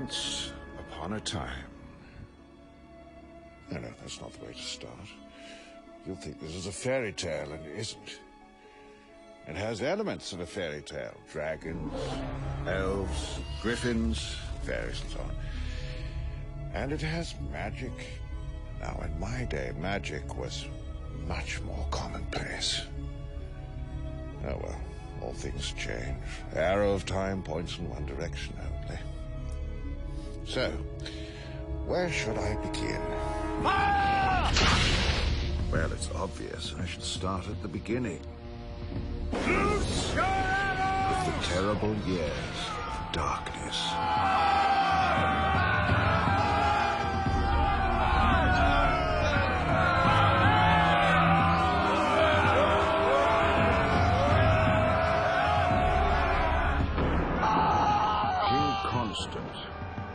Once upon a time. No, that's not the way to start. You'll think this is a fairy tale, and it isn't. It has elements of a fairy tale. Dragons, elves, griffins, fairies, and so on. And it has magic. Now, in my day, magic was much more commonplace. Oh, well, all things change. The arrow of time points in one direction only. So, where should I begin? Ah! Well, it's obvious. I should start at the beginning. Loose your arrows! With the terrible years of darkness.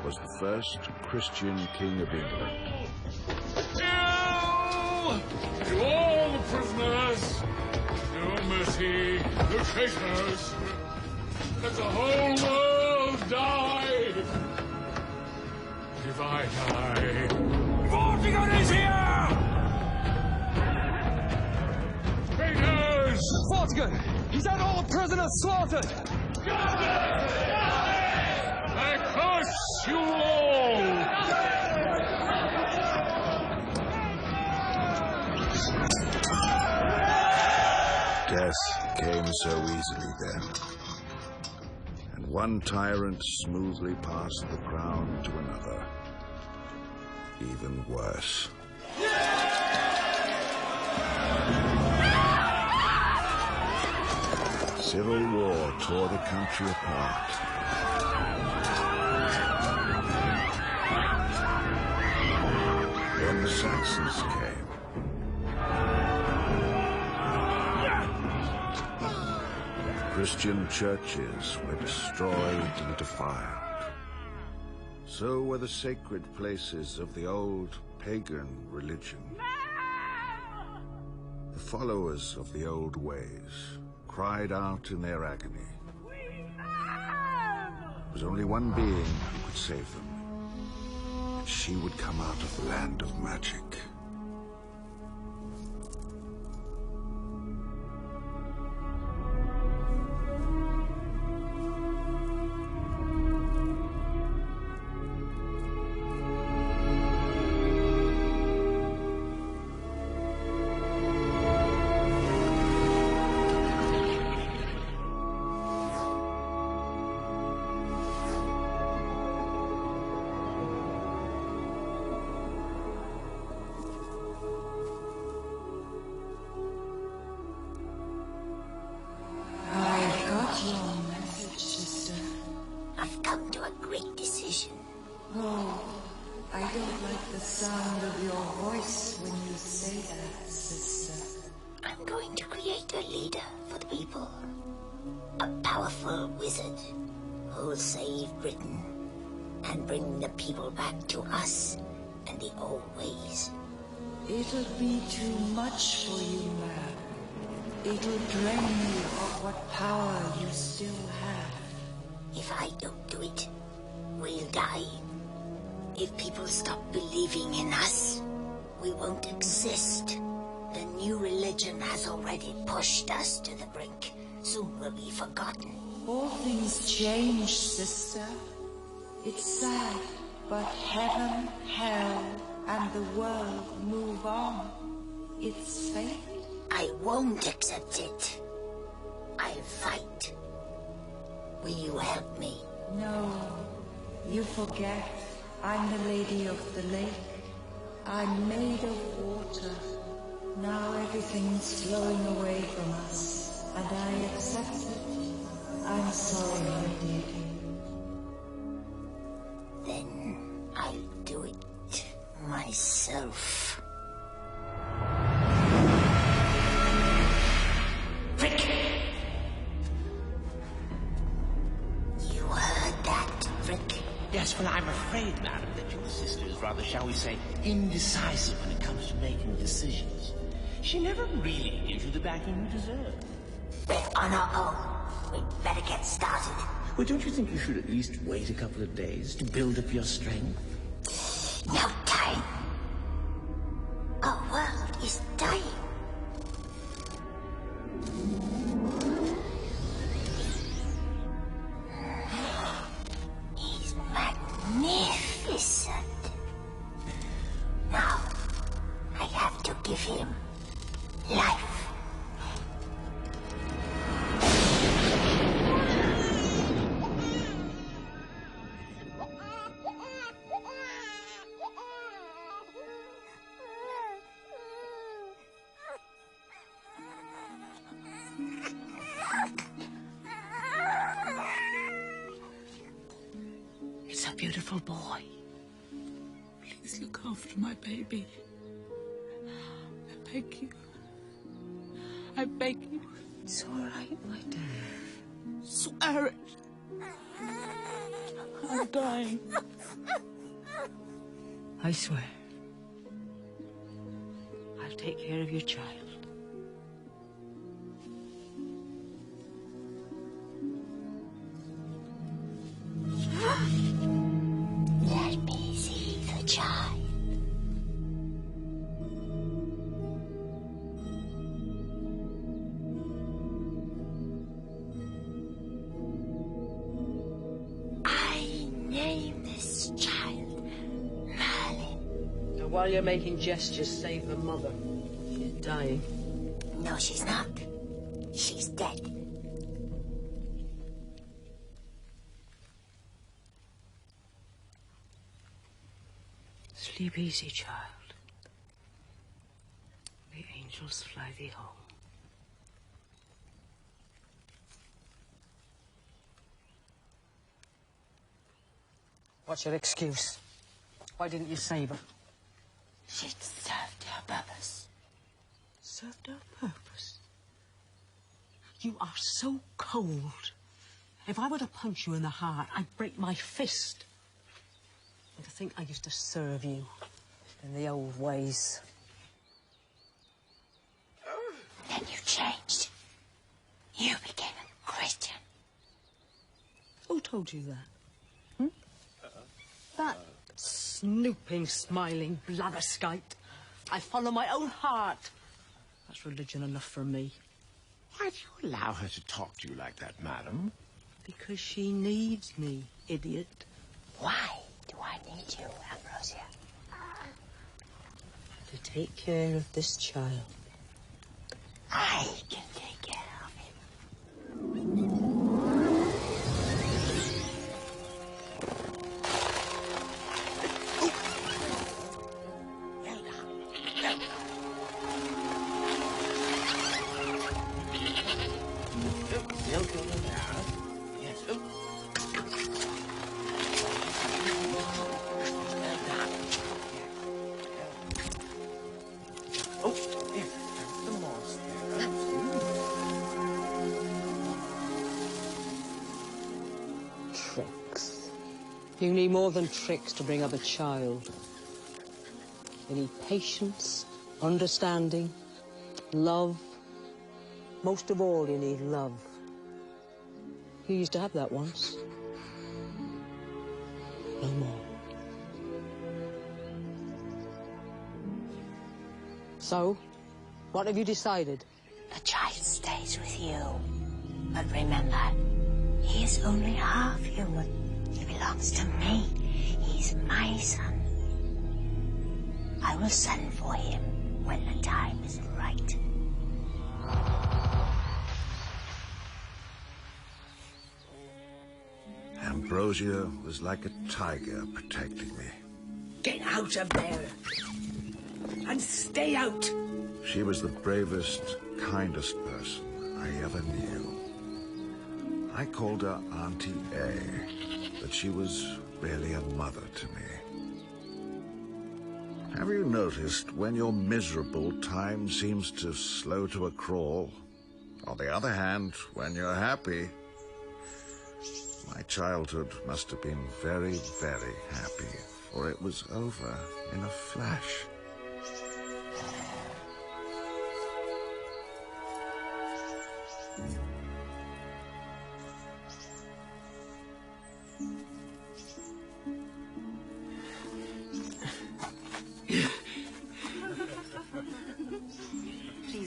Was the first Christian king of England. Kill! To all the prisoners! No mercy, no traitors! Let the whole world die! If I die... Vortigern is here! Traitors! Vortigern! He's had all the prisoners slaughtered! I curse you all! Death came so easily then, and one tyrant smoothly passed the crown to another. Even worse. Civil war tore the country apart. Then the Saxons came. Christian churches were destroyed and defiled. So were the sacred places of the old pagan religion. The followers of the old ways cried out in their agony. There was only one being who could save them. She would come out of the land of magic. It'll be too much for you, man. It'll drain you of what power you still have. If I don't do it, we'll die. If people stop believing in us, we won't exist. The new religion has already pushed us to the brink. Soon we'll be forgotten. All things change, sister. It's sad, but heaven, hell, and the world move on. It's fate. I won't accept it. I'll fight. Will you help me? No. You forget. I'm the lady of the lake. I'm made of water. Now everything's flowing away from us, and I accept it. I'm sorry, my dear. Then I'll do it myself. Frick! You heard that, Frick? Yes, well, I'm afraid, madam, that your sister is rather, shall we say, indecisive when it comes to making decisions. She never really gives you the backing you deserve. We're on our own. We'd better get started. Well, don't you think you should at least wait a couple of days to build up your strength? No time. Our world is dying. He's magnificent. Now, I have to give him life. It's a beautiful boy. Please look after my baby. I beg you. I beg you. It's all right, my dear. Swear it. I'm dying. I swear. I'll take care of your child. Let me see the child. I name this child Merlin. Now, while you're making gestures, save the mother. She's dying. No, she's not. She's dead. Sleep easy, child. The angels fly thee home. What's your excuse? Why didn't you save her? She'd served her purpose. Served her purpose. You are so cold. If I were to punch you in the heart, I'd break my fist. And to think I used to serve you in the old ways. Then you changed. You became a Christian. Who told you that? Hmm? That snooping, smiling blatherskite. I follow my own heart. That's religion enough for me. Why do you allow her to talk to you like that, madam? Because she needs me, idiot. Why do I need you, Ambrosia? To take care of this child. I can take care of him. Tricks. You need more than tricks to bring up a child. You need patience, understanding, love. Most of all, you need love. You used to have that once. No more. So, what have you decided? The child stays with you. But remember, he is only half human. He belongs to me. He's my son. I will send for him when the time is right. Ambrosia was like a tiger protecting me. Get out of there! And stay out! She was the bravest, kindest person I ever knew. I called her Auntie A, but she was really a mother to me. Have you noticed when you're miserable, time seems to slow to a crawl? On the other hand, when you're happy... My childhood must have been very, very happy, for it was over in a flash.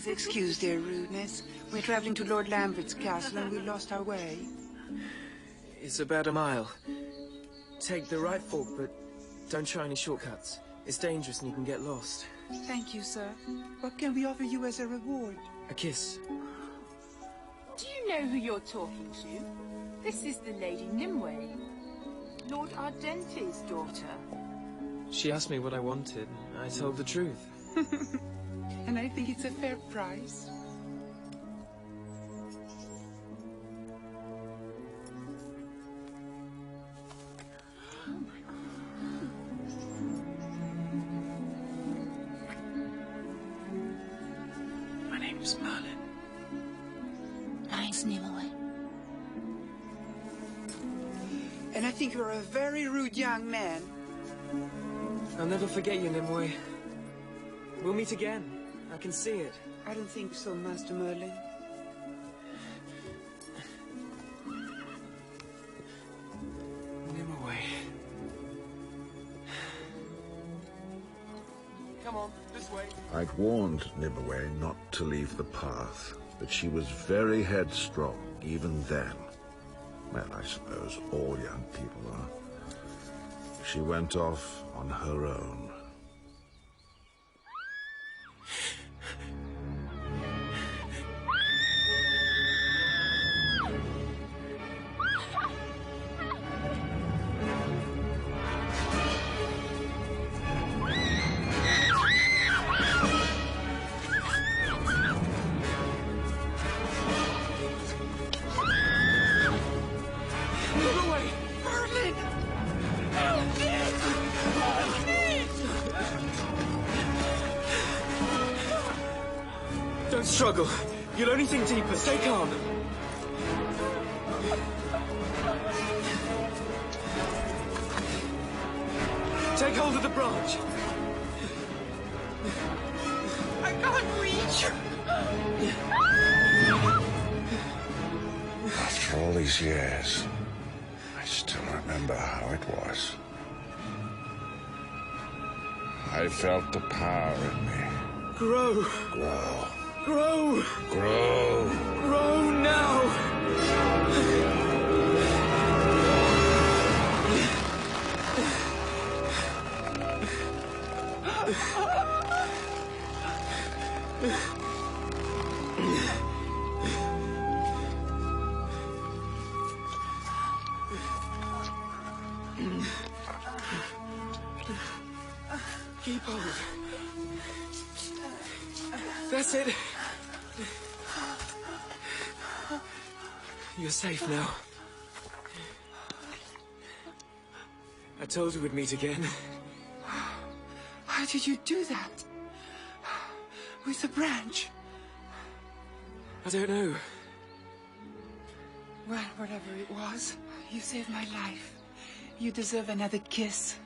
Excuse their rudeness. We're traveling to Lord Lambert's castle and we lost our way. It's about a mile. Take the right fork, but don't try any shortcuts. It's dangerous and you can get lost. Thank you, sir. What can we offer you as a reward? A kiss. Do you know who you're talking to? This is the Lady Nimue, Lord Ardente's daughter. She asked me what I wanted. I told the truth. And I think it's a fair price. My name's Merlin. Mine's Nimue. And I think you're a very rude young man. I'll never forget you, Nimue. We'll meet again. I can see it. I don't think so, Master Merlin. Nimue. Come on, this way. I'd warned Nimue not to leave the path, but she was very headstrong, even then. Well, I suppose all young people are. She went off on her own. Don't struggle. You'll only think deeper. Stay calm. Take hold of the branch. I can't reach. After all these years, I still remember how it was. I felt the power in me. Grow. Grow. Grow. Grow. Grow now. Keep hold. That's it. You're safe now. I told you we'd meet again. How did you do that? With the branch? I don't know. Well, whatever it was, you saved my life. You deserve another kiss.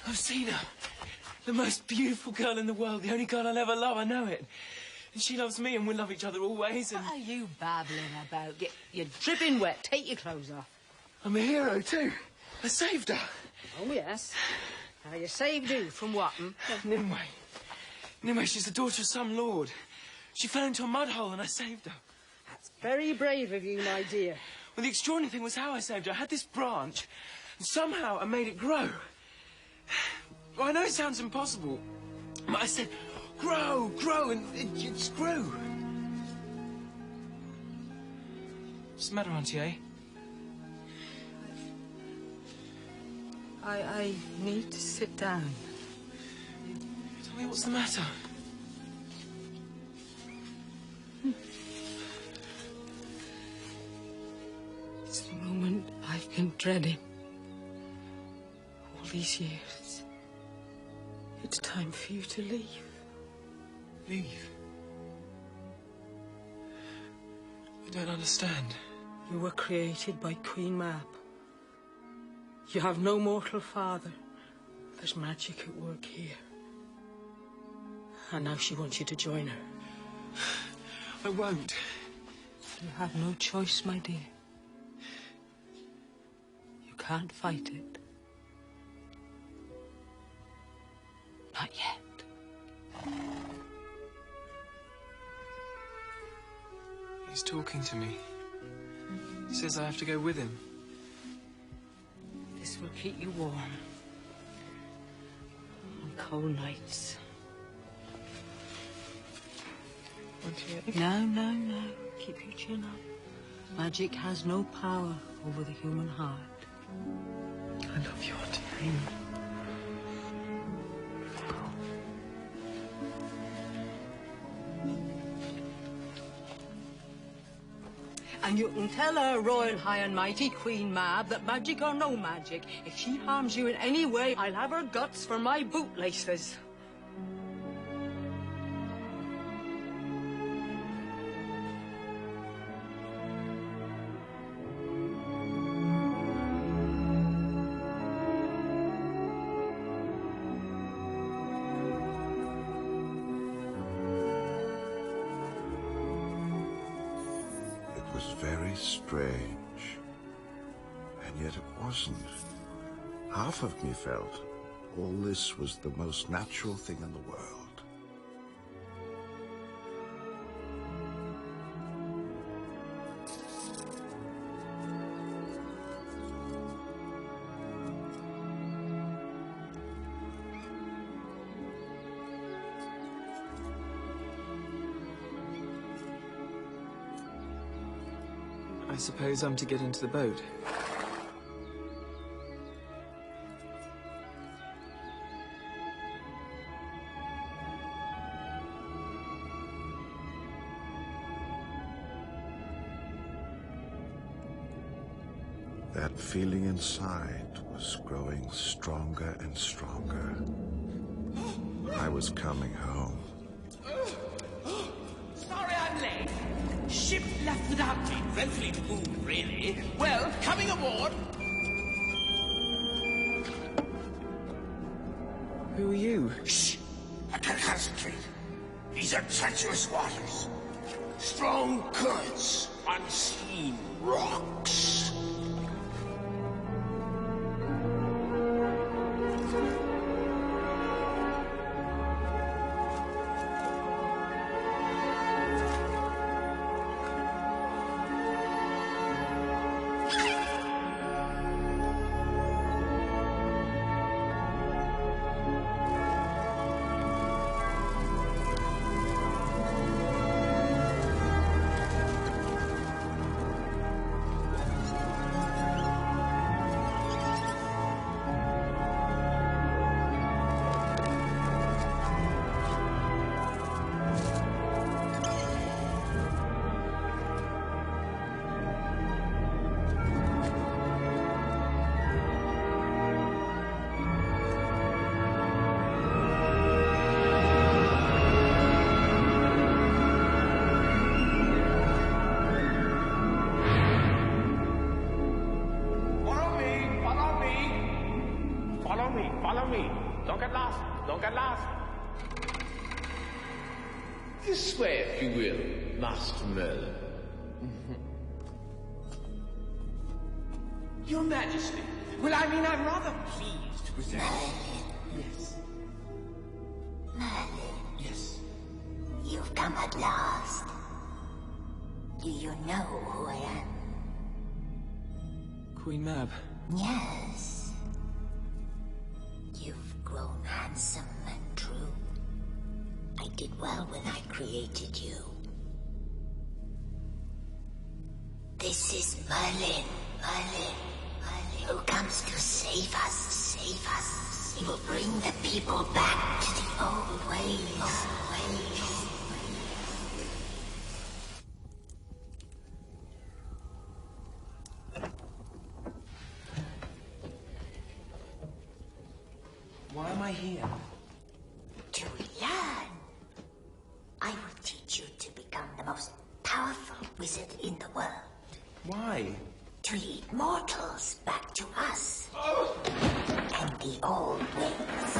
I've seen her. The most beautiful girl in the world. The only girl I'll ever love. I know it. And she loves me and we'll love each other always. And What are you babbling about? You're dripping wet. Take your clothes off. I'm a hero too. I saved her. Oh, yes. Now, you saved who? From what? Nimue. Nimue, she's the daughter of some lord. She fell into a mud hole and I saved her. That's very brave of you, my dear. Well, the extraordinary thing was how I saved her. I had this branch and somehow I made it grow. Well, I know it sounds impossible, but I said, grow, grow, and it just grew. What's the matter, Auntie A? I need to sit down. Tell me what's the matter. It's the moment I've been dreading all these years. It's time for you to leave. Leave? I don't understand. You were created by Queen Mab. You have no mortal father. There's magic at work here. And now she wants you to join her. I won't. You have no choice, my dear. You can't fight it. Not yet. He's talking to me. He says I have to go with him. This will keep you warm on cold nights. No, no, no. Keep your chin up. Magic has no power over the human heart. I love you, Auntie. And you can tell her, Royal High and Mighty Queen Mab, that magic or no magic, if she harms you in any way, I'll have her guts for my bootlaces. It was very strange, and yet it wasn't. Half of me felt all this was the most natural thing in the world. I suppose I'm to get into the boat. That feeling inside was growing stronger and stronger. I was coming home. Sorry I'm late. Ship left without me. Dreadfully rude, really. Well, coming aboard. Who are you? Shh! I can concentrate. These are treacherous waters. Strong currents. Unseen rocks. Follow me. Don't get lost. Don't get lost. This way, if you will, Master Merlin. Your Majesty. Well, I mean, I'm rather pleased to present. Yes. Merlin. Yes. You've come at last. Do you know who I am? Queen Mab. Yes. You've grown handsome and true. I did well when I created you. This is Merlin. Merlin, who comes to save us, save us. He will bring the people back to the old ways. Why am I here? To learn. I will teach you to become the most powerful wizard in the world. Why? To lead mortals back to us. And the old ways.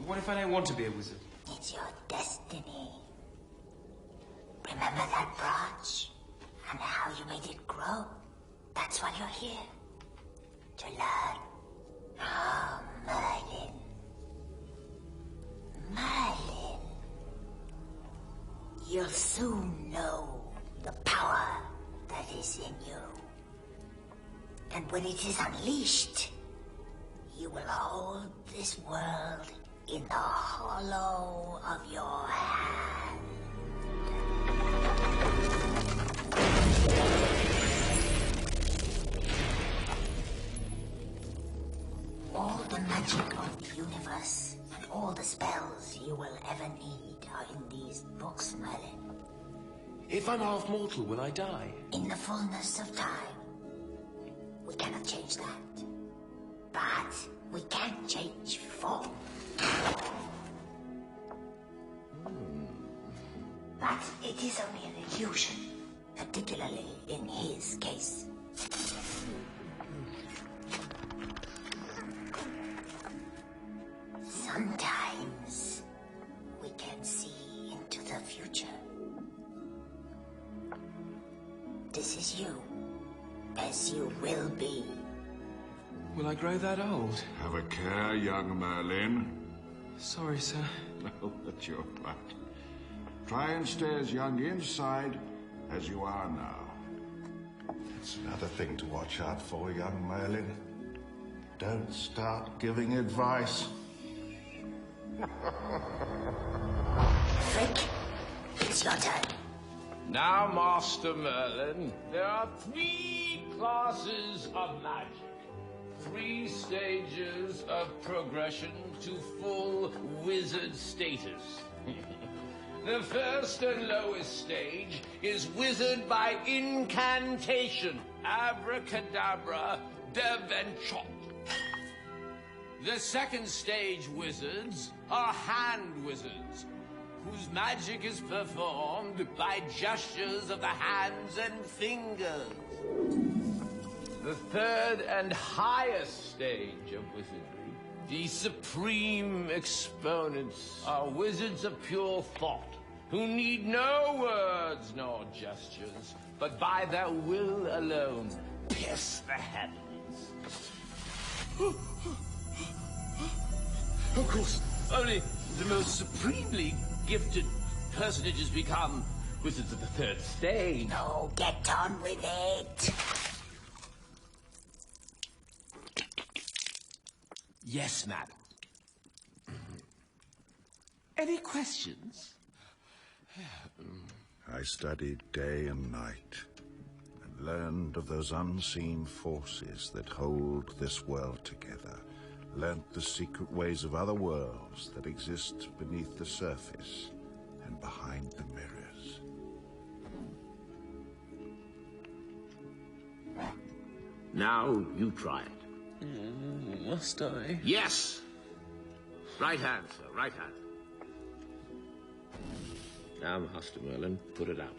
What What if I don't want to be a wizard? It's your destiny. Remember that branch? And how you made it grow? That's why you're here. To learn. Oh, Merlin. Merlin. You'll soon know the power that is in you. And when it is unleashed, you will hold this world in the hollow of your hand. All the magic of the universe and all the spells you will ever need are in these books, Merlin. If I'm half mortal, will I die? In the fullness of time. We cannot change that. But we can change form. But it is only an illusion, particularly in his case. Sometimes we can see into the future. This is you, as you will be. Will I grow that old? Have a care, young Merlin. Sorry, sir. No, that's your part. Try and stay as young inside as you are now. That's another thing to watch out for, young Merlin. Don't start giving advice. Frick, it's your turn. Now, Master Merlin, there are 3 classes of magic. 3 stages of progression to full wizard status. The first and lowest stage is wizard by incantation. Abracadabra, dev and chop. The second stage wizards are hand wizards, whose magic is performed by gestures of the hands and fingers. The third and highest stage of wizardry, the supreme exponents, are wizards of pure thought, who need no words nor gestures, but by their will alone pierce the heavens. Of course, only the most supremely gifted personages become wizards of the third stage. No, get on with it. Yes, madam. Any questions? I studied day and night and learned of those unseen forces that hold this world together. Learnt the secret ways of other worlds that exist beneath the surface and behind the mirrors. Now you try it. Must I? Yes. Right hand, sir. Right hand. Now, Master Merlin, put it out.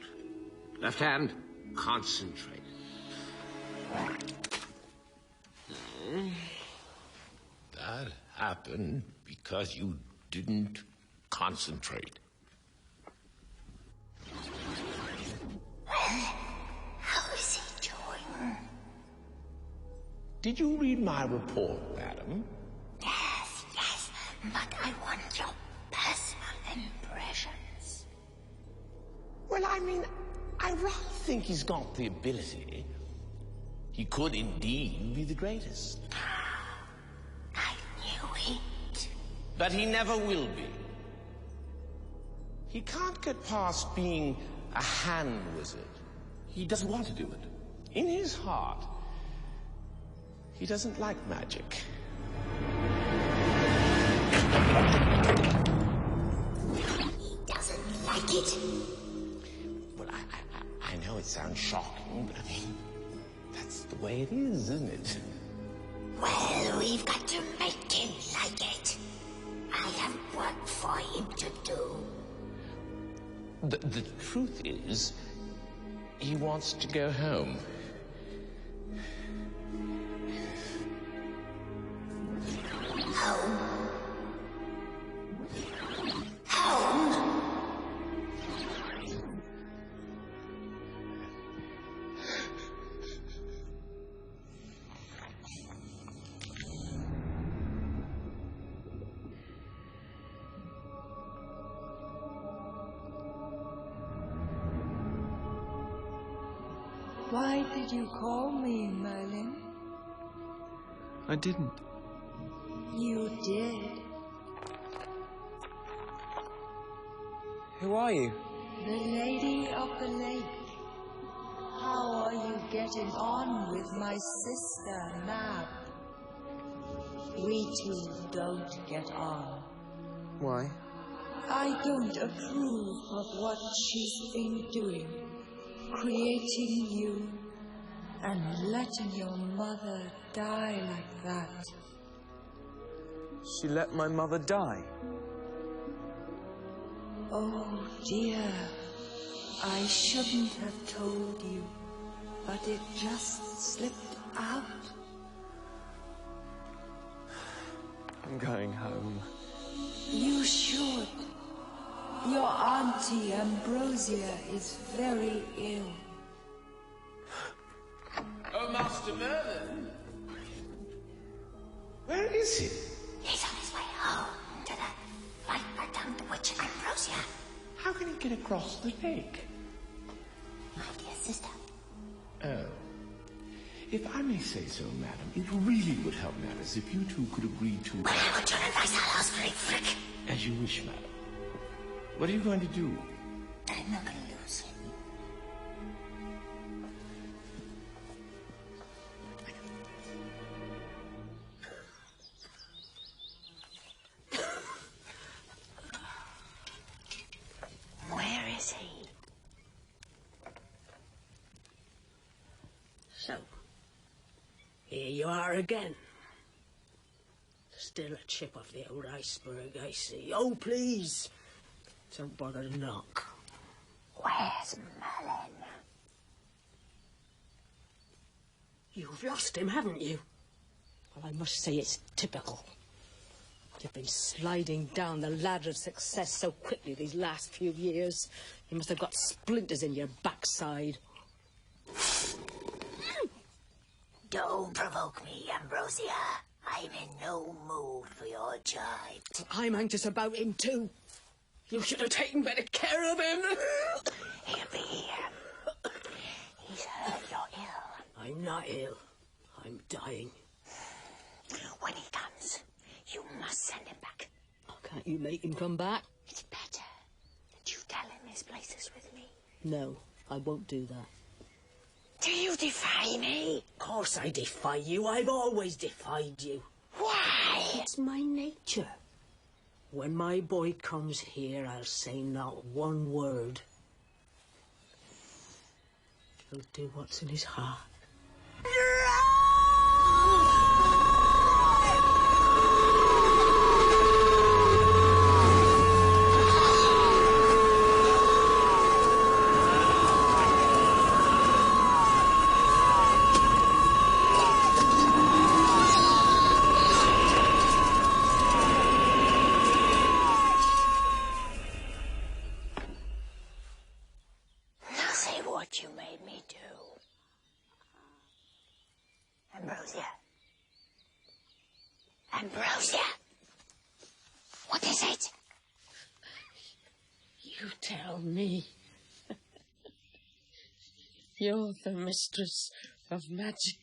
Left hand, concentrate. That happened because you didn't concentrate. How is he doing? Did you read my report, madam? Yes, yes, but I want your personal impressions. Well, I mean, I rather think he's got the ability. He could indeed be the greatest. I knew it. But he never will be. He can't get past being a hand wizard. He doesn't want to do it. In his heart, he doesn't like magic. He doesn't like it. Well, I know it sounds shocking, but I mean, that's the way it is, isn't it? Well, we've got to make him like it. I have work for him to do. The truth is, he wants to go home. Home? Why did you call me, Merlin? I didn't. You did. Who are you? The Lady of the Lake. How are you getting on with my sister, Mab? We two don't get on. Why? I don't approve of what she's been doing. Creating you and letting your mother die like that. She let my mother die. Oh dear, I shouldn't have told you, but it just slipped out. I'm going home. You should. Your auntie Ambrosia is very ill. Oh, Master Merlin. Where is he? He's on his way home to the viper-tongued witch Ambrosia. How can he get across the lake? My dear sister. Oh. If I may say so, madam, it really would help matters if you two could agree to... Well, I want your advice, I'll ask for it, frick. As you wish, madam. What are you going to do? I'm not going to lose him. Where is he? So, here you are again. Still a chip off the old iceberg, I see. Oh, please, don't bother to knock. Where's Merlin? You've lost him, haven't you? Well, I must say it's typical. You've been sliding down the ladder of success so quickly these last few years. You must have got splinters in your backside. Don't provoke me, Ambrosia. I'm in no mood for your jibe. I'm anxious about him, too. You should have taken better care of him. He'll be here. He's heard you're ill. I'm not ill. I'm dying. When he comes, you must send him back. Can't you make him come back? It's better that you tell him his place is with me. No, I won't do that. Do you defy me? Of course I defy you. I've always defied you. Why? It's my nature. When my boy comes here, I'll say not one word. He'll do what's in his heart. You made me do. Ambrosia. Ambrosia! What is it? You tell me. You're the mistress of magic.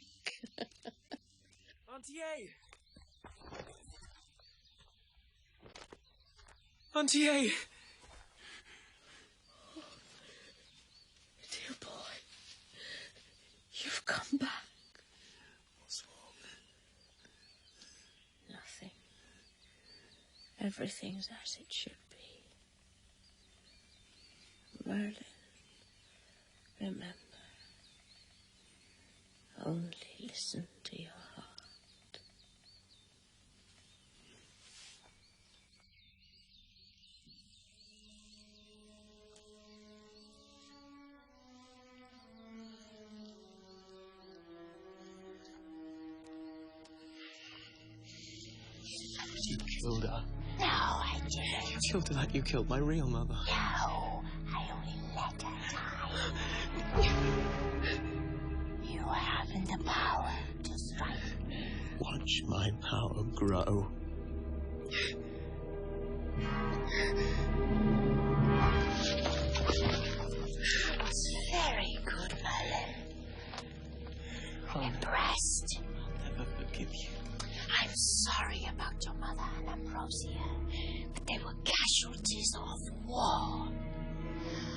Auntie A! Auntie A! Dear boy, you've come back. What's wrong? Nothing. Everything's as it should be. Merlin, remember, only listen to your heart. You killed her. No, I didn't. You killed her like you killed my real mother. No, I only let her die. You haven't the power to strike me. Watch my power grow. That's very good, Merlin. war.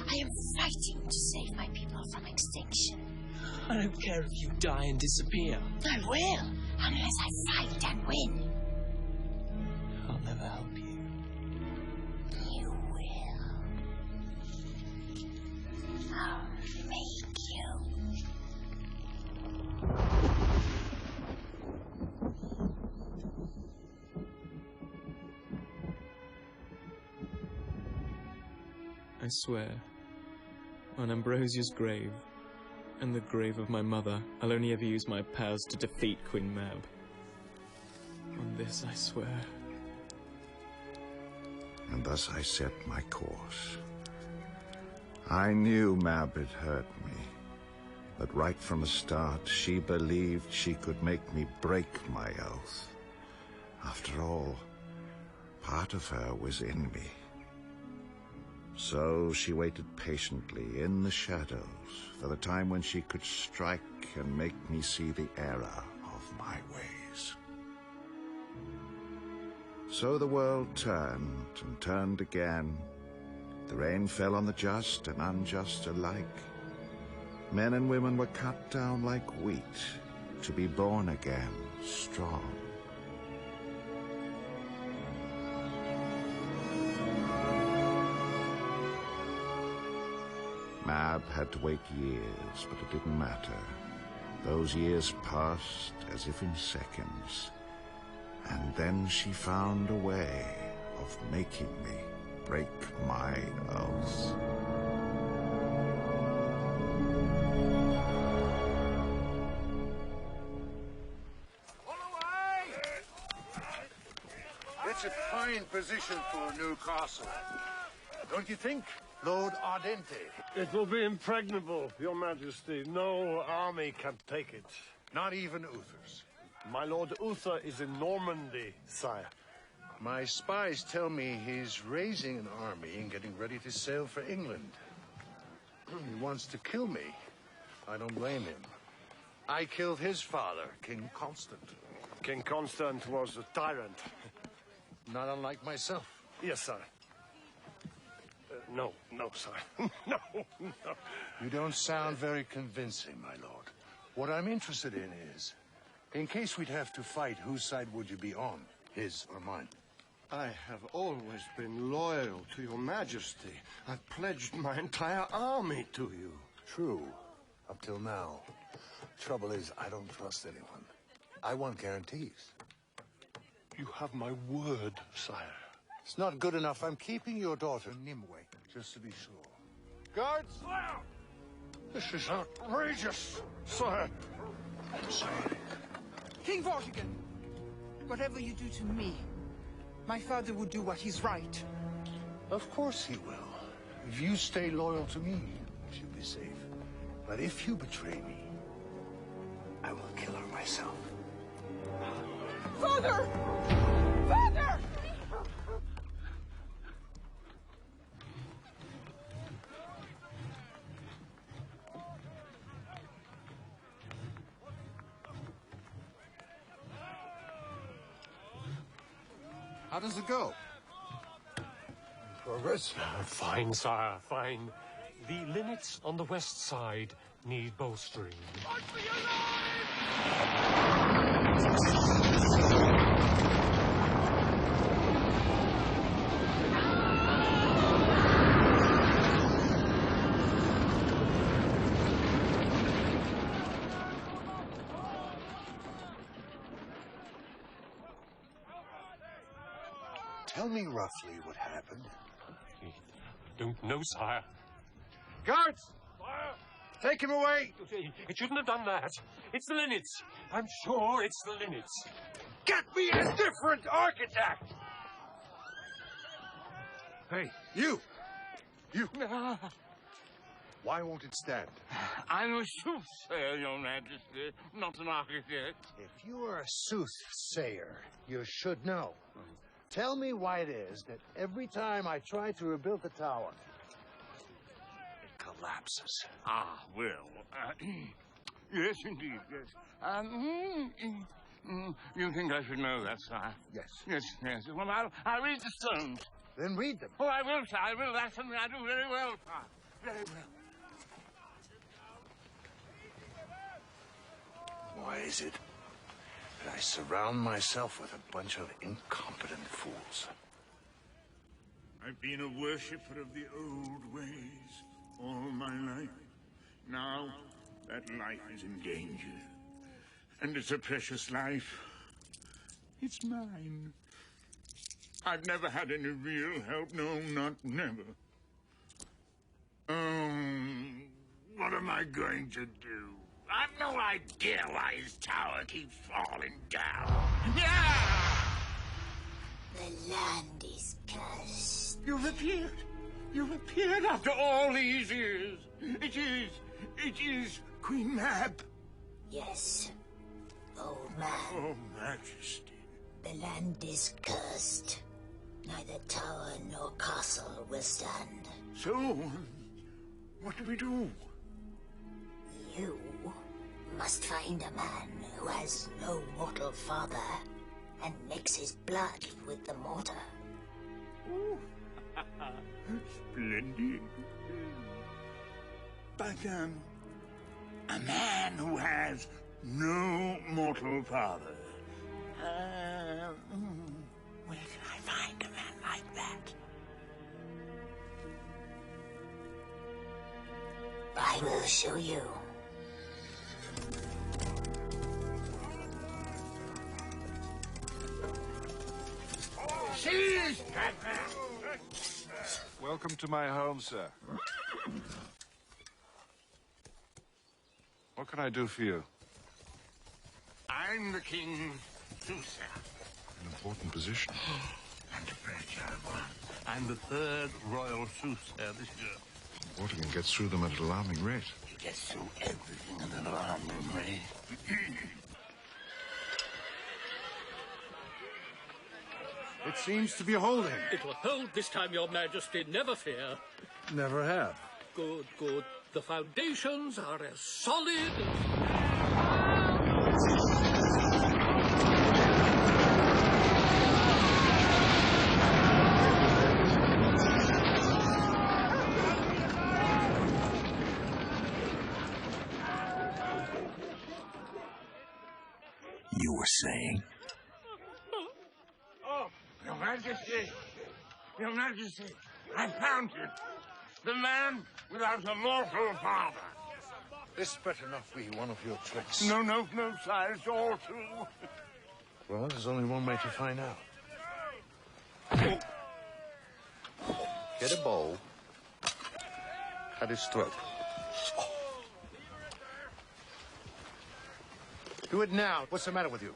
I am fighting to save my people from extinction. I don't care if you die and disappear. I will, unless I fight and win. I'll never help you. You will. I'll make you. I swear, on Ambrosia's grave, and the grave of my mother, I'll only ever use my powers to defeat Queen Mab. On this I swear. And thus I set my course. I knew Mab had hurt me, but right from the start she believed she could make me break my oath. After all, part of her was in me. So she waited patiently in the shadows for the time when she could strike and make me see the error of my ways. So the world turned and turned again. The rain fell on the just and unjust alike. Men and women were cut down like wheat to be born again strong. Mab had to wait years, but it didn't matter. Those years passed as if in seconds. And then she found a way of making me break my oath. It's a fine position for a new castle. Don't you think, Lord Ardente? It will be impregnable, Your Majesty. No army can take it. Not even Uther's. My Lord Uther is in Normandy, sire. My spies tell me he's raising an army and getting ready to sail for England. He wants to kill me. I don't blame him. I killed his father, King Constant. King Constant was a tyrant. Not unlike myself. Yes, sir. No, sir. No. You don't sound very convincing, my lord. What I'm interested in is, in case we'd have to fight, whose side would you be on? His or mine? I have always been loyal to Your Majesty. I've pledged my entire army to you. True, up till now. Trouble is, I don't trust anyone. I want guarantees. You have my word, sire. It's not good enough. I'm keeping your daughter, Nimue, just to be sure. Guards! Sire! This is outrageous, sire. I'm sorry. King Vortigern, whatever you do to me, my father will do what is right. Of course he will. If you stay loyal to me, she'll be safe. But if you betray me, I will kill her myself. Father! Father! How does it go? Progress? Fine, sire, fine. The linnets on the west side need bolstering. Tell me roughly what happened. Don't know, sire. Guards! Take him away! It shouldn't have done that. It's the linnets. I'm sure it's the linnets. Get me a different architect! Hey, you! You! Why won't it stand? I'm a soothsayer, Your Majesty, not an architect. If you are a soothsayer, you should know. Tell me why it is that every time I try to rebuild the tower, it collapses. Ah, well, yes, indeed, yes. You think I should know that, sire? Yes. Yes. Well, I'll read the stones. Then read them. Oh, I will, sir. I will. That's something I do very well, sir. Very well. Why is it that I surround myself with a bunch of incompetent fools? I've been a worshipper of the old ways all my life. Now that life is in danger. And it's a precious life. It's mine. I've never had any real help. No, not never. What am I going to do? I've no idea why his tower keeps falling down. Yeah! The land is cursed. You've appeared. You've appeared after all these years. It is Queen Mab. Yes, old man. Oh, Majesty. The land is cursed. Neither tower nor castle will stand. So, what do we do? You must find a man who has no mortal father and mix his blood with the mortar. Ooh. Splendid. But, a man who has no mortal father. Where can I find a man like that? I will show you. Seize that man! Welcome to my home, sir. What can I do for you? I'm the King Susa. An important position. And a fragile one. I'm the third royal Susa this year. Vortigern gets through them at an alarming rate. He gets through everything at an alarming rate. It seems to be holding. It will hold this time, Your Majesty, never fear. Never have. Good, good. The foundations are as solid as... You were saying? Oh, Your Majesty! Your Majesty! I found him! The man without a mortal father! This better not be one of your tricks. No, sire, it's all true. Well, there's only one way to find out. Get a bowl. Cut his throat. Do it now. What's the matter with you?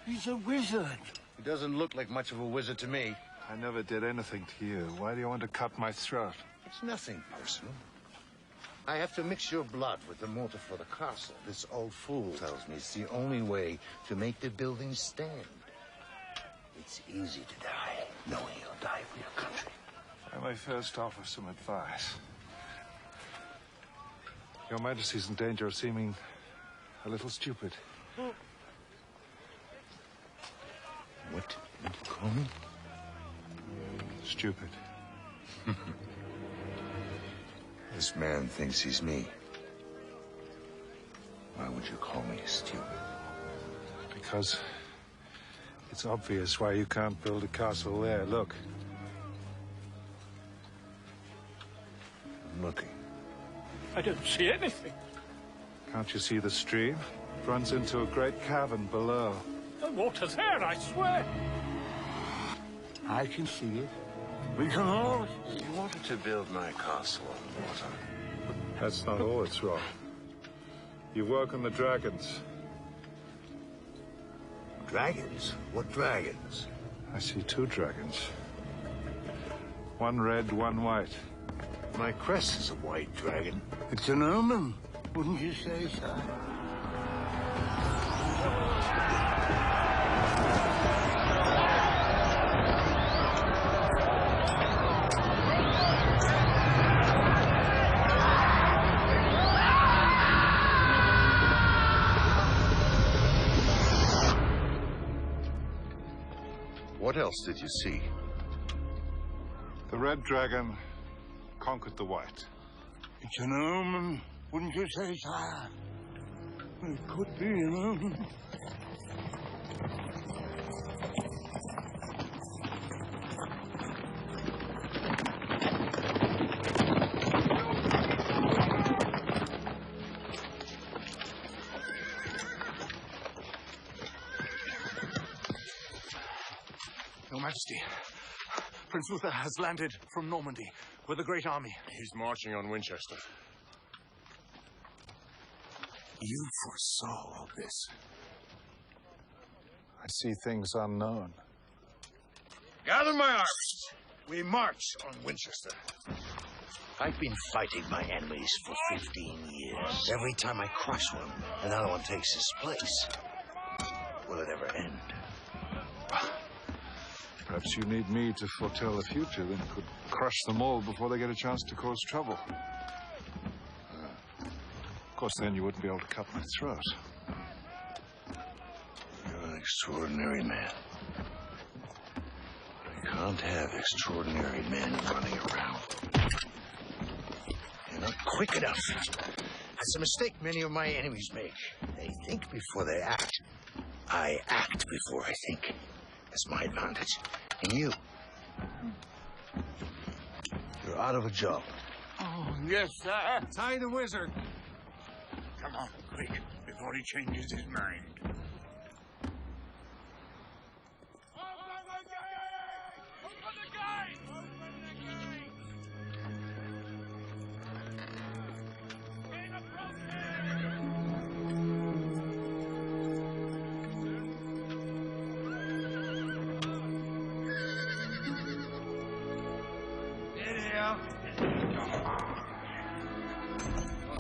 He's a wizard. He doesn't look like much of a wizard to me. I never did anything to you. Why do you want to cut my throat? It's nothing personal. I have to mix your blood with the mortar for the castle. This old fool tells me it's the only way to make the building stand. It's easy to die, knowing you'll die for your country. I may first offer some advice. Your Majesty's in danger of seeming a little stupid. What did you call me? Stupid. This man thinks he's me. Why would you call me stupid? Because it's obvious why you can't build a castle there. Look. I'm looking. I don't see anything. Can't you see the stream? It runs into a great cavern below. The water's there, I swear. I can see it. We can all... You wanted to build my castle on water. That's not all that's wrong. You work on the dragons. Dragons? What dragons? I see two dragons. One red, one white. My crest is a white dragon. It's an omen, wouldn't you say, sir? What else did you see? The red dragon conquered the white. It's an omen, wouldn't you say, sire? It could be an omen. Your Majesty, Prince Luther has landed from Normandy with a great army. He's marching on Winchester. You foresaw all this. I see things unknown. Gather my arms. We march on Winchester. I've been fighting my enemies for 15 years. Every time I crush one, another one takes his place. Will it ever end? Perhaps you need me to foretell the future, then could crush them all before they get a chance to cause trouble. Of course, then you wouldn't be able to cut my throat. You're an extraordinary man. I can't have extraordinary men running around. You're not quick enough. That's a mistake many of my enemies make. They think before they act. I act before I think. That's my advantage. And you? You're out of a job. Oh, yes, sir. Tie the wizard. Come on, quick, before he changes his mind.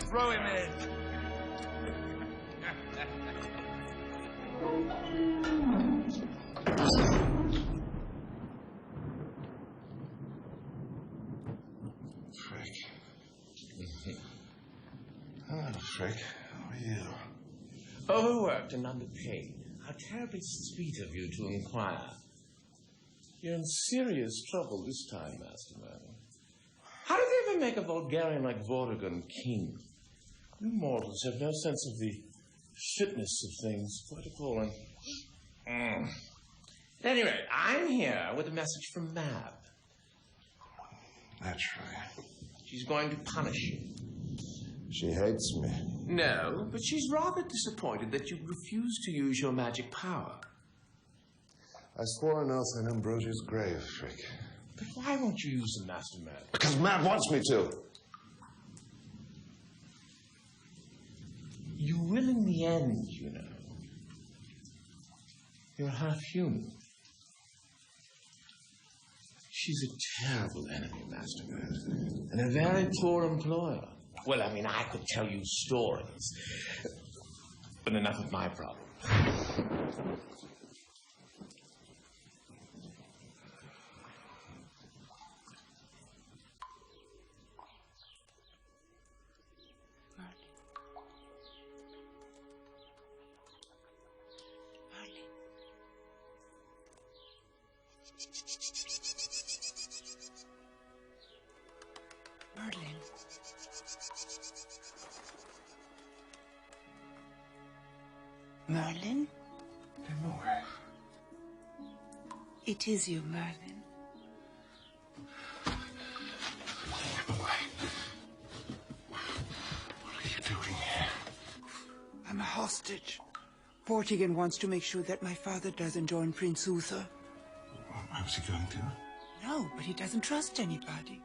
Throw him in. Frick. Hello, Frick. How are you? Overworked and underpaid. How terribly sweet of you to inquire. You're in serious trouble this time, Master Merlin. How did they ever make a Vulgarian like Vortigern king? You mortals have no sense of the fitness of things. Quite appalling. At any rate, I'm here with a message from Mab. Naturally. She's going to punish you. She hates me. No, but she's rather disappointed that you refused to use your magic power. I swore an oath on Ambrosia's grave, Frick. But why won't you use the Master Merlin? Because Matt wants me to. You will in the end, you know. You're half human. She's a terrible enemy, Master Merlin, and a very poor employer. Well, I mean, I could tell you stories, but enough of my problem. Merlin. Merlin? Nimue. It is you, Merlin. Nimue. What are you doing here? I'm a hostage. Vortigern wants to make sure that my father doesn't join Prince Uther. Why was he going to? No, but he doesn't trust anybody.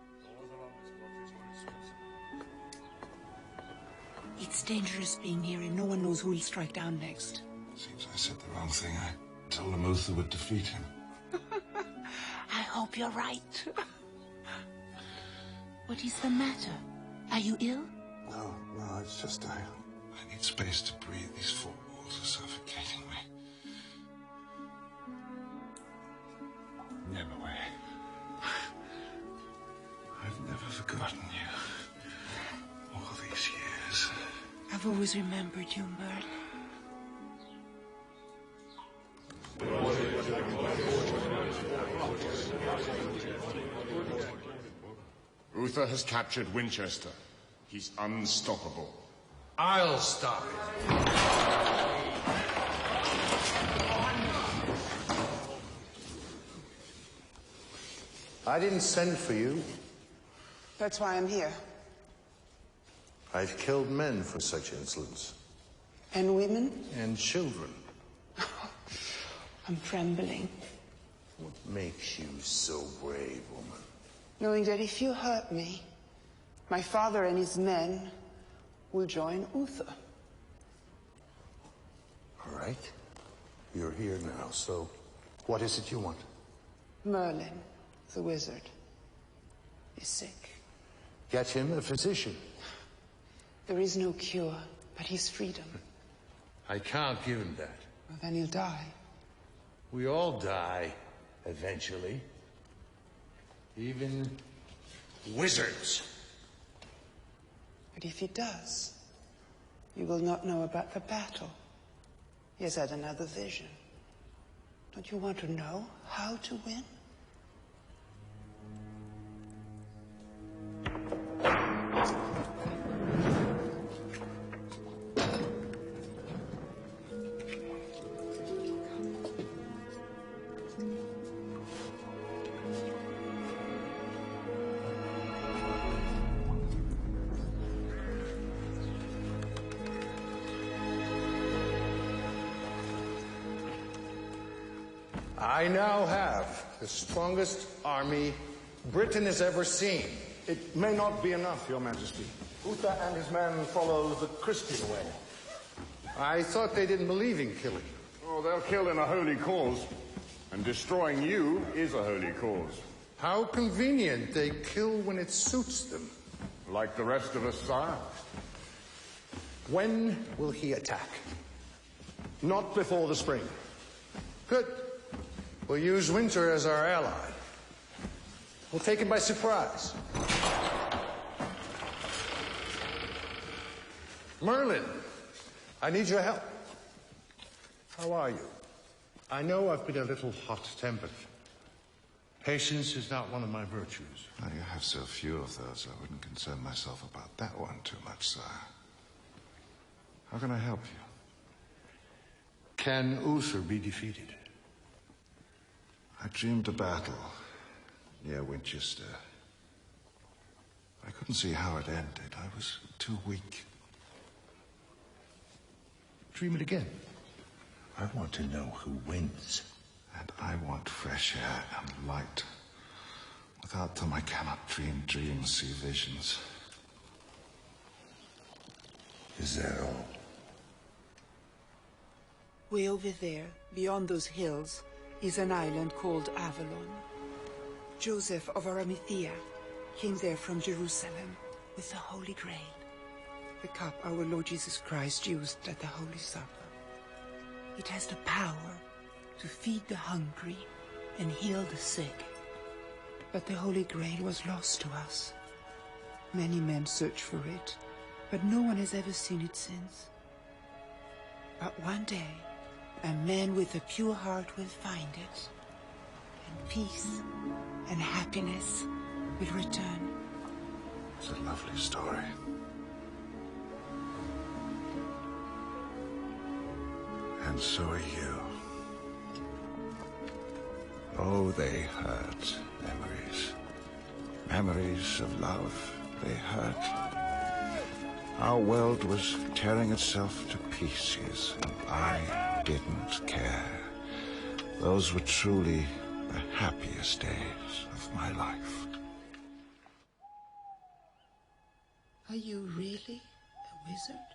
It's dangerous being here, and no one knows who will strike down next. Seems I said the wrong thing. I told him Uther would defeat him. I hope you're right. What is the matter? Are you ill? No, it's just I need space to breathe. These four walls are suffocating me. Nimue. I've never forgotten you. All these years. I've always remembered you, Merlin. Uther has captured Winchester. He's unstoppable. I'll stop it. I didn't send for you. That's why I'm here. I've killed men for such insolence. And women? And children. I'm trembling. What makes you so brave, woman? Knowing that if you hurt me, my father and his men will join Uther. All right. You're here now, so what is it you want? Merlin, the wizard, is sick. Get him a physician. There is no cure, but his freedom. I can't give him that. Well, then he'll die. We all die, eventually. Even wizards. But if he does, you will not know about the battle. He has had another vision. Don't you want to know how to win? I now have the strongest army Britain has ever seen. It may not be enough, Your Majesty. Uther and his men follow the Christian way. I thought they didn't believe in killing. Oh, they'll kill in a holy cause. And destroying you is a holy cause. How convenient. They kill when it suits them. Like the rest of us, sire. When will he attack? Not before the spring. Good. We'll use winter as our ally. We'll take him by surprise. Merlin, I need your help. How are you? I know I've been a little hot-tempered. Patience is not one of my virtues. Well, you have so few of those, I wouldn't concern myself about that one too much, sire. How can I help you? Can Uther be defeated? I dreamed a battle near Winchester. I couldn't see how it ended. I was too weak. Dream it again. I want to know who wins. And I want fresh air and light. Without them, I cannot dream dreams, see visions. Is that all? Way over there, beyond those hills, is an island called Avalon. Joseph of Arimathea came there from Jerusalem with the Holy Grail, the cup our Lord Jesus Christ used at the Holy Supper. It has the power to feed the hungry and heal the sick. But the Holy Grail was lost to us. Many men searched for it, but no one has ever seen it since. But one day, a man with a pure heart will find it, and peace and happiness will return. It's a lovely story. And so are you. Oh, they hurt. Memories. Memories of love. They hurt. Our world was tearing itself to pieces, and I didn't care. Those were truly the happiest days of my life. Are you really a wizard?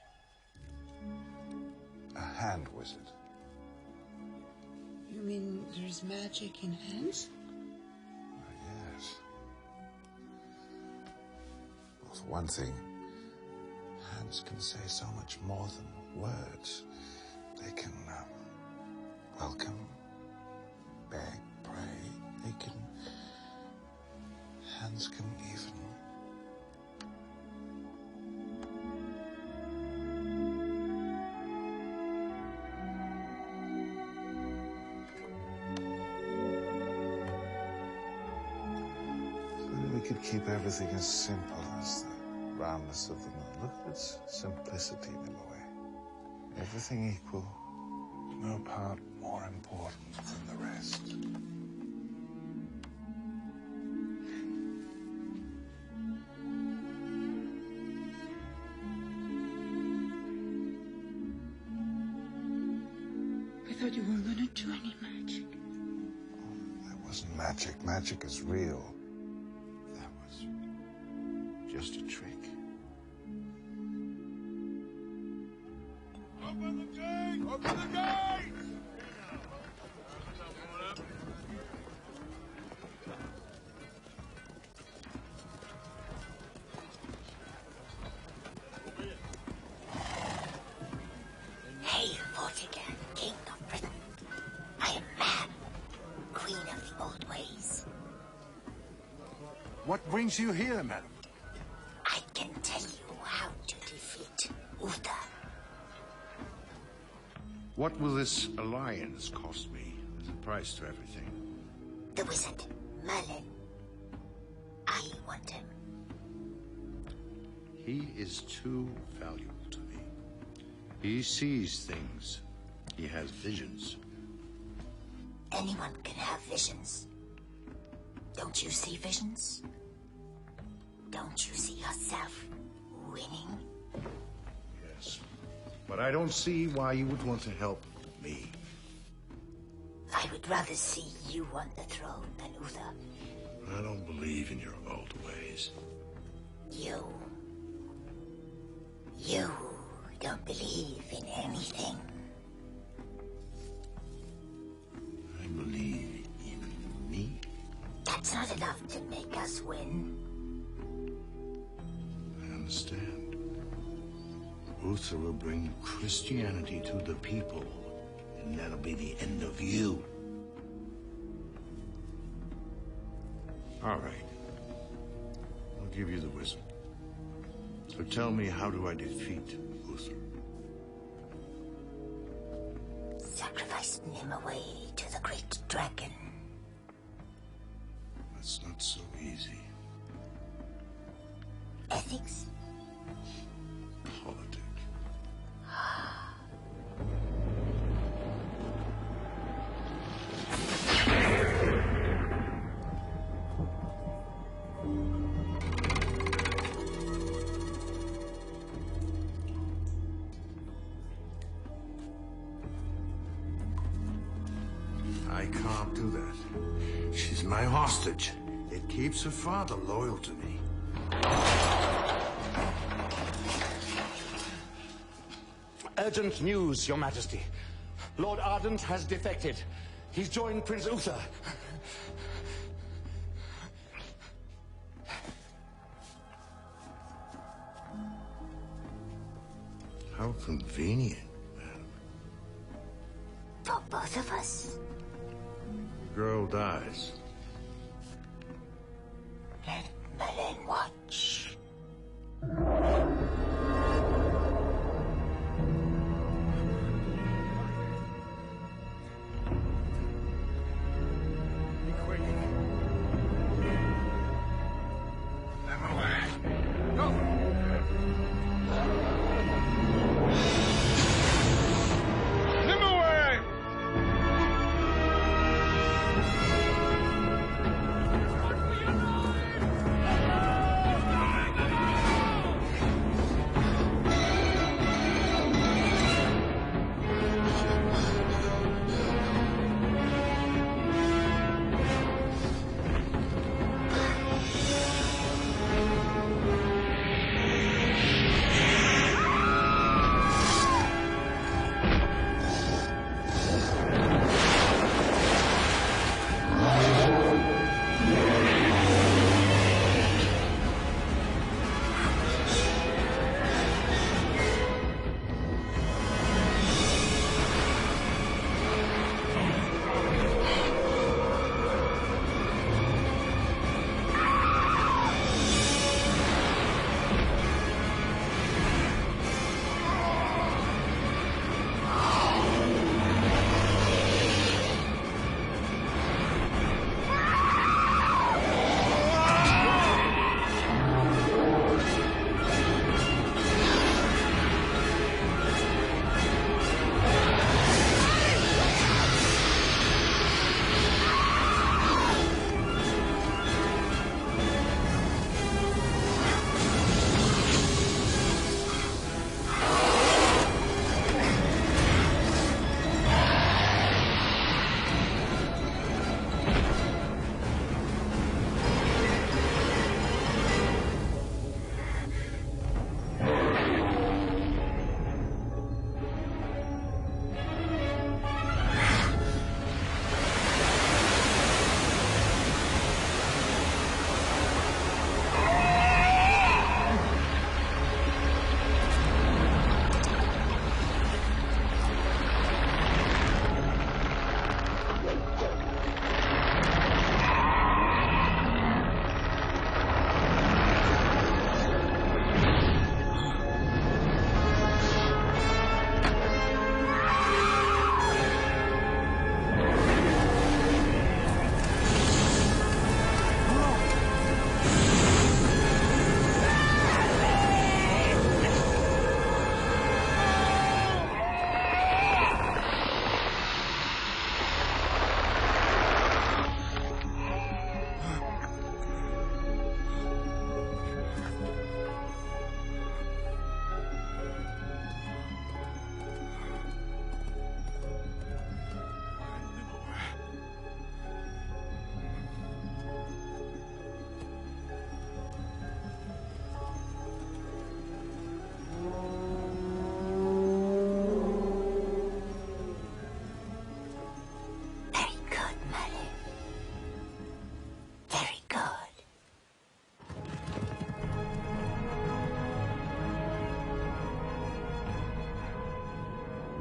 A hand wizard. You mean there's magic in hands? Yes. Well, for one thing, hands can say so much more than words. They can welcome, beg, pray. They can... Hands can even... We could keep everything as simple as the roundness of the moon. Look at its simplicity, Nimue. Everything equal, no part more important than the rest. I thought you weren't gonna do any magic. That wasn't magic. Magic is real. That was just a trick. Open the gate! Open the gate! Hail, Vortigern, King of Britain. I am Man, Queen of the Old Ways. What brings you here, madam? I can tell you how to defeat Uther. What will this alliance cost me? There's a price to everything. The wizard, Merlin. I want him. He is too valuable to me. He sees things. He has visions. Anyone can have visions. Don't you see visions? Don't you see yourself winning? Yes. But I don't see why you would want to help me. I would rather see you on the throne than Uther. I don't believe in your old ways. You don't believe in anything. I believe in me. That's not enough to make us win. I understand. Uther will bring Christianity to the people, and that'll be the end of you. All right. I'll give you the wisdom. So tell me, how do I defeat Uther? Sacrifice Nimue to the great dragon. That's not so easy. Ethics? Politics. I can't do that. She's my hostage. It keeps her father loyal to me. Urgent news, Your Majesty. Lord Ardent has defected. He's joined Prince Uther. How convenient, madam. For both of us. The girl dies. Let Merlin watch.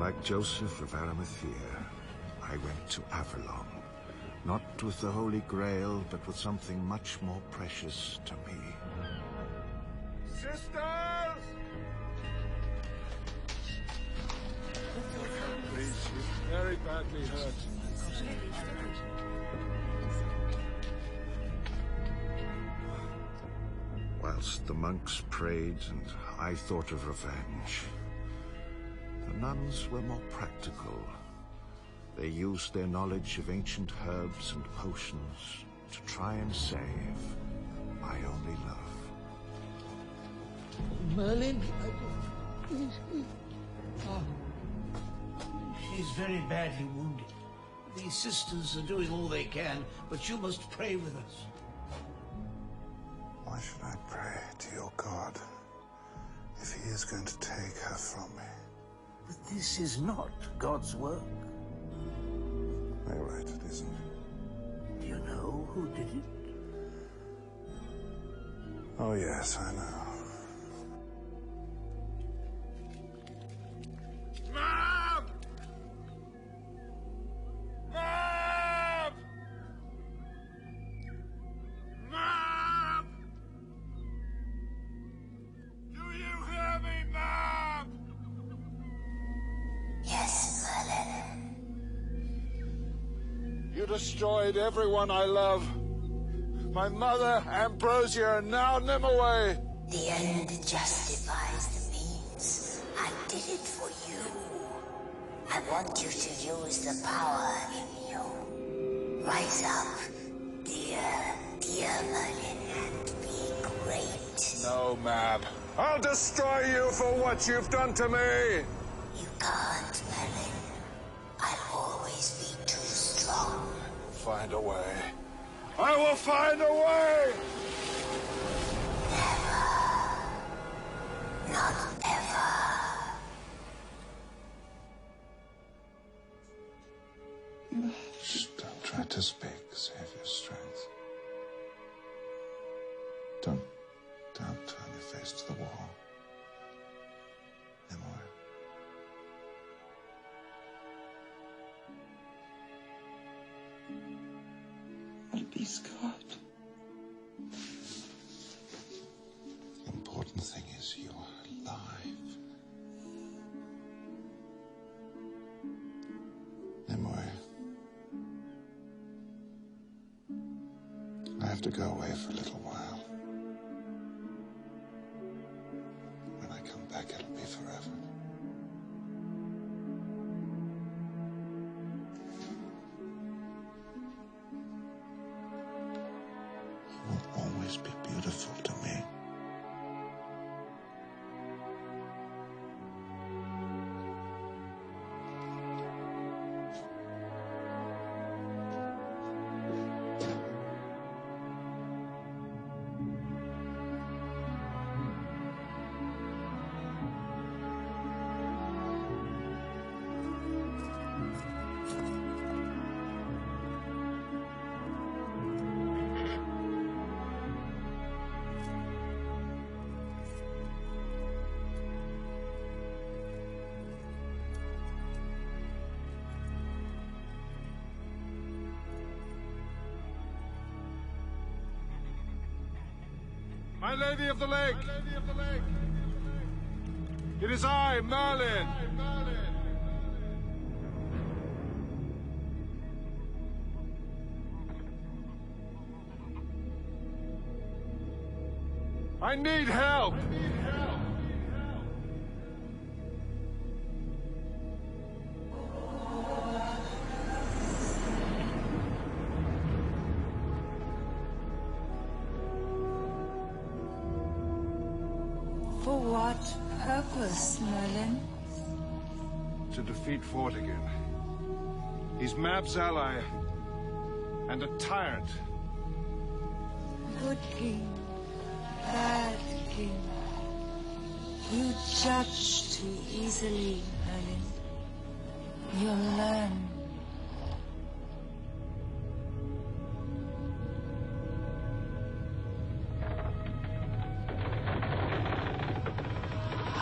Like Joseph of Arimathea, I went to Avalon. Not with the Holy Grail, but with something much more precious to me. Sisters! Please, she's very badly hurt. Whilst the monks prayed and I thought of revenge, the nuns were more practical. They used their knowledge of ancient herbs and potions to try and save my only love. Merlin? She's very badly wounded. These sisters are doing all they can, but you must pray with us. Why should I pray to your God if he is going to take her from me? But this is not God's work. You're right, it isn't. Do you know who did it? Oh, yes, I know. Mom! Mom! Mom! Do you hear me, Mom? Yes, Merlin. You destroyed everyone I love. My mother, Ambrosia, and now Nimue. The end justifies the means. I did it for you. I want you to use the power in you. Rise up, dear Merlin, and be great. No, Mab. I'll destroy you for what you've done to me. You can't, Merlin. I'll always be too strong. Find a way. I will find a way! Never. Not ever. Shh, don't try to speak. Save your strength. Don't turn your face to the wall. Nimue. I'll be scarred. The important thing is you are alive. Nimue. I have to go away for a little while. When I come back, it'll be forever. You will always be beautiful to me. My Lady of the Lake! It is I, Merlin! I need help! For what purpose, Merlin? To defeat Vortigern. He's Mab's ally, and a tyrant. Good king, bad king. You judge too easily, Merlin. You'll learn.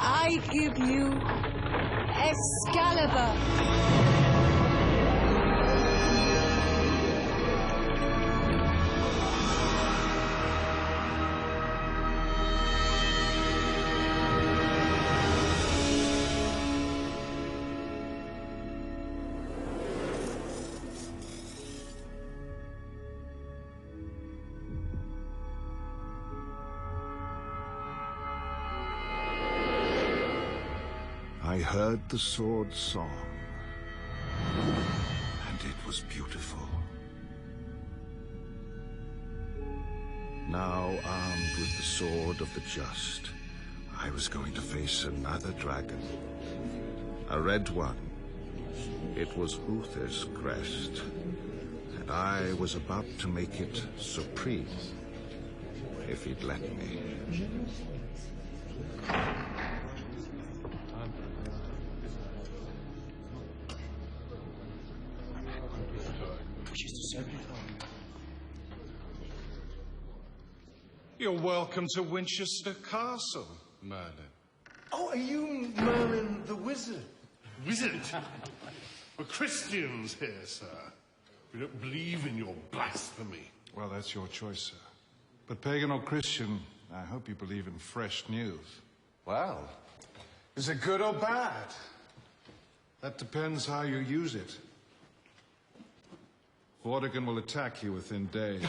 I give you Excalibur! I heard the sword song, and it was beautiful. Now, armed with the sword of the just, I was going to face another dragon. A red one. It was Uther's crest, and I was about to make it supreme, if he'd let me. You're welcome to Winchester Castle, Merlin. Oh, are you Merlin the wizard? Wizard? We're Christians here, sir. We don't believe in your blasphemy. Well, that's your choice, sir. But pagan or Christian, I hope you believe in fresh news. Well, is it good or bad? That depends how you use it. Vortigern will attack you within days.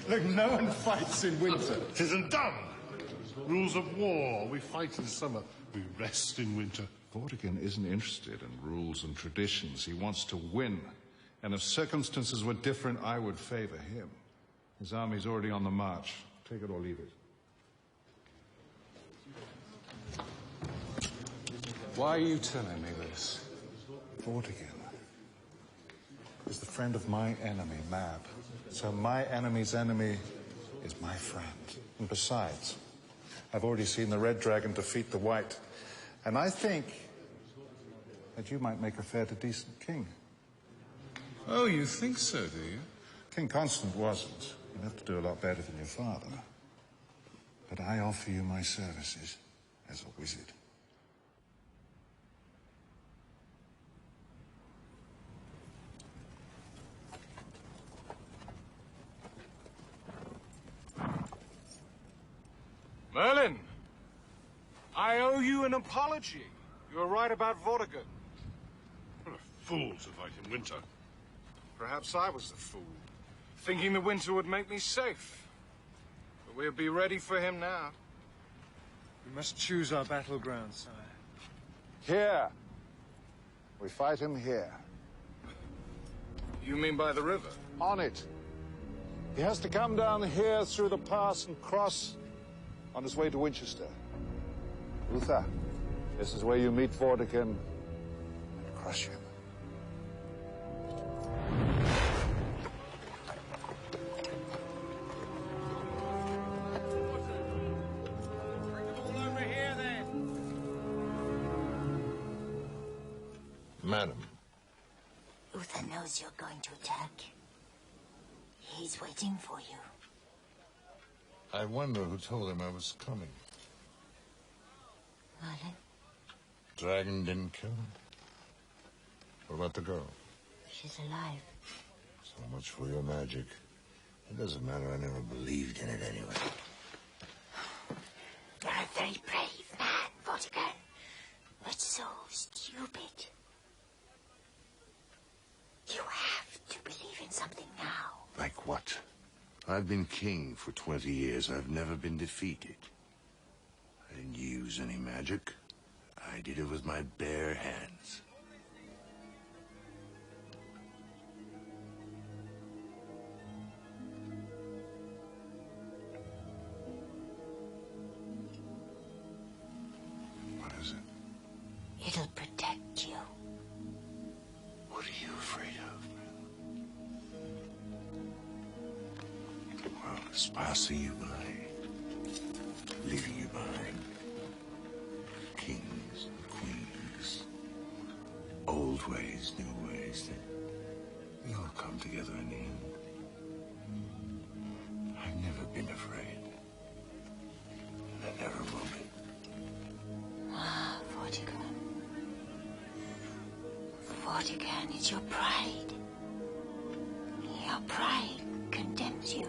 Look, no one fights in winter. It isn't done. Rules of war. We fight in summer. We rest in winter. Vortigern isn't interested in rules and traditions. He wants to win. And if circumstances were different, I would favor him. His army's already on the march. Take it or leave it. Why are you telling me this? Vortigern is the friend of my enemy, Mab. So my enemy's enemy is my friend. And besides, I've already seen the Red Dragon defeat the White. And I think that you might make a fair to decent king. Oh, you think so, do you? King Constant wasn't. You'd have to do a lot better than your father. But I offer you my services as a wizard. Merlin, I owe you an apology. You were right about Vortigern. What a fool to fight in winter. Perhaps I was the fool, thinking the winter would make me safe. But we'll be ready for him now. We must choose our battleground, sire. Here. We fight him here. You mean by the river? On it. He has to come down here through the pass and cross on his way to Winchester. Uther, this is where you meet Vortigern and crush him. Madam. Uther knows you're going to attack. He's waiting for you. I wonder who told him I was coming. Merlin? Dragon didn't kill him? What about the girl? She's alive. So much for your magic. It doesn't matter, I never believed in it anyway. You're a very brave man, Vortigern, but so stupid. You have to believe in something now. Like what? I've been king for 20 years. I've never been defeated. I didn't use any magic. I did it with my bare hands. What is it? It'll protect you. What are you afraid of? Well, it's passing you by, leaving you behind. Kings, queens, old ways, new ways, they all come together in the end. I've never been afraid. And I never will be. Ah, Vortigern. Vortigern. It's your pride. Your pride condemns you.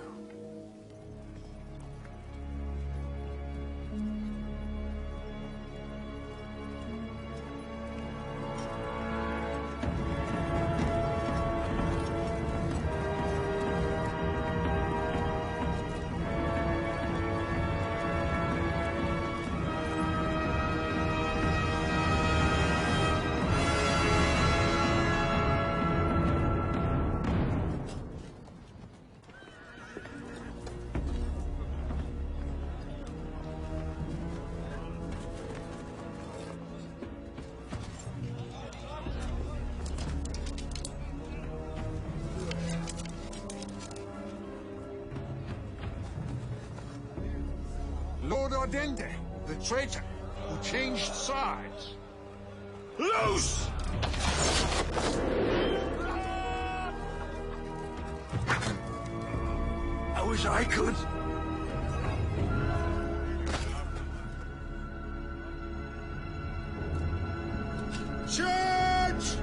Lord Ardente, the traitor, who changed sides. Loose! I wish I could. Church!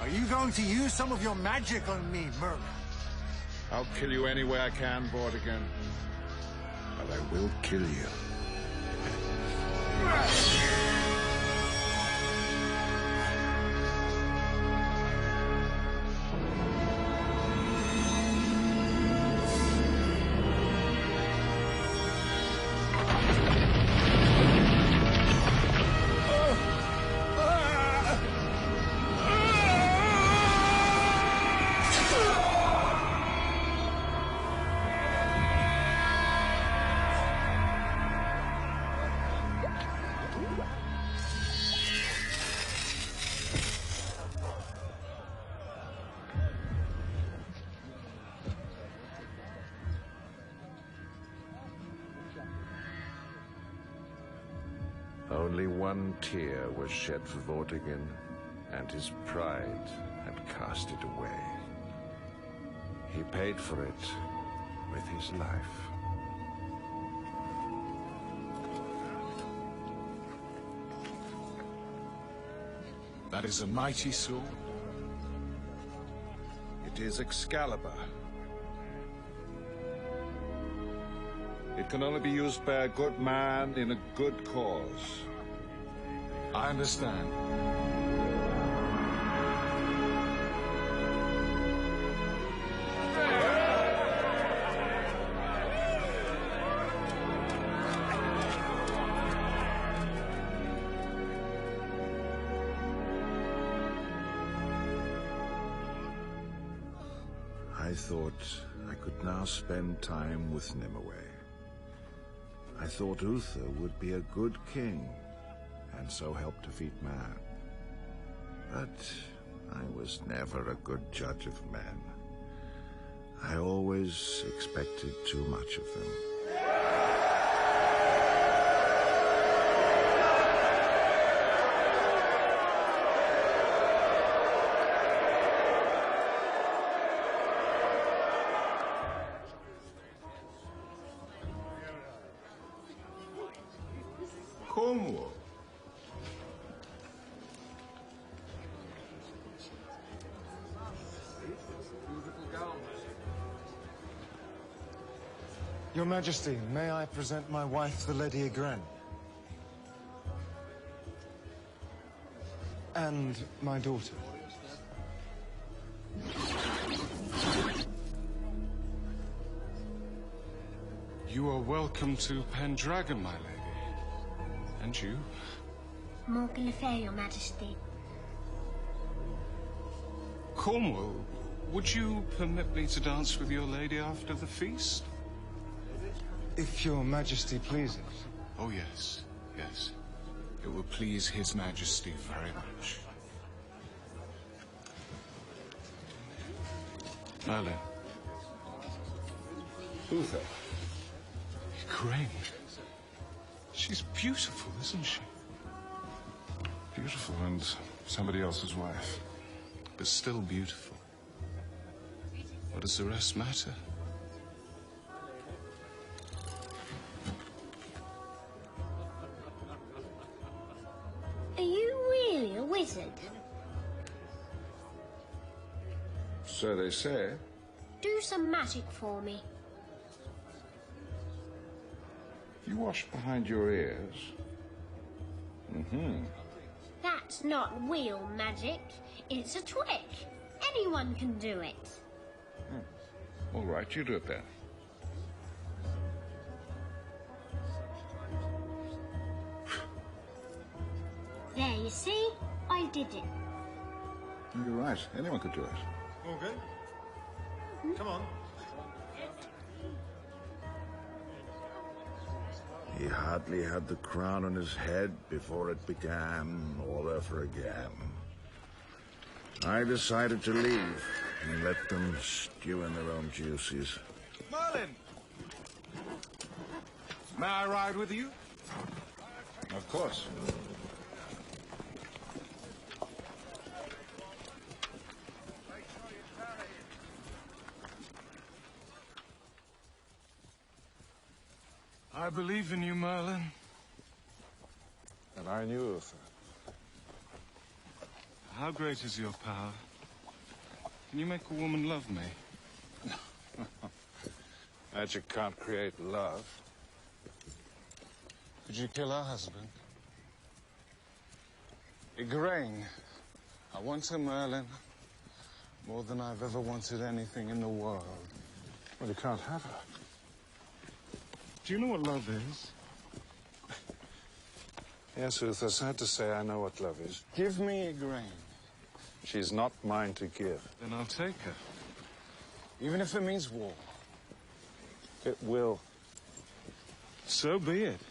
Are you going to use some of your magic on me, Merlin? I'll kill you any way I can, Vortigern. But I will kill you. Only one tear was shed for Vortigern, and his pride had cast it away. He paid for it with his life. That is a mighty sword. It is Excalibur. It can only be used by a good man in a good cause. I understand. I thought I could now spend time with Nimue. I thought Uther would be a good king, and so help defeat Mab. But I was never a good judge of men. I always expected too much of them. Cornwall. Your Majesty, may I present my wife, the Lady Igraine? And my daughter. You are welcome to Pendragon, my lady. And you? Morgan Le Fay, Your Majesty. Cornwall, would you permit me to dance with your lady after the feast? If Your Majesty pleases. Oh, yes, yes. It will please His Majesty very much. Merlin. Uther. Igraine. She's beautiful, isn't she? Beautiful and somebody else's wife. But still beautiful. What does the rest matter? Are you really a wizard? So they say. Do some magic for me. You wash behind your ears. Mm-hmm. That's not real magic. It's a trick. Anyone can do it. All right, you do it then. There, you see? I did it. You're right. Anyone could do it. All good? Come on. He hardly had the crown on his head before it began all over again. I decided to leave and let them stew in their own juices. Merlin! May I ride with you? Of course. I believe in you, Merlin. And I knew Uther. How great is your power? Can you make a woman love me? Magic can't create love. Could you kill her husband? Igraine, I want her, Merlin, more than I've ever wanted anything in the world. Well, you can't have her. Do you know what love is? Yes, Uther, sad to say I know what love is. Give me Igraine. She's not mine to give. Then I'll take her. Even if it means war. It will. So be it.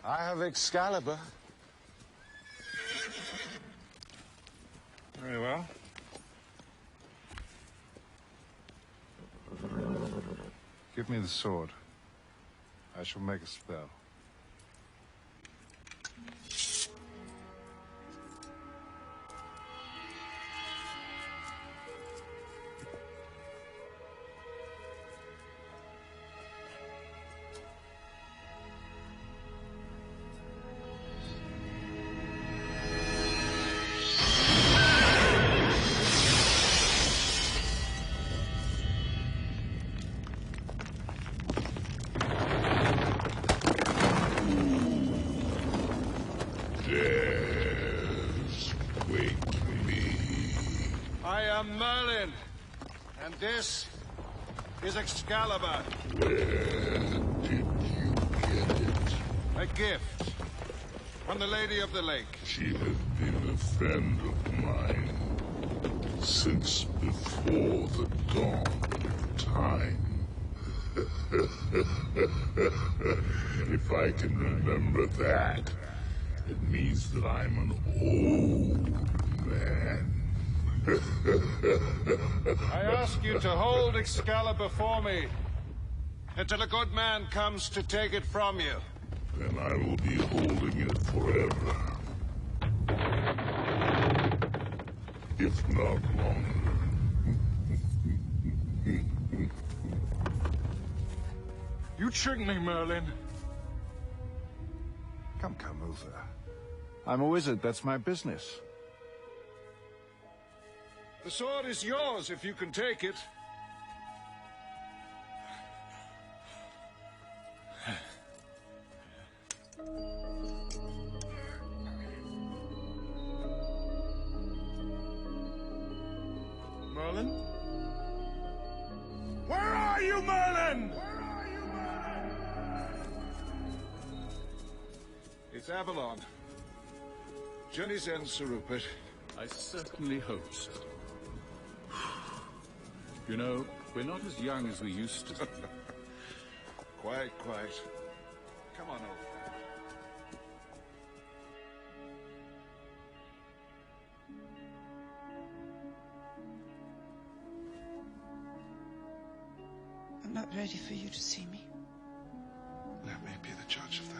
I have Excalibur. Very well. Give me the sword. I shall make a spell. I am Merlin, and this is Excalibur. Where did you get it? A gift from the Lady of the Lake. She has been a friend of mine since before the dawn of time. If I can remember that, it means that I'm an old man. I ask you to hold Excalibur for me until a good man comes to take it from you. Then I will be holding it forever. If not longer. You tricked me, Merlin. Come, Uther. I'm a wizard, that's my business. The sword is yours if you can take it. Merlin? Where are you, Merlin? It's Avalon. Journey's end, Sir Rupert. I certainly hope so. You know, we're not as young as we used to be. Quite. Come on over. I'm not ready for you to see me. Let me be the judge of that.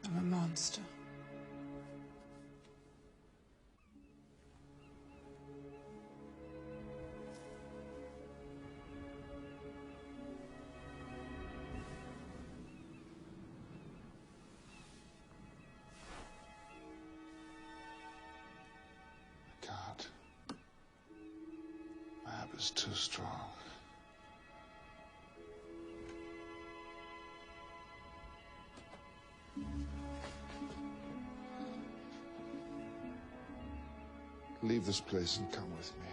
I'm a monster. I can't. Mab is too strong. Leave this place and come with me.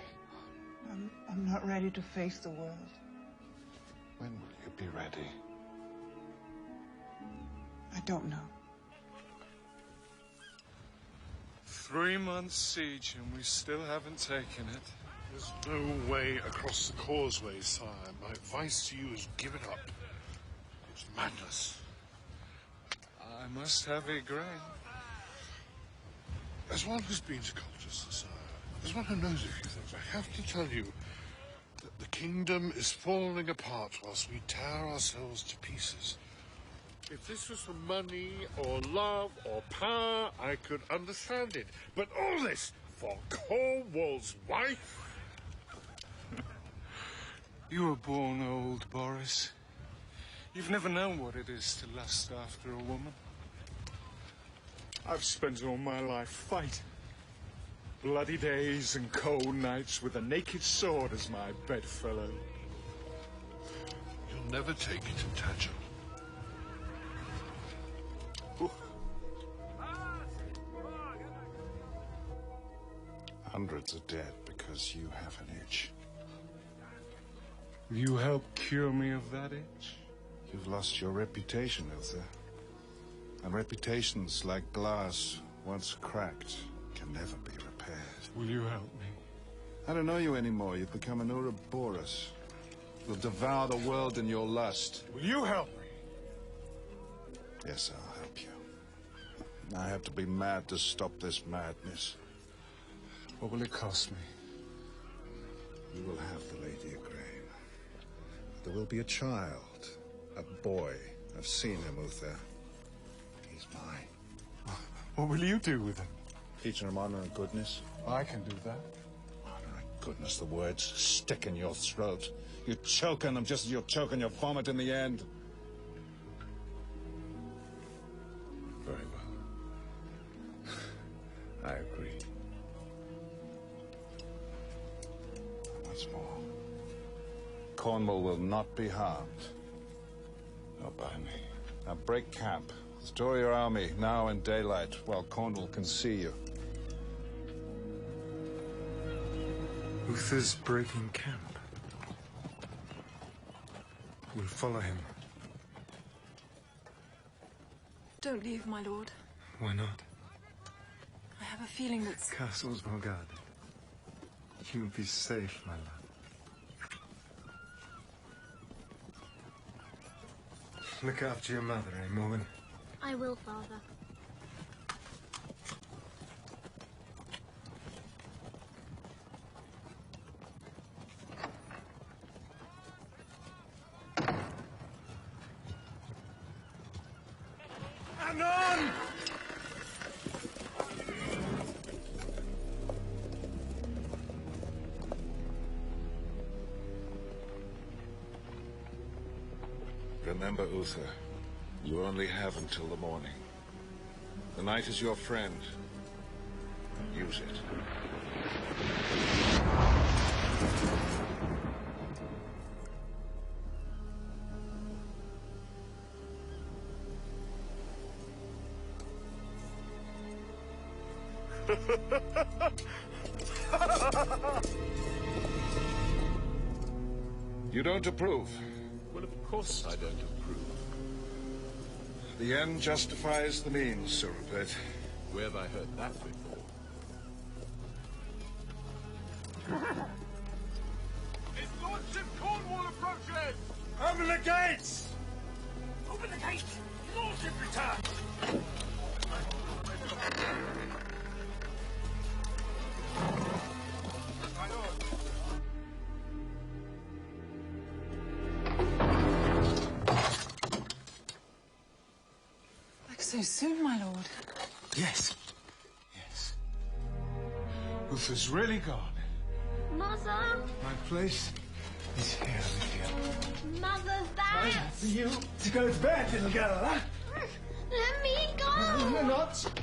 I'm not ready to face the world. When will you be ready? I don't know. 3 months siege and we still haven't taken it. There's no way across the causeway, sire. My advice to you is give it up. It's madness. I must have a grain. As one who's been to Colchester, sire, as one who knows a few things, I have to tell you that the kingdom is falling apart whilst we tear ourselves to pieces. If this was for money or love or power, I could understand it. But all this for Cornwall's wife? You were born old, Boris. You've never known what it is to lust after a woman. I've spent all my life fighting. Bloody days and cold nights with a naked sword as my bedfellow. You'll never take it in Tangent. Hundreds are dead because you have an itch. You helped cure me of that itch? You've lost your reputation, Uther. And reputations, like glass, once cracked, can never be repaired. Will you help me? I don't know you anymore. You've become an Ouroboros. You'll devour the world in your lust. Will you help me? Yes, I'll help you. I have to be mad to stop this madness. What will it cost me? You will have the Lady Igraine. There will be a child, a boy. I've seen him, Uther. He's mine. What will you do with him? Teaching him honor and goodness. I can do that. Honor and goodness, the words stick in your throat. You choke on them just as you'll choke on your vomit in the end. Very well. I agree. Once more. Cornwall will not be harmed. Not by me. Now break camp. Restore your army now in daylight while Cornwall can see you. Uther's breaking camp. We'll follow him. Don't leave, my lord. Why not? I have a feeling that... Castle's well guarded. You'll be safe, my love. Look after your mother, eh, Morgan? I will, Father. And on! Remember, Uther, you only have until the morning. The night is your friend. Use it. You don't approve? Well, of course I don't approve. The end justifies the means, Sir Rupert. Where have I heard that before? His Lordship Cornwall approaches! Open the gates! Open the gate! His Lordship returns! Back so soon, my lord. Yes. Yes. Uther's really gone. Mother! My place is here with you. Mother, Time that! for you to go to bed, little girl, huh? Let me go!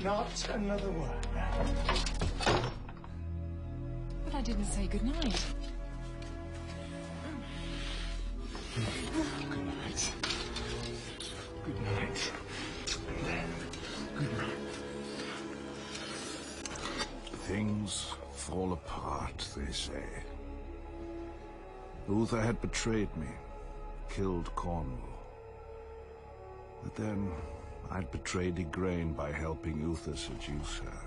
Not another word. But I didn't say goodnight. Good night. Good night. Good night. Things fall apart, they say. Uther had betrayed me, killed Cornwall. But then I'd betrayed Igraine by helping Uther seduce her.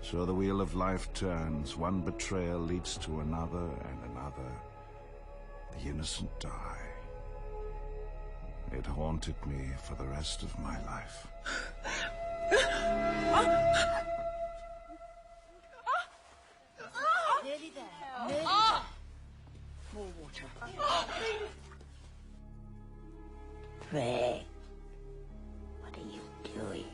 So the wheel of life turns. One betrayal leads to another and another. The innocent die. It haunted me for the rest of my life. Nearly there. Nearly there. More water. Pray. What are you doing?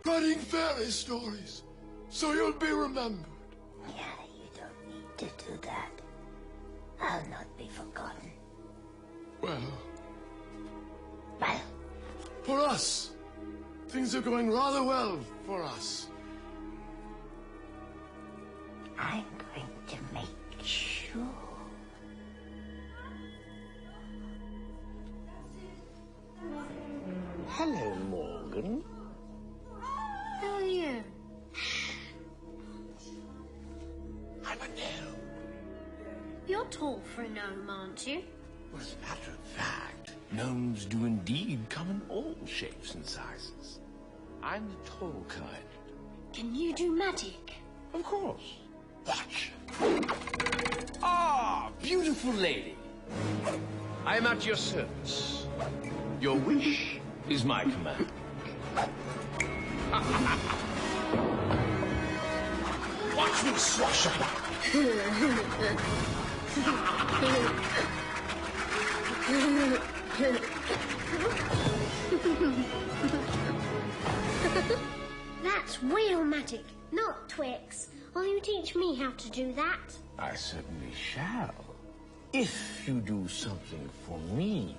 Writing fairy stories, so you'll be remembered. Yeah, you don't need to do that. I'll not be forgotten. Well, Well, for us, things are going rather well for us. I'm going to make sure. Hello, Morgan. Who are you? I'm a gnome. You're tall for a gnome, aren't you? Well, as a matter of fact, gnomes do indeed come in all shapes and sizes. I'm the tall kind. Can you do magic? Of course. Watch. Ah, beautiful lady. I am at your service. Your wish is my command. Watch me swashbuckle. That's real magic, not Twix. Will you teach me how to do that? I certainly shall. If you do something for me.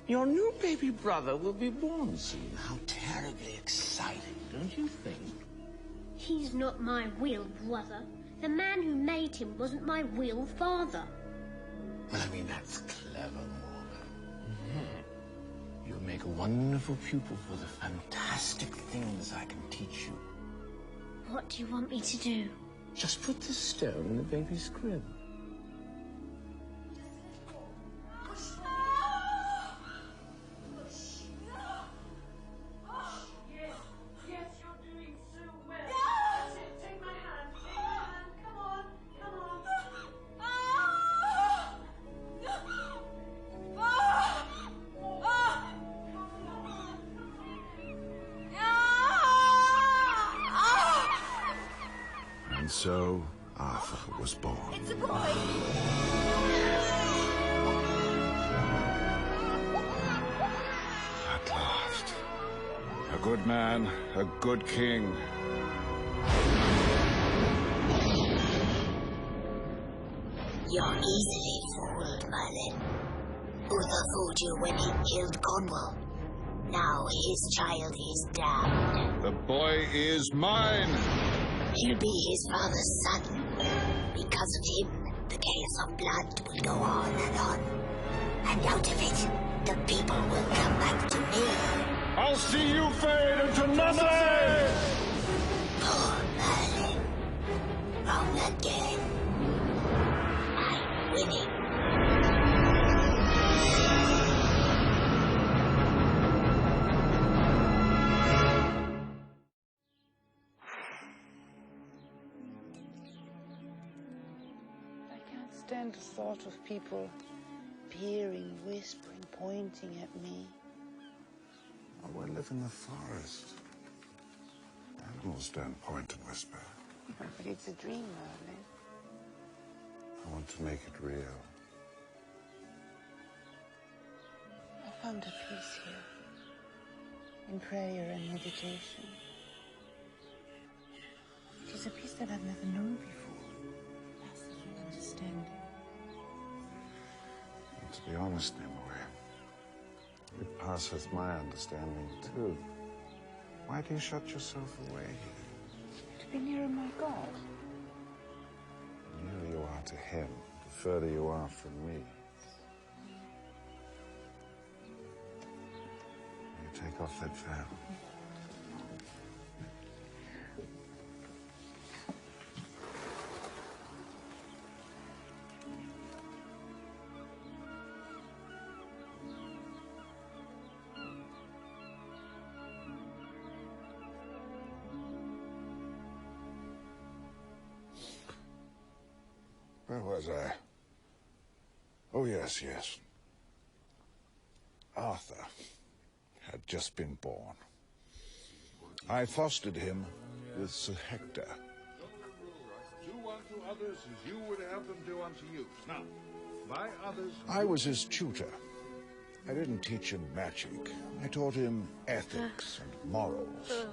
Your new baby brother will be born soon. How terribly exciting, don't you think? He's not my real brother. The man who made him wasn't my real father. Well, I mean, that's clever, Morgan. You'll make a wonderful pupil for the fantastic things I can teach you. What do you want me to do? Just put the stone in the baby's crib. And so, Arthur was born. It's a boy! At last. A good man, a good king. You're easily fooled, Merlin. Uther fooled you when he killed Cornwall. Now his child is damned. The boy is mine! He'll be his father's son. Because of him, the chaos of blood will go on. And out of it, the people will come back to me. I'll see you fade into nothing! Poor Merlin. Wrong again. I'm winning. Stand the thought of people peering, whispering, pointing at me. Oh, we live in the forest. Animals don't point and whisper. But it's a dream, Merlin. I want to make it real. I found a peace here, in prayer and meditation. It is a peace that I've never known before. Understanding. And to be honest, Nimue, it passeth my understanding too. Why do you shut yourself away here? To be nearer my God. The nearer you are to him, the further you are from me. You take off that veil. Where was I? Oh, yes, yes. Arthur had just been born. I fostered him with Sir Hector. Do unto others as you would have them do unto you. Now, by others... I was his tutor. I didn't teach him magic. I taught him ethics and morals.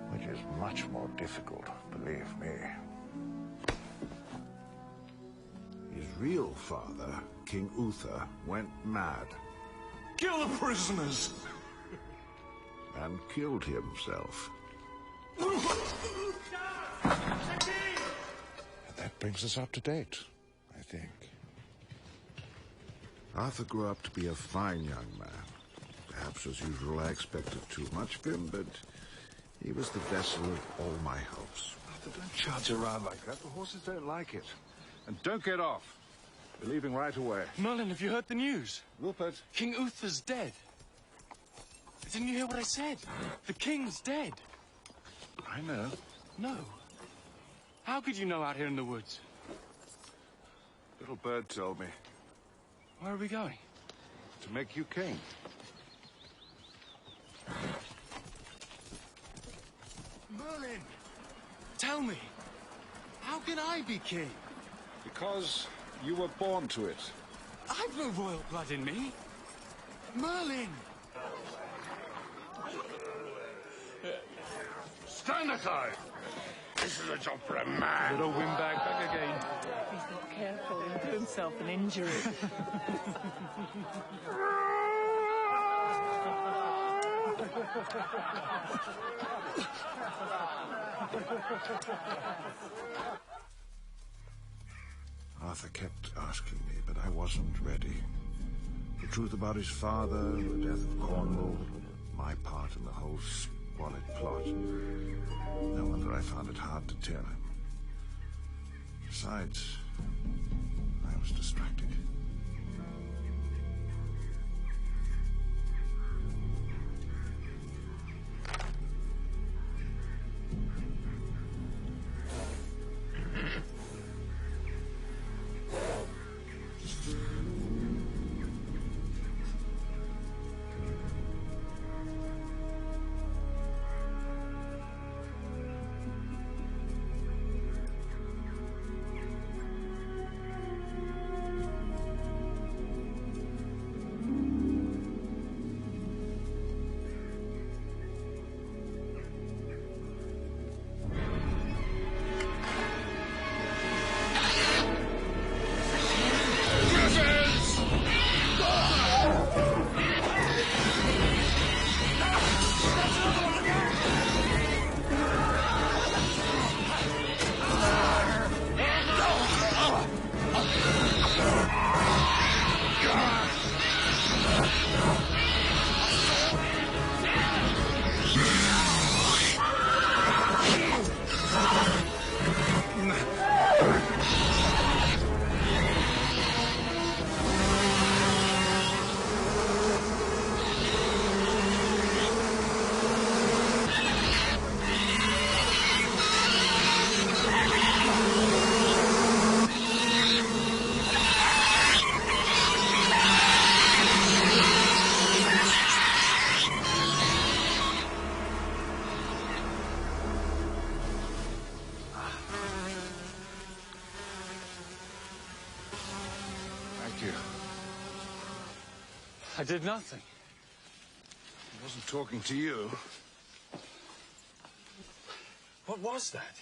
Which is much more difficult, believe me. His real father, King Uther, went mad. Kill the prisoners! And killed himself. And that brings us up to date, I think. Arthur grew up to be a fine young man. Perhaps, as usual, I expected too much of him, but he was the vessel of all my hopes. Arthur, don't charge around like that. The horses don't like it. And don't get off. We're leaving right away. Merlin, have you heard the news? Rupert. King Uther's dead. Didn't you hear what I said? The king's dead. I know. No. How could you know out here in the woods? Little bird told me. Where are we going? To make you king. Merlin! Tell me, how can I be king? Because you were born to it. I've no royal blood in me. Merlin! Stand aside! This is a job for a man. Little windbag back again. He's not careful, he'll do himself an injury. Arthur kept asking me, but I wasn't ready. The truth about his father, the death of Cornwall, my part in the whole squalid plot. No wonder I found it hard to tell him. Besides, I was distracted. I did nothing. I wasn't talking to you. What was that?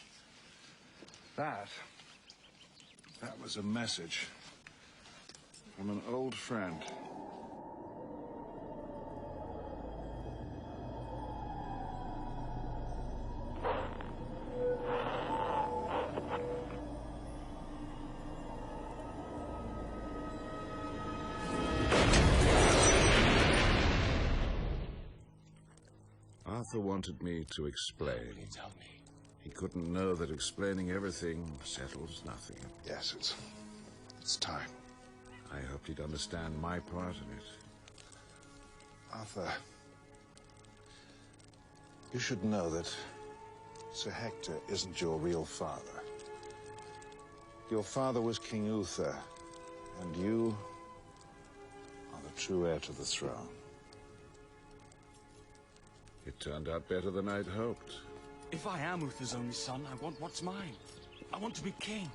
That was a message from an old friend. Arthur wanted me to explain. Can you tell me? He couldn't know that explaining everything settles nothing. Yes, it's time. I hoped he'd understand my part in it. Arthur, you should know that Sir Hector isn't your real father. Your father was King Uther, and you are the true heir to the throne. It turned out better than I'd hoped. If I am Uther's only son, I want what's mine. I want to be king.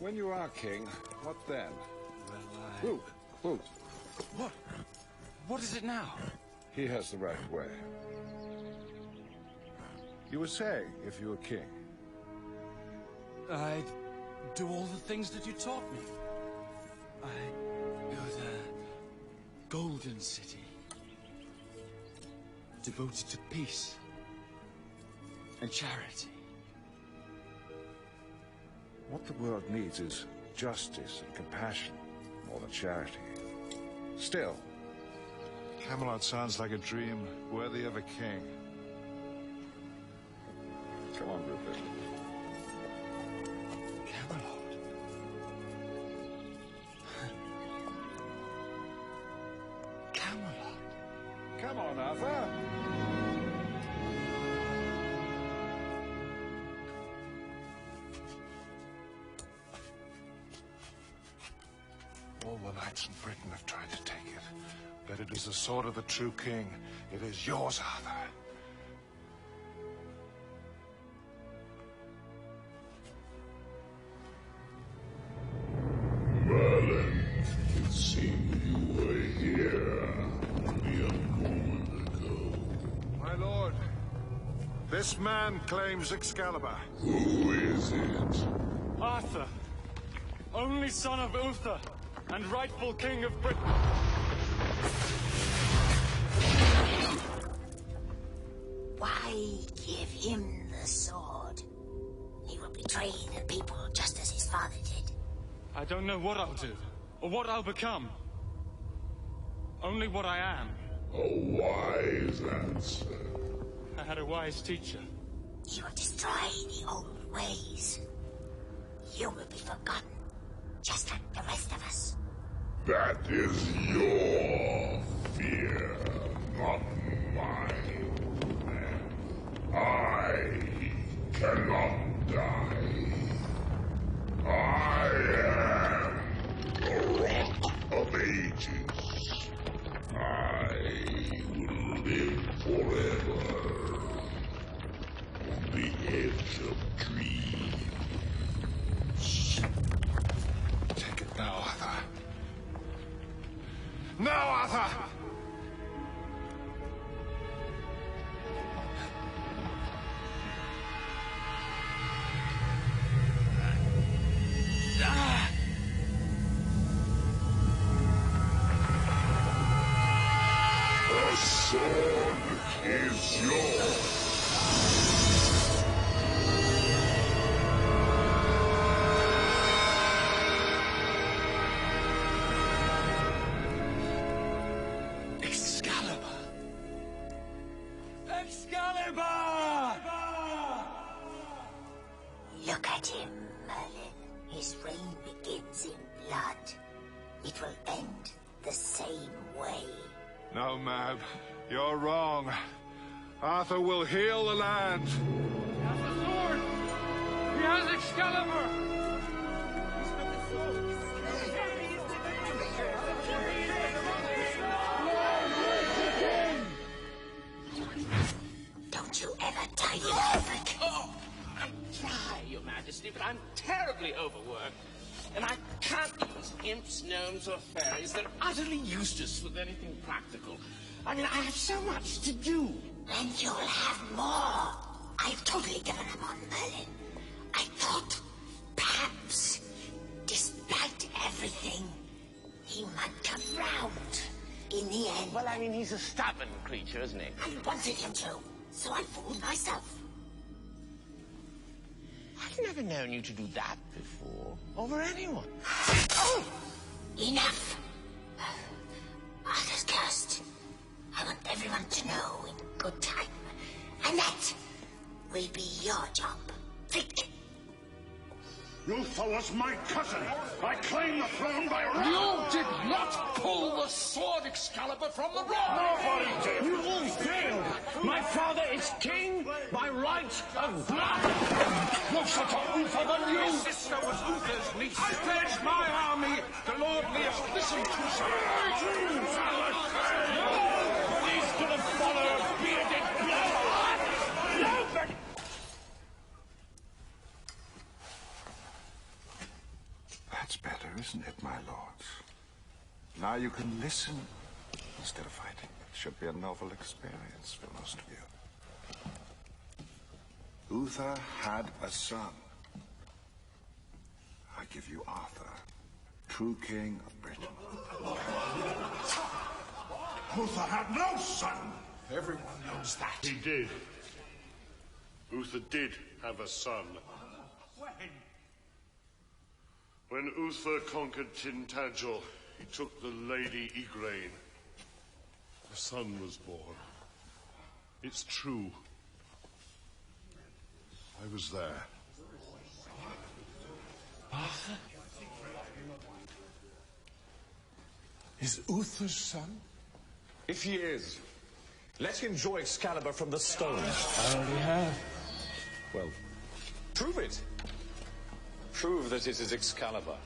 When you are king, what then? Well, Who? What? What is it now? He has the right way. You were saying, if you were king. I'd do all the things that you taught me. I'd go to Golden City. Devoted to peace and charity. What the world needs is justice and compassion, more than charity. Still, Camelot sounds like a dream worthy of a king. Come on, Rupert. Camelot. Camelot. Come on, Arthur. All the knights in Britain have tried to take it, but it is the sword of the true king. It is yours, Arthur. Merlin, it seemed you were here only a moment ago. My lord, this man claims Excalibur. Who is it? Arthur, only son of Uther, and rightful king of Britain. Why give him the sword? He will betray the people just as his father did. I don't know what I'll do, or what I'll become. Only what I am, A wise answer. I had a wise teacher. You will destroy the old ways. You will be forgotten, just like the rest of us. That is your fear, not mine. I cannot die. I am the Rock of Ages. I will live forever on the edge of dreams. Take it now, Arthur. Now, Arthur! The sword is yours. Excalibur! Excalibur! Look at him, Merlin. His reign begins in blood. It will end the same way. No, Mab. You're wrong. Arthur will heal the land. He has the sword! He has Excalibur! Don't you ever tire of it. Oh, I try, Your Majesty, but I'm terribly overworked. And I can't use imps, gnomes, or fairies. They're utterly useless with anything practical. I mean, I have so much to do. And you'll have more. I've totally given up on Merlin. I thought, perhaps, despite everything, he might come round in the end. Well, I mean, he's a stubborn creature, isn't he? I wanted him to, so I fooled myself. I've never known you to do that before. Over anyone. Oh! Enough! Arthur's cursed. I want everyone to know in good time. And that will be your job. Think. Uther was my cousin. I claim the throne by right. You did not pull the sword, Excalibur, from the rock! Nobody did. You all failed! My father is king by right of blood! You're such a Uther than you! My sister was Uther's niece. I pledged my army to Lord Leo. Listen to He's gonna follow a bearded blood! Nobody! That's better, isn't it, my lords? Now you can listen instead of fighting. It should be a novel experience for most of you. Uther had a son. I give you Arthur, true king of Britain. Uther had no son. Everyone knows that. He did. Uther did have a son. When Uther conquered Tintagel, he took the Lady Igraine. A son was born. It's true. I was there. Arthur? Is Uther's son? If he is, let him draw Excalibur from the stone. I already have. Well, prove it. Prove that it is Excalibur.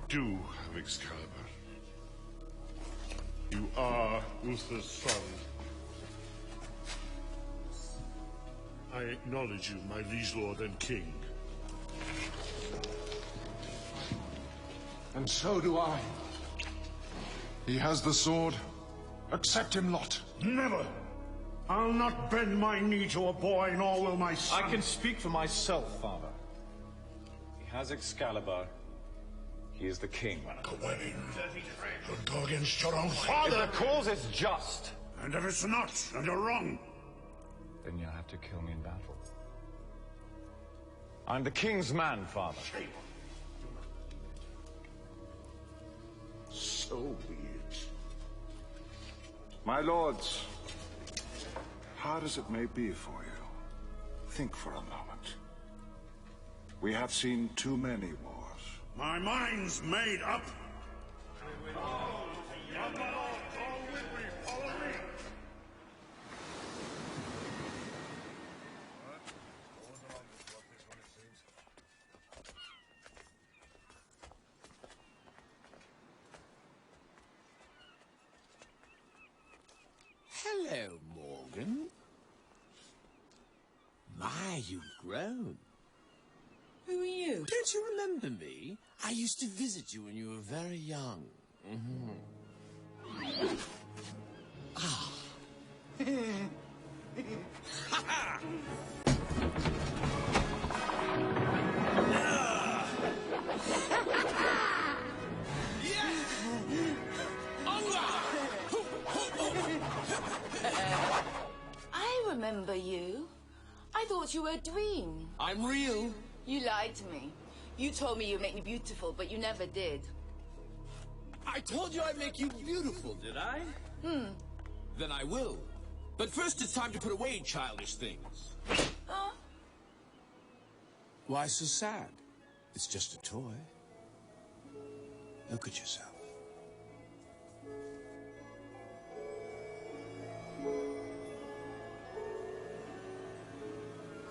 Do have Excalibur. You are Uther's son. I acknowledge you, my liege lord and king. And so do I. He has the sword, Accept him, Lot. Never. I'll not bend my knee to a boy, nor will my son. I can speak for myself, Father. He has Excalibur. He is the king. Gawain, you'll go against your own father. If the cause is just. And if it's not, and you're wrong. Then you'll have to kill me in battle. I'm the king's man, Father. So be it. My lords, hard as it may be for you, think for a moment. We have seen too many wars. My mind's made up. Hello, Morgan. My, you've grown. Who are you? Don't you remember me? I used to visit you when you were very young. Ah. I remember you. I thought you were a dream. I'm real. You lied to me. You told me you'd make me beautiful, but you never did. I told you I'd make you beautiful, did I? Then I will. But first it's time to put away childish things. Why so sad? It's just a toy. Look at yourself.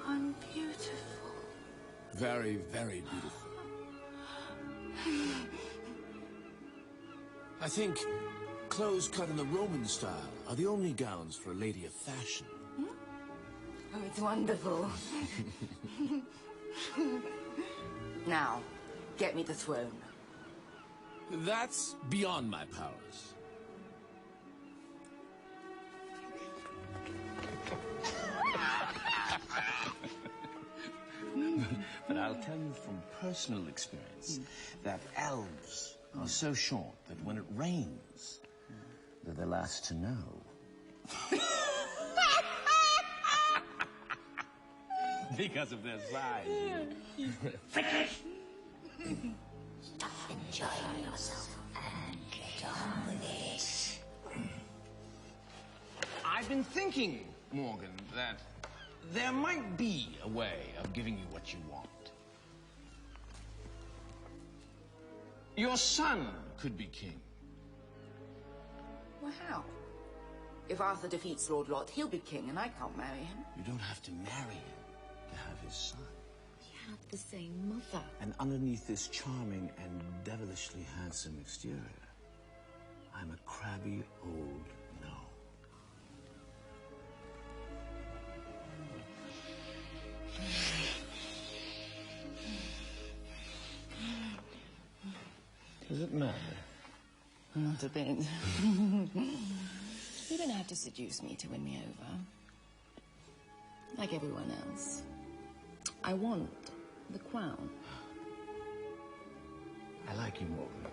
I'm beautiful. Very, very beautiful. I think clothes cut in the Roman style are the only gowns for a lady of fashion. Oh, it's wonderful. Now, get me the throne. That's beyond my powers. But I'll tell you from personal experience that elves are so short that when it rains, they're the last to know. Because of their size. Stop enjoying yourself and get on with it. I've been thinking, Morgan, that there might be a way of giving you what you want. Your son could be king. Well, how? If Arthur defeats Lord Lot, he'll be king, and I can't marry him. You don't have to marry him to have his son. We have the same mother. And underneath this charming and devilishly handsome exterior, I'm a crabby old gnome. Does it matter? Not a bit. You don't have to seduce me to win me over. Like everyone else. I want the crown. I like you, Morgan.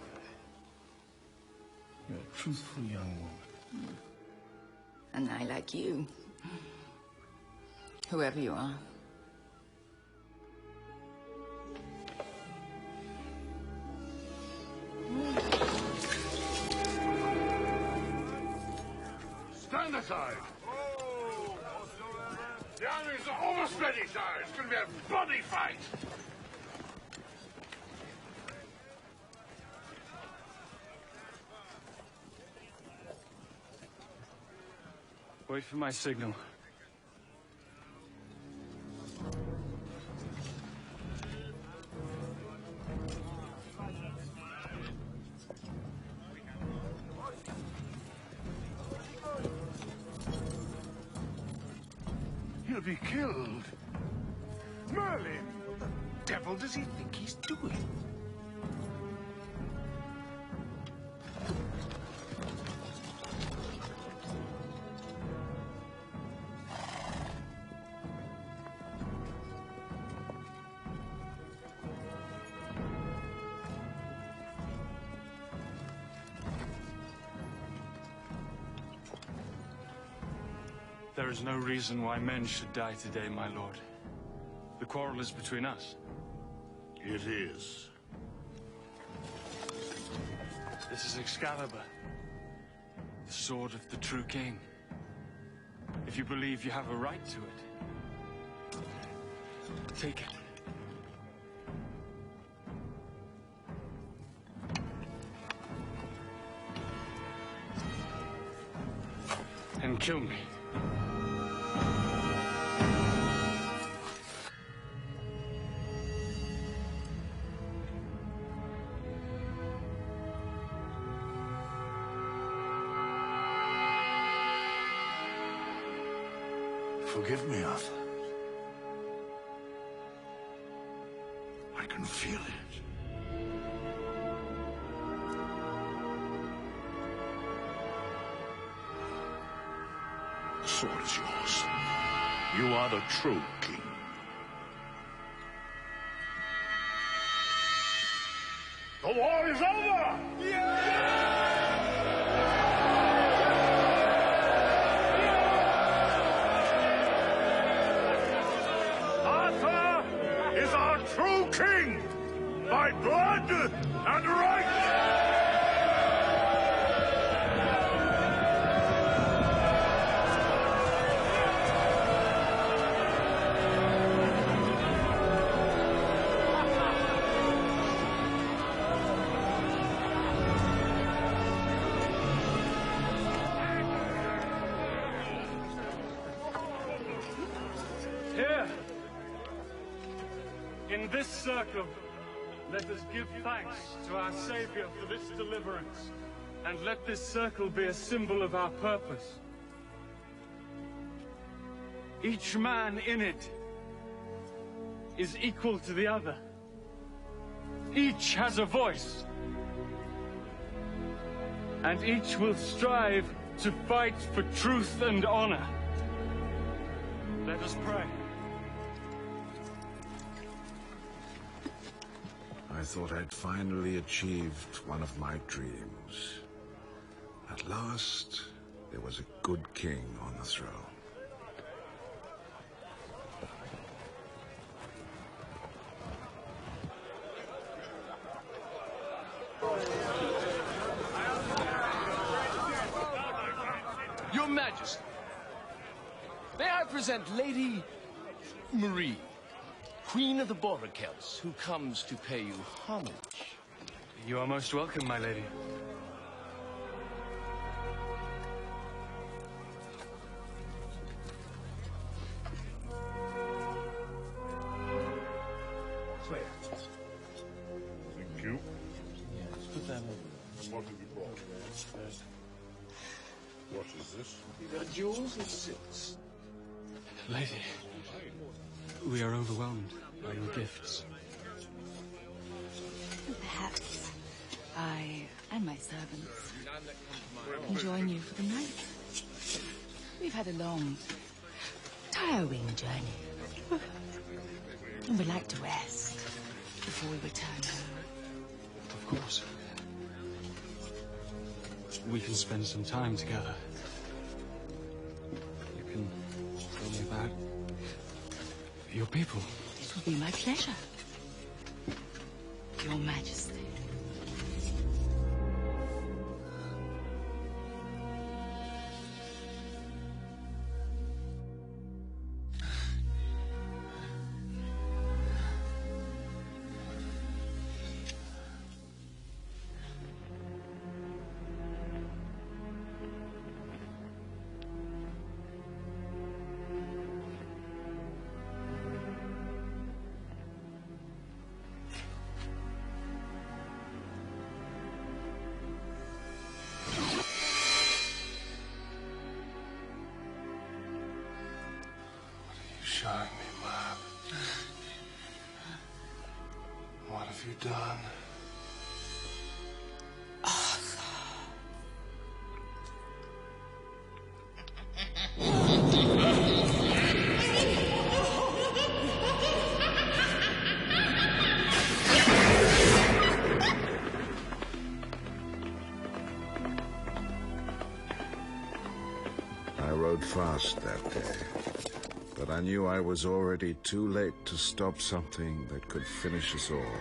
You're a truthful young woman. And I like you. Whoever you are. Stand aside! The armies are almost ready, sir. It's going to be a bloody fight. Wait for my signal. He'll be killed. Merlin! What the devil does he think he's doing? There is no reason why men should die today, my lord. The quarrel is between us. It is. This is Excalibur, the sword of the true king. If you believe you have a right to it, take it. And kill me. Forgive me, Arthur. I can feel it. The sword is yours. You are the true king. The war is over! Arthur is our true king, by blood and right! Here, in this circle, let us give thanks to our Savior for this deliverance, and let this circle be a symbol of our purpose. Each man in it is equal to the other. Each has a voice, and each will strive to fight for truth and honor. Let us pray. I thought I'd finally achieved one of my dreams. At last, there was a good king on the throne. Your Majesty, may I present Lady Marie, Queen of the Boracels, who comes to pay you homage. You are most welcome, my lady. Thank you. Yes, put that over. What have you brought? What is this? These are jewels and silks. Lady, we are overwhelmed by your gifts. Perhaps I and my servants can join you for the night. We've had a long, tiring journey. And we'd like to rest before we return home. Of course. We can spend some time together. You can tell me about your people. It will be my pleasure, Your Majesty. Showing me, Mab. What have you done? I rode fast that day, but I knew I was already too late to stop something that could finish us all.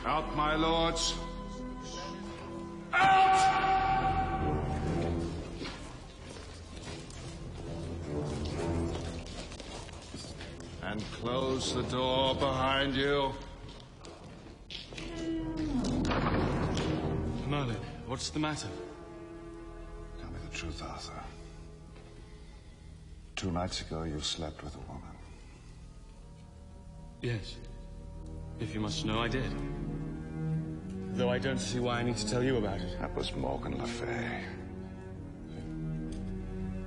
Out, my lords! And close the door behind you. Merlin, what's the matter? Tell me the truth, Arthur. 2 nights ago, you slept with a woman. Yes. If you must know, I did. Though I don't see why I need to tell you about it. That was Morgan Le Fay.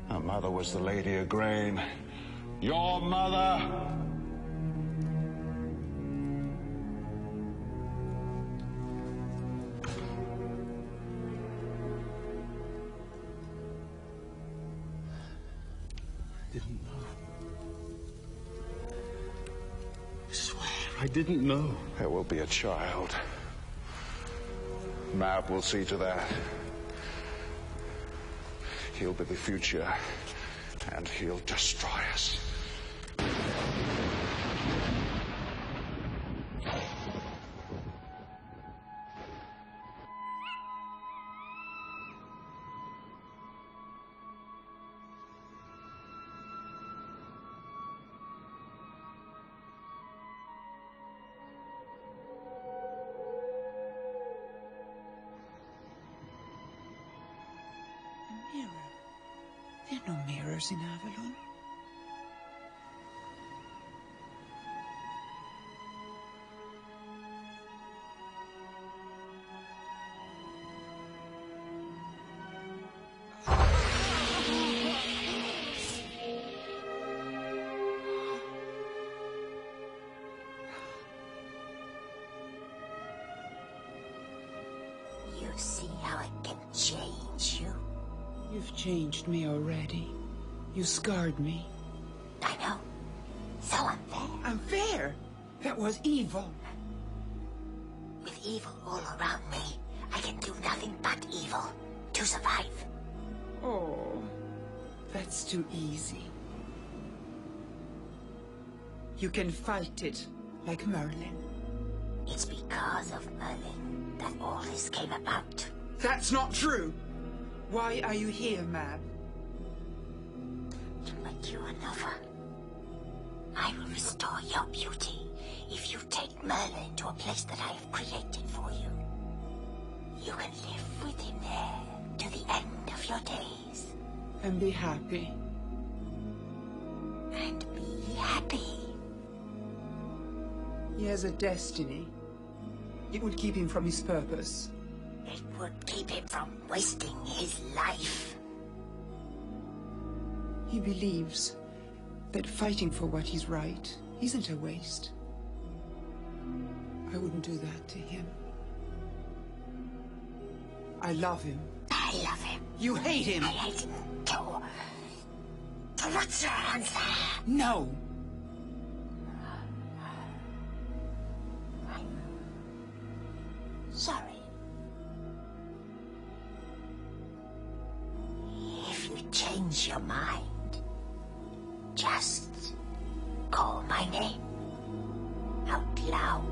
Her mother was the Lady of Grain. Your mother! Didn't know. I swear, I didn't know. There will be a child. Mab will see to that. He'll be the future, and he'll destroy us. Mirror. There are no mirrors in Avalon. You see how it can change you? You've changed me already. You scarred me. I know. So unfair. Unfair? That was evil. With evil all around me, I can do nothing but evil to survive. Oh, that's too easy. You can fight it like Merlin. It's because of Merlin that all this came about. That's not true. Why are you here, Mab? To make you a lover. I will restore your beauty if you take Merlin to a place that I have created for you. You can live with him there to the end of your days. And be happy. And be happy. He has a destiny. It would keep him from his purpose. It would keep him from wasting his life. He believes that fighting for what is right isn't a waste. I wouldn't do that to him. I love him. I love him. You hate him. I hate him too. So what's your answer? No. Sorry. If you change your mind, just call my name out loud.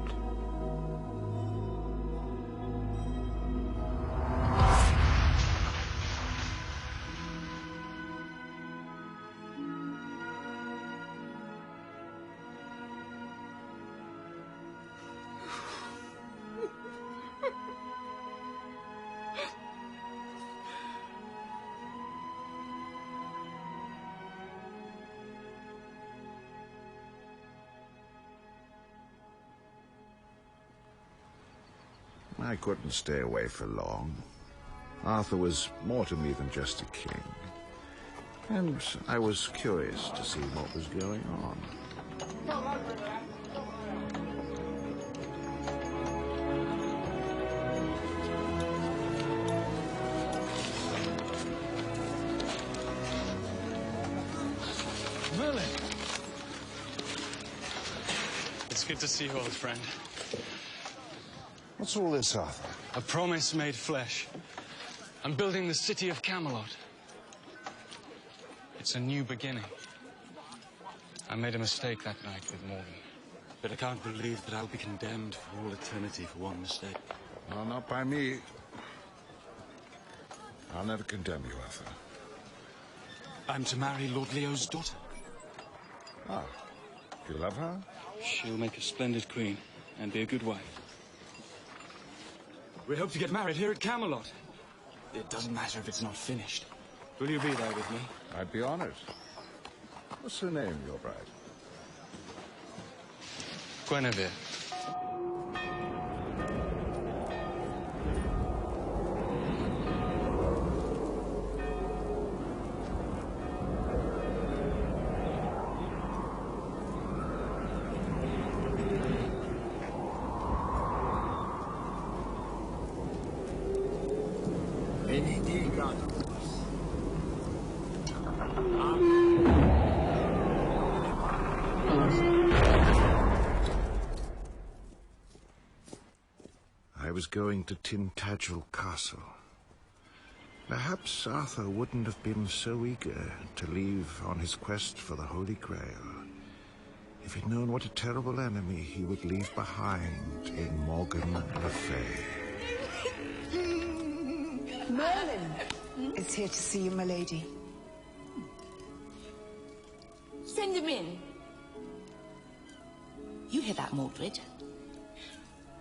I couldn't stay away for long. Arthur was more to me than just a king. And I was curious to see what was going on. Merlin! It's good to see you, old friend. What's all this, Arthur? A promise made flesh. I'm building the city of Camelot. It's a new beginning. I made a mistake that night with Morgan. But I can't believe that I'll be condemned for all eternity for one mistake. No, not by me. I'll never condemn you, Arthur. I'm to marry Lord Leo's daughter. Ah, you love her? She'll make a splendid queen and be a good wife. We hope to get married here at Camelot. It doesn't matter if it's not finished. Will you be there with me? I'd be honored. What's her name, your bride? Guinevere. I was going to Tintagel Castle. Perhaps Arthur wouldn't have been so eager to leave on his quest for the Holy Grail if he'd known what a terrible enemy he would leave behind in Morgan Le Fay. Merlin is here to see you, my lady. Send him in. You hear that, Mordred?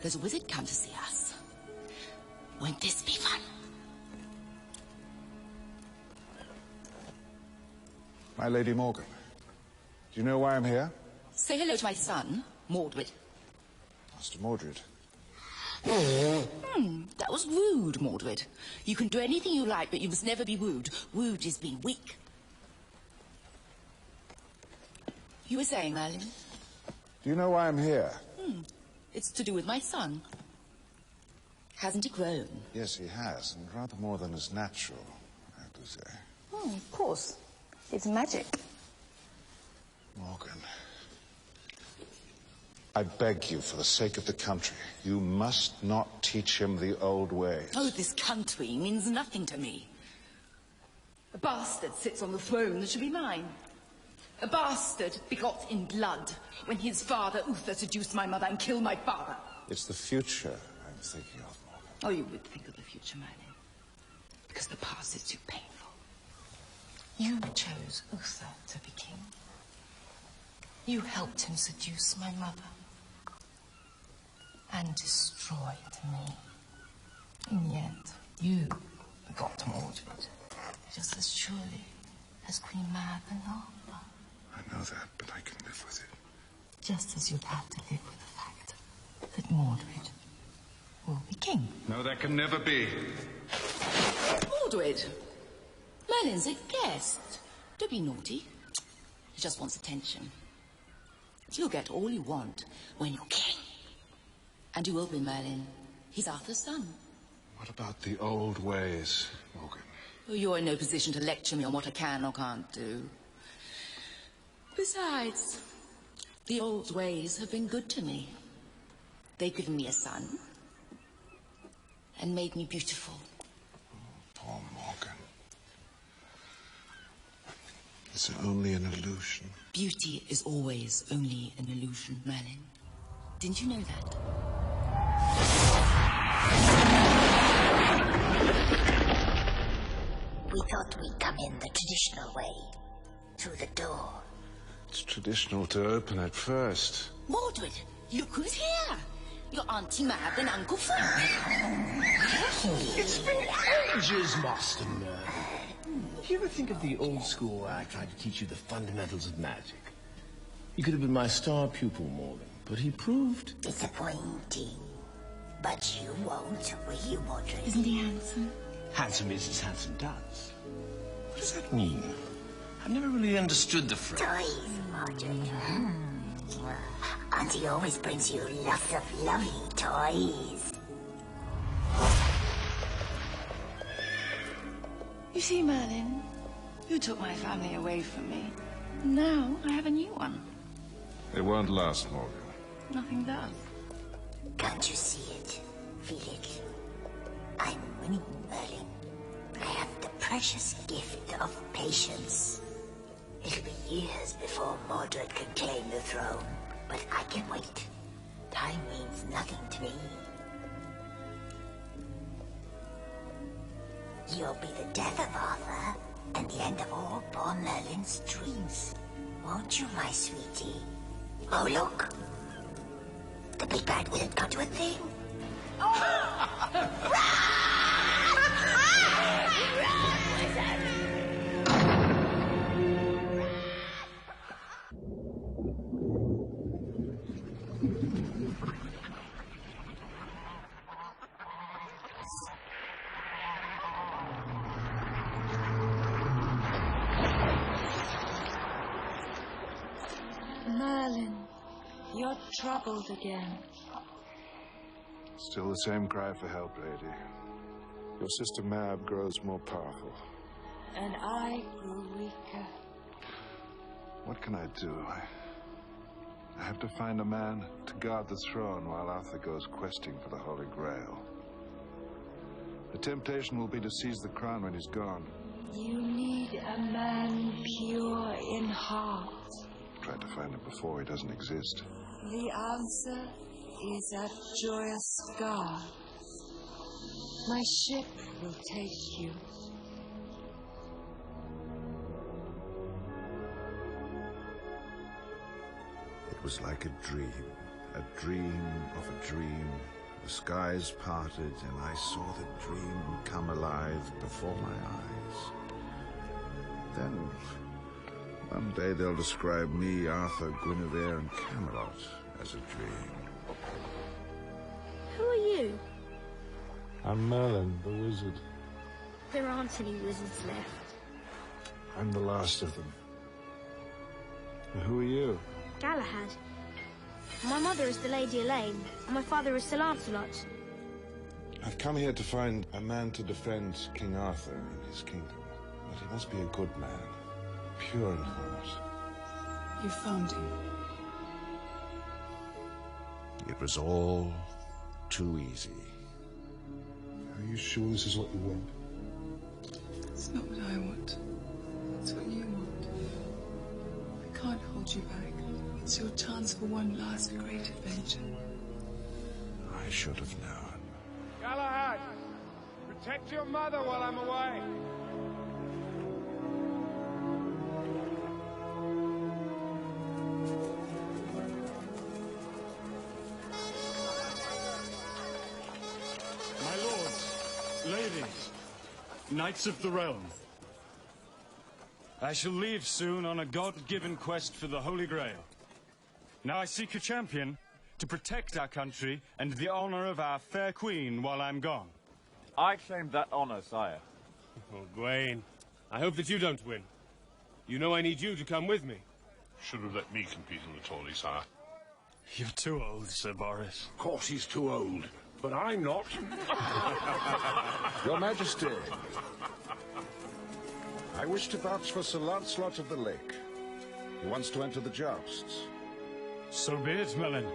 There's a wizard come to see us. Won't this be fun? My Lady Morgan, do you know why I'm here? Say hello to my son, Mordred. Master Mordred. That was rude, Mordred. You can do anything you like, but you must never be wooed. Wooed is being weak. You were saying, Merlin? Do you know why I'm here? It's to do with my son. Hasn't he grown? Yes, he has, and rather more than is natural, I have to say. Of course. It's magic. Morgan, I beg you, for the sake of the country, you must not teach him the old ways. Oh, this country means nothing to me. A bastard sits on the throne that should be mine. A bastard begot in blood when his father, Uther, seduced my mother and killed my father. It's the future I'm thinking of, Morgan. Oh, you would think of the future, Merlin. Because the past is too painful. You chose Uther to be king. You helped him seduce my mother. And destroyed me. And yet, you got Mordred. Just as surely as Queen Mab and Arthur. I know that, but I can live with it. Just as you'd have to live with the fact that Mordred will be king. No, that can never be. Mordred! Merlin's a guest. Don't be naughty. He just wants attention. You'll get all you want when you're king. And you will be, Merlin. He's Arthur's son. What about the old ways, Morgan? Oh, you're in no position to lecture me on what I can or can't do. Besides, the old ways have been good to me. They've given me a son and made me beautiful. Poor Morgan. It's only an illusion. Beauty is always only an illusion, Merlin. Didn't you know that? We thought we'd come in the traditional way. Through the door. It's traditional to open it first. Mordred, look who's here. Your Auntie Mab and Uncle Frank. It's been ages, Master Merlin. Do you ever think of the old school where I tried to teach you the fundamentals of magic? He could have been my star pupil, Morgan, but he proved... disappointing. But you won't, will you, Mordred? Isn't he handsome? Handsome is as handsome does. What does that mean? I've never really understood the phrase. Toys, Mordred. Auntie always brings you lots of lovely toys. You see, Merlin, you took my family away from me. Now I have a new one. It won't last, Morgan. Nothing does. Can't you see it? Feel it? I'm winning, Merlin. precious gift of patience. It'll be years before Mordred can claim the throne, but I can wait. Time means nothing to me. You'll be the death of Arthur and the end of all poor Merlin's dreams. Won't you, my sweetie? Oh, look! The big bad wizard can't do a thing. Merlin, you're troubled again. Still the same cry for help, lady. Your sister Mab grows more powerful. And I grew weaker. What can I do? I have to find a man to guard the throne while Arthur goes questing for the Holy Grail. The temptation will be to seize the crown when he's gone. You need a man pure in heart. Tried to find him before, he doesn't exist. The answer is at Joyous Gard. My ship will take you. It was like a dream of a dream. The skies parted and I saw the dream come alive before my eyes. Then, one day they'll describe me, Arthur, Guinevere, and Camelot as a dream. Who are you? I'm Merlin, the wizard. There aren't any wizards left. I'm the last of them. And who are you? Galahad. My mother is the Lady Elaine, and my father is Sir Lancelot. I've come here to find a man to defend King Arthur in his kingdom. But he must be a good man, pure in heart. You found him. It was all too easy. Are you sure this is what you want? It's not what I want. It's what you want. I can't hold you back. It's your chance for one last great adventure. I should have known. Galahad! Protect your mother while I'm away! My lords, ladies, knights of the realm. I shall leave soon on a God-given quest for the Holy Grail. Now I seek a champion to protect our country and the honor of our fair queen while I'm gone. I claim that honor, sire. Oh, Gawain, I hope that you don't win. You know I need you to come with me. Should have let me compete in the tourney, sire. You're too old, Sir Boris. Of course he's too old, but I'm not. Your Majesty, I wish to vouch for Sir Lancelot of the Lake. He wants to enter the jousts. So be it, Merlin.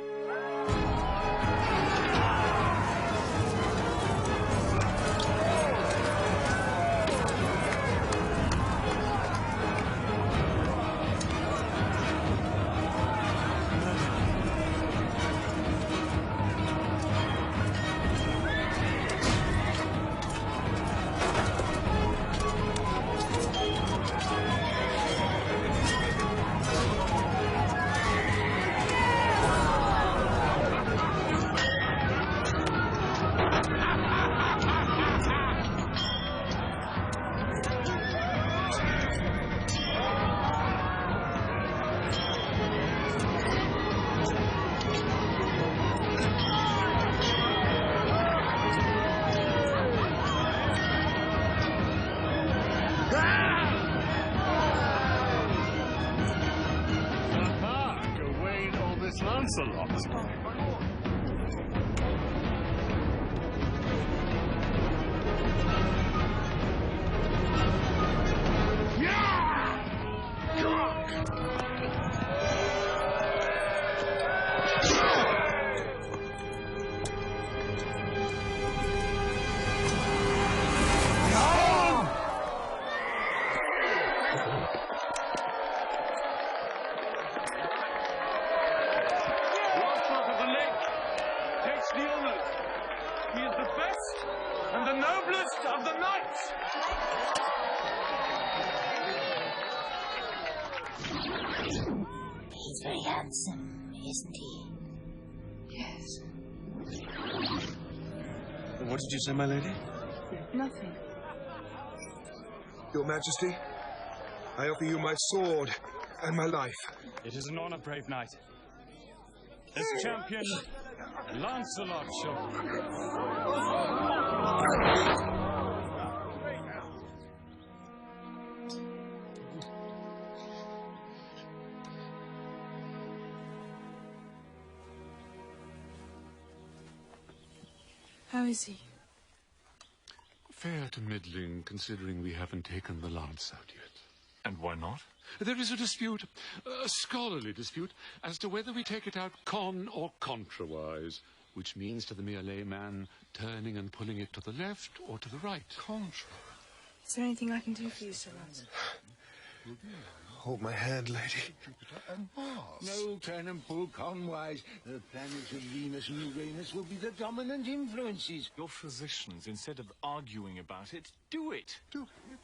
handsome, isn't he? Yes. What did you say, my lady? Nothing. Your Majesty, I offer you my sword and my life. It is an honor, brave knight. As champion, Lancelot shall... How is he? Fair to middling, considering we haven't taken the lance out yet. And why not? There is a dispute, a scholarly dispute, as to whether we take it out con or contrawise, which means to the mere layman turning and pulling it to the left or to the right. Contra. Is there anything I can do for you, Sir Lancelot? Hold my hand, lady. No turn and pull conwise. The planets of Venus and Uranus will be the dominant influences. Your physicians, instead of arguing about it, do it. Do it?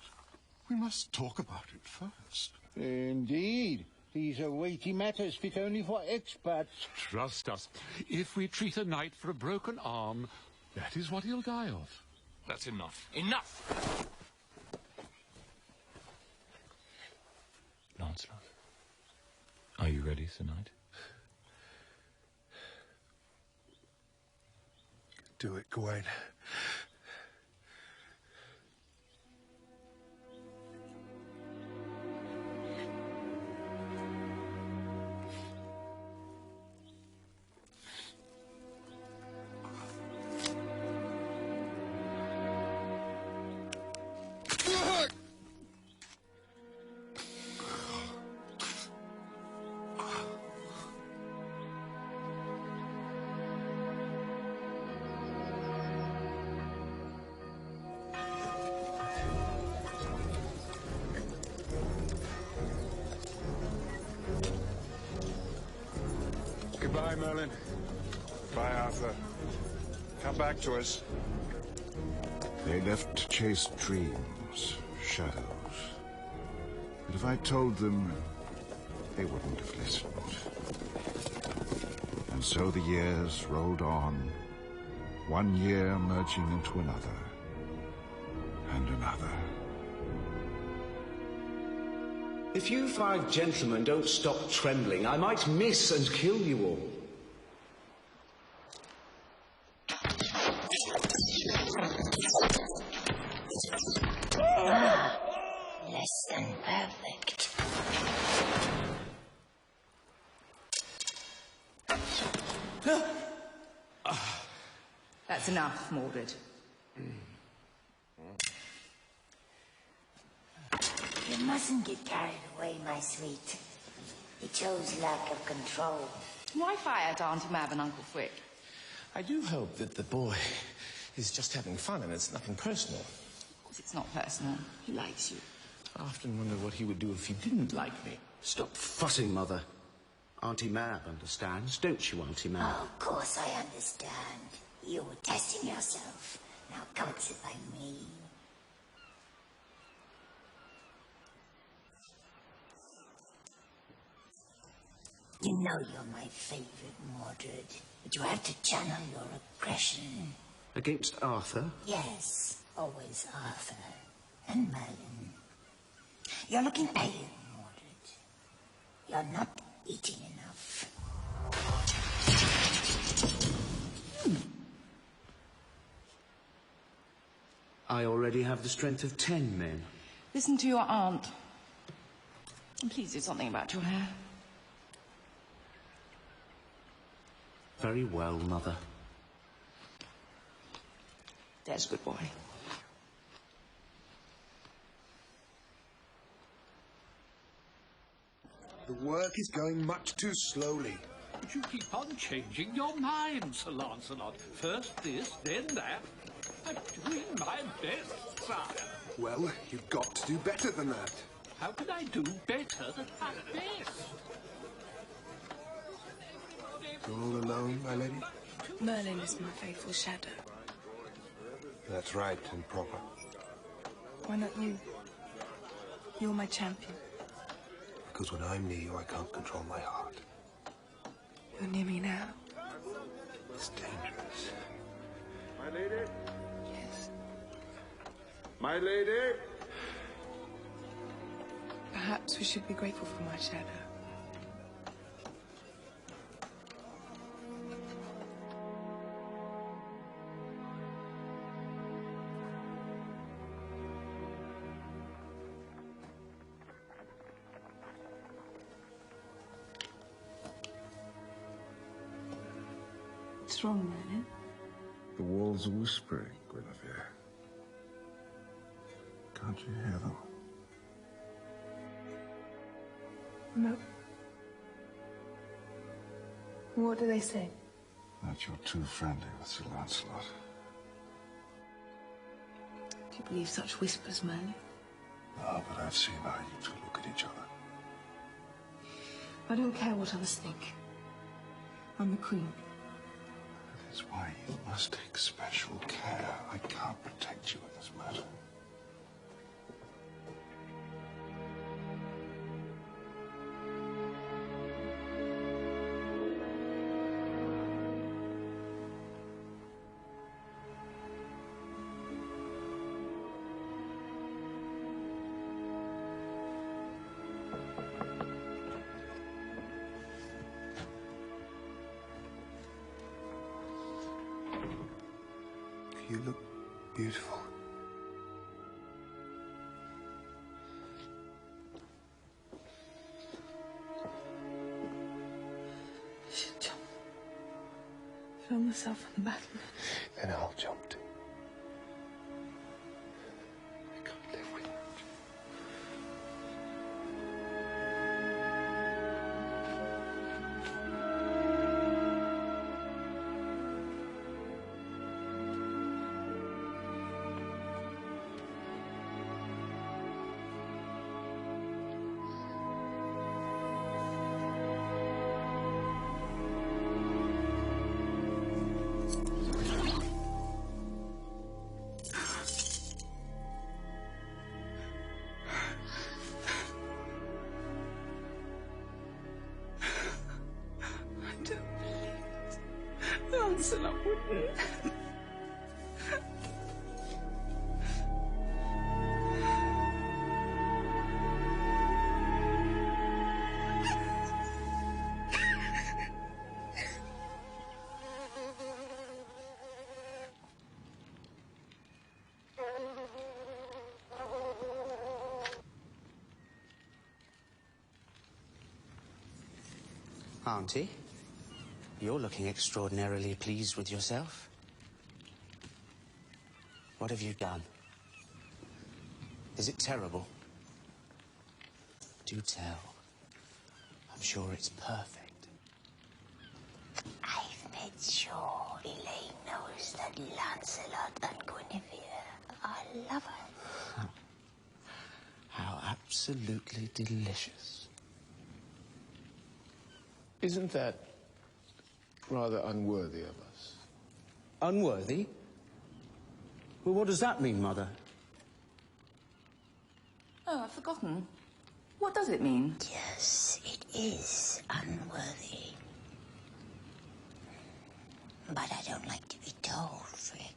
We must talk about it first. Indeed. These are weighty matters fit only for experts. Trust us. If we treat a knight for a broken arm, that is what he'll die of. That's enough. Enough! Lancelot, are you ready, Sir Knight? Do it, Gawain. Goodbye, Merlin. Bye, Arthur. Come back to us. They left to chase dreams, shadows. But if I told them, they wouldn't have listened. And so the years rolled on, one year merging into another, and another. If you 5 gentlemen don't stop trembling, I might miss and kill you all. Less than perfect. That's enough, Mordred. You mustn't get carried away, my sweet. It shows lack of control. Why fire at Auntie Mab and Uncle Frick? I do hope that the boy is just having fun and it's nothing personal. Of course it's not personal. He likes you. I often wonder what he would do if he didn't like me. Stop fussing, Mother. Auntie Mab understands, don't you, Auntie Mab? Oh, of course I understand. You were testing yourself. Now come and sit by me. You know you're my favorite, Mordred, but you have to channel your aggression. Against Arthur? Yes, always Arthur and Merlin. You're looking pale, Mordred. You're not eating enough. I already have the strength of 10 men. Listen to your aunt. And please do something about your hair. Very well, Mother. There's a good boy. The work is going much too slowly. But you keep on changing your mind, Sir Lancelot. First this, then that. I'm doing my best, sire. Well, you've got to do better than that. How can I do better at this? You're all alone, my lady? Merlin is my faithful shadow. That's right and proper. Why not you? You're my champion. Because when I'm near you, I can't control my heart. You're near me now. It's dangerous. My lady? Yes. My lady? Perhaps we should be grateful for my shadow. What's wrong, Merlin? The wolves are whispering, Guinevere. Can't you hear them? No. What do they say? That you're too friendly with Sir Lancelot. Do you believe such whispers, Merlin? No, but I've seen how you two look at each other. I don't care what others think. I'm the queen. That is why you must take special care. I can't protect you in this matter. You look beautiful. I should jump. Throw myself on the battlement. Then I'll jump too. I can't live without you. Lancelot wouldn't. Auntie, you're looking extraordinarily pleased with yourself. What have you done? Is it terrible? Do tell. I'm sure it's perfect. I've made sure Elaine knows that Lancelot and Guinevere are lovers. How absolutely delicious. Isn't that rather unworthy of us? Unworthy? Well, what does that mean, Mother? Oh, I've forgotten. What does it mean? Yes, it is unworthy. But I don't like to be told, Frick.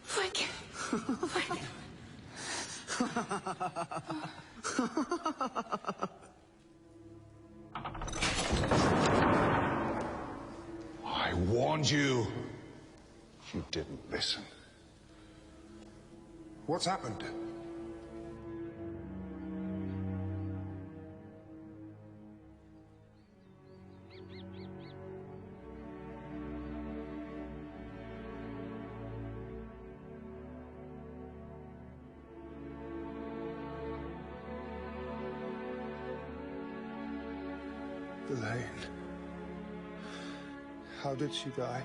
Frick! Frick! I warned you. You didn't listen. What's happened? Elaine. How did she die?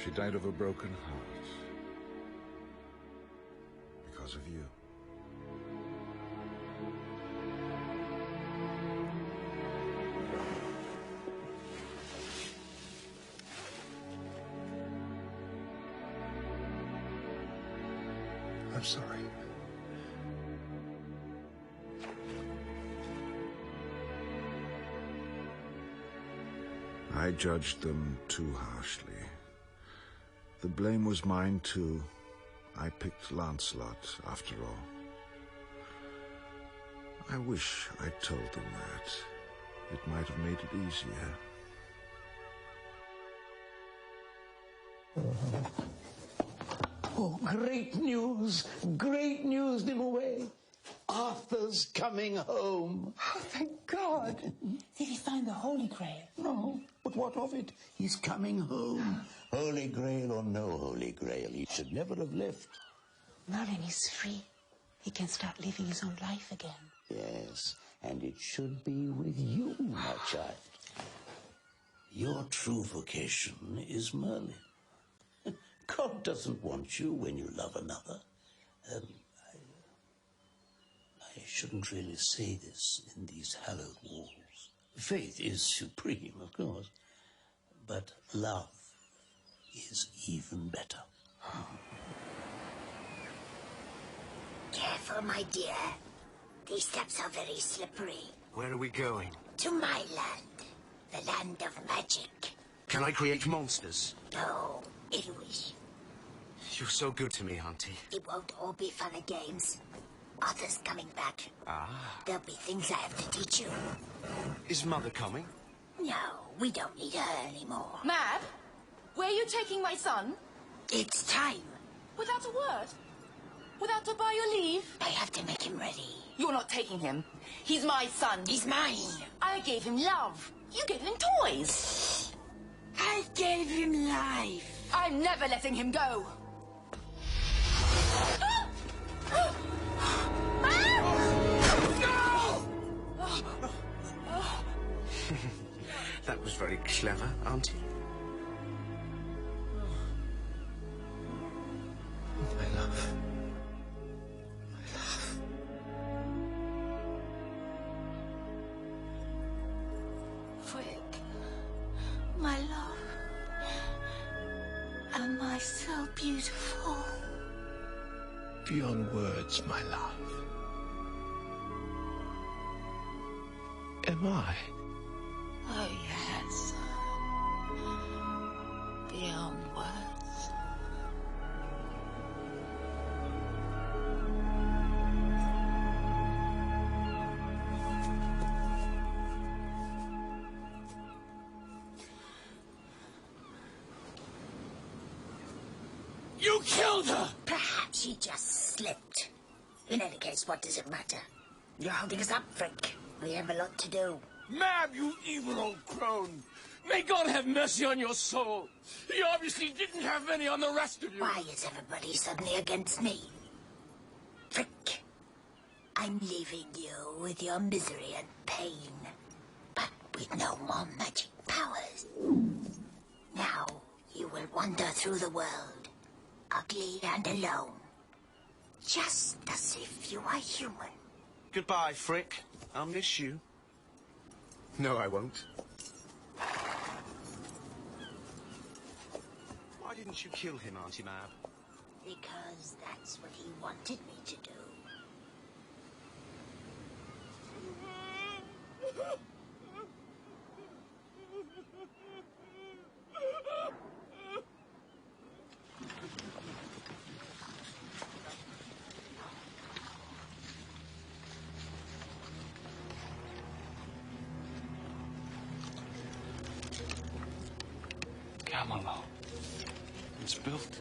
She died of a broken heart. Because of you. I'm sorry. I judged them too harshly. The blame was mine too. I picked Lancelot, after all. I wish I'd told them that. It might have made it easier. Oh, great news! Great news, Nimue! Arthur's coming home. Oh, thank God. Did he find the Holy Grail? No, but what of it? He's coming home. Holy Grail or no Holy Grail, he should never have left. Merlin is free. He can start living his own life again. Yes, and it should be with you, my child. Your true vocation is Merlin. God doesn't want you when you love another. I shouldn't really say this in these hallowed walls. Faith is supreme, of course, but love is even better. Careful, my dear. These steps are very slippery. Where are we going? To my land, the land of magic. Can I create monsters? No, ill wish. You're so good to me, Auntie. It won't all be fun and games. Arthur's coming back. Ah. There'll be things I have to teach you. Is Mother coming? No, we don't need her anymore. Mab, where are you taking my son? It's time. Without a word? Without to buy your leave? I have to make him ready. You're not taking him. He's my son. He's mine. I gave him love. You gave him toys. I gave him life. I'm never letting him go. That was very clever, Auntie. My love. Frick, my love. Am I so beautiful? Beyond words, my love. Am I? Oh, yes. Beyond words. You killed her! Perhaps she just slipped. In any case, what does it matter? You're holding us up, Frick. We have a lot to do. Mab, you evil old crone! May God have mercy on your soul! He obviously didn't have any on the rest of you! Why is everybody suddenly against me? Frick, I'm leaving you with your misery and pain, but with no more magic powers. Now you will wander through the world, ugly and alone, just as if you are human. Goodbye, Frick. I'll miss you. No, I won't. Why didn't you kill him, Auntie Mab? Because that's what he wanted me to do. Camelot. It's built.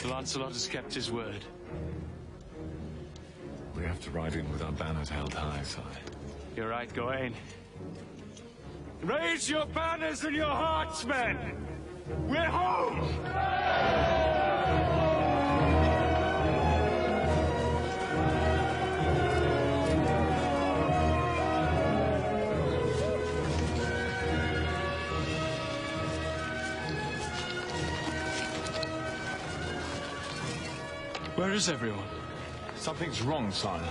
Lancelot has kept his word. We have to ride in with our banners held high, sire. You're right, Gawain. Raise your banners and your hearts, men! We're home! Where is everyone? Something's wrong, sire.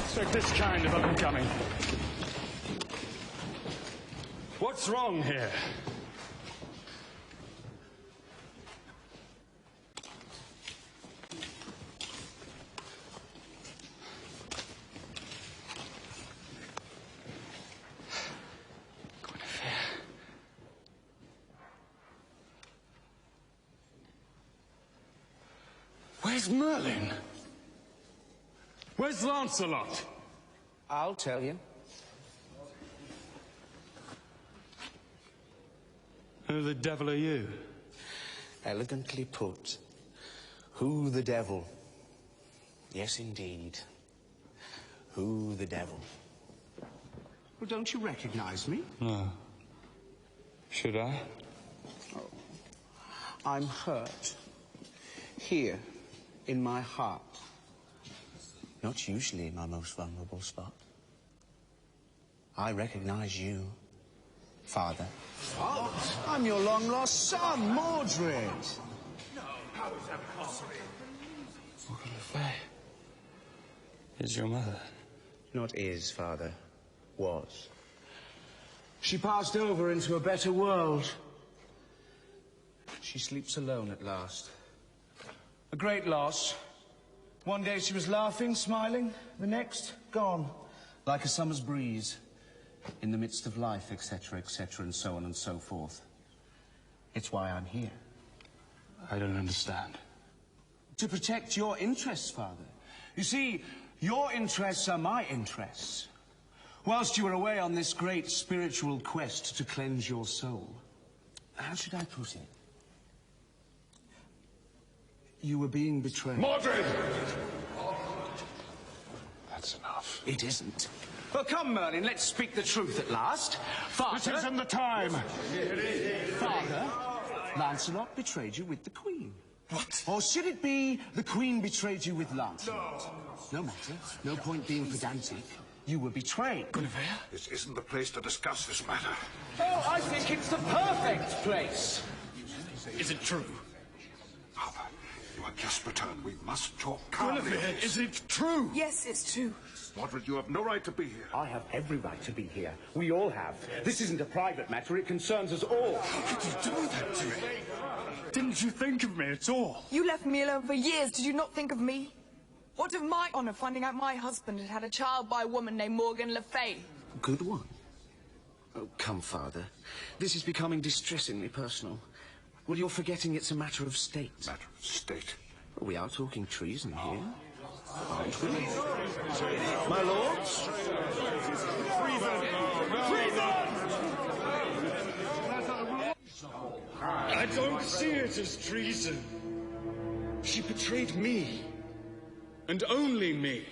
Expect this kind of up-and-coming. What's wrong here? Where's Merlin? Where's Lancelot? I'll tell you. Who the devil are you? Elegantly put. Who the devil? Yes, indeed. Who the devil? Well, don't you recognize me? No. Should I? Oh. I'm hurt. Here, in my heart. Not usually my most vulnerable spot. I recognize you, Father. Oh, I'm your long-lost son, Mordred. No, how is that possible? Where is your mother? Not is, Father. Was. She passed over into a better world. She sleeps alone at last. A great loss. One day she was laughing, smiling. The next, gone. Like a summer's breeze. In the midst of life, etc., etc., and so on and so forth. It's why I'm here. I don't understand. To protect your interests, Father. You see, your interests are my interests. Whilst you were away on this great spiritual quest to cleanse your soul, how should I put it? You were being betrayed. Mordred! That's enough. It isn't. Well, come, Merlin, let's speak the truth at last. Father... This isn't the time. Father, Lancelot betrayed you with the Queen. What? Or should it be the Queen betrayed you with Lancelot? No matter. No point being pedantic. You were betrayed. Guinevere? This isn't the place to discuss this matter. Oh, I think it's the perfect place. Is it true? Father, you are just returned. We must talk calmly. Guinevere, is it true? Yes, it's true. Mordred, you have no right to be here. I have every right to be here. We all have. This isn't a private matter. It concerns us all. How could you do that to me? Didn't you think of me at all? You left me alone for years. Did you not think of me? What of my honor finding out my husband had had a child by a woman named Morgan Le Fay? Good one. Oh, come, Father. This is becoming distressingly personal. Well, you're forgetting it's a matter of state. Matter of state? Well, we are talking treason here, aren't we? My lords? I don't see it as treason. She betrayed me. And only me.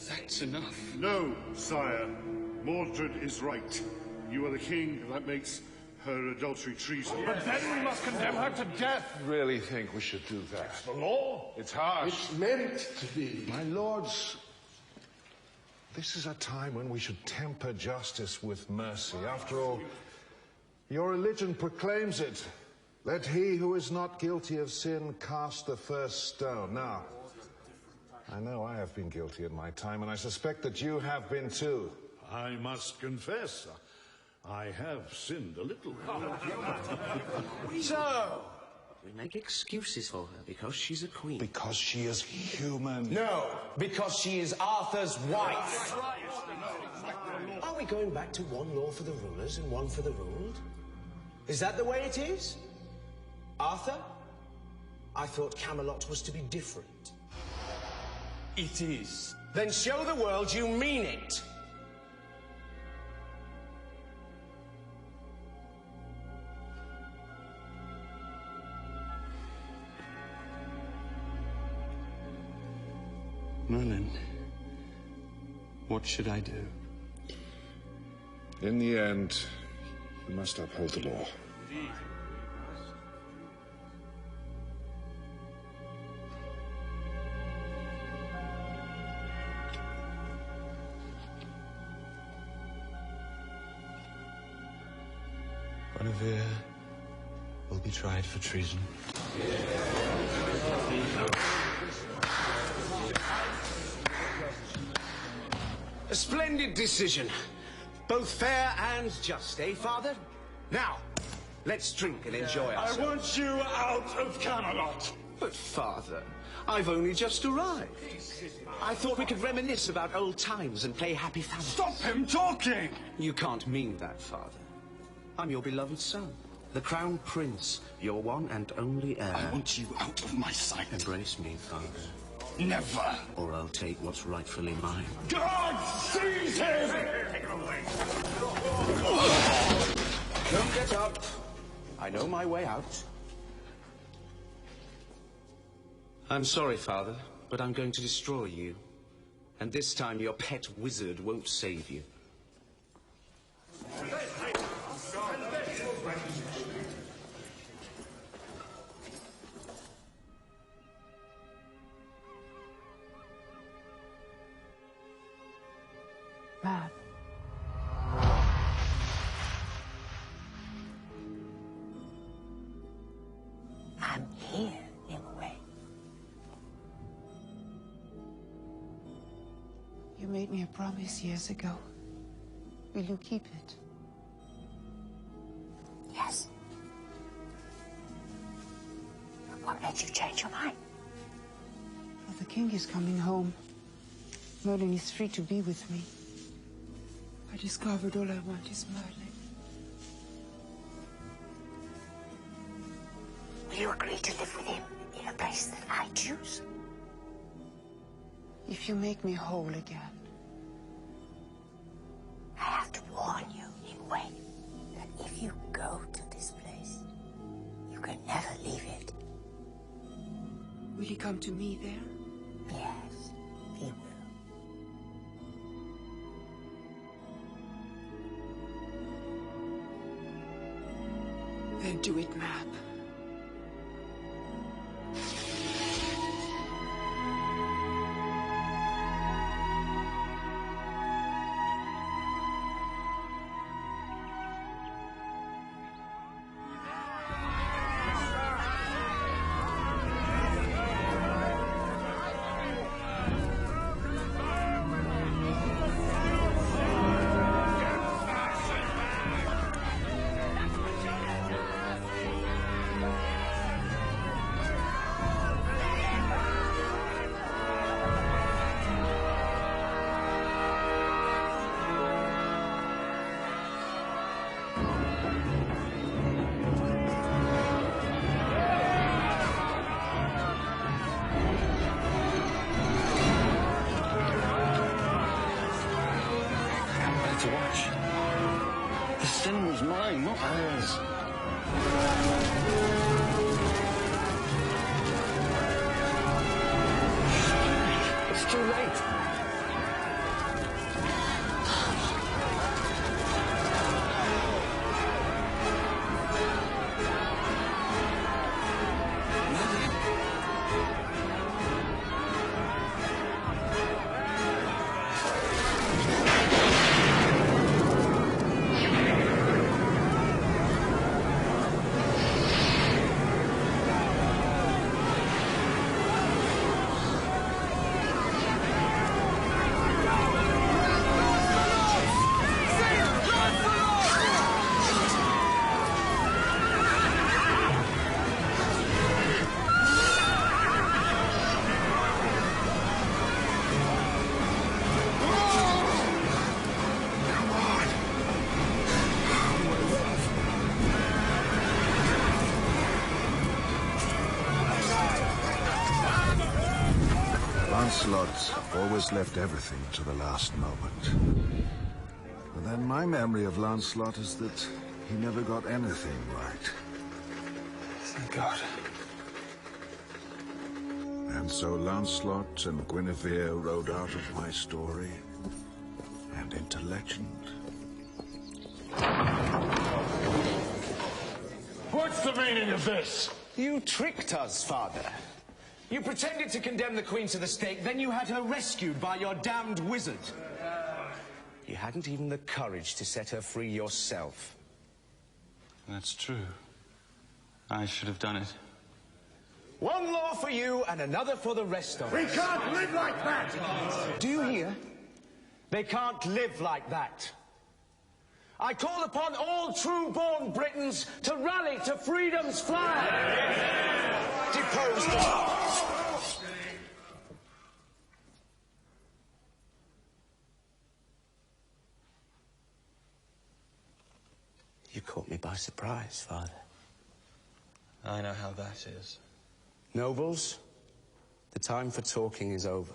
That's enough. No, sire. Mordred is right. You are the king. That makes her adultery treason. But then we must condemn her to death. I really think we should do that. It's the law. It's harsh. It's meant to be. My lords, this is a time when we should temper justice with mercy. After all, your religion proclaims it. Let he who is not guilty of sin cast the first stone. Now, I know I have been guilty in my time, and I suspect that you have been too. I must confess, I have sinned a little. So, we make excuses for her because she's a queen. Because she is human. No, because she is Arthur's wife. Are we going back to one law for the rulers and one for the ruled? Is that the way it is? Arthur? I thought Camelot was to be different. It is. Then show the world you mean it. Merlin, what should I do? In the end, you must uphold the law. Guinevere will be tried for treason. A splendid decision. Both fair and just, eh, Father? Now, let's drink and enjoy ourselves. I want you out of Camelot. But, Father, I've only just arrived. I thought we could reminisce about old times and play happy family. Stop him talking! You can't mean that, Father. I'm your beloved son. The Crown Prince, your one and only heir. I want you out of my sight. Embrace me, Father. Never. Or I'll take what's rightfully mine. God seize him! Don't get up. I know my way out. I'm sorry, Father, but I'm going to destroy you. And this time your pet wizard won't save you. Mab. I'm here, in a way. You made me a promise years ago. Will you keep it? Yes. What made you change your mind? Well, the king is coming home. Merlin is free to be with me. I discovered all I want is Merlin. Will you agree to live with him in a place that I choose? If you make me whole again. I have to warn you, in a way, that if you go to this place, you can never leave it. Will he come to me there? Yes, he will. Then do it, Mab. To watch. The sin was mine, not hers. It's too late. Lancelot always left everything to the last moment. But then my memory of Lancelot is that he never got anything right. Thank God. And so Lancelot and Guinevere rode out of my story and into legend. What's the meaning of this? You tricked us, Father. You pretended to condemn the Queen to the stake, then you had her rescued by your damned wizard. You hadn't even the courage to set her free yourself. That's true. I should have done it. One law for you and another for the rest of us. We can't live like that! Do you hear? They can't live like that. I call upon all true-born Britons to rally to freedom's flag. Depose the... You caught me by surprise, Father. I know how that is. Nobles, the time for talking is over.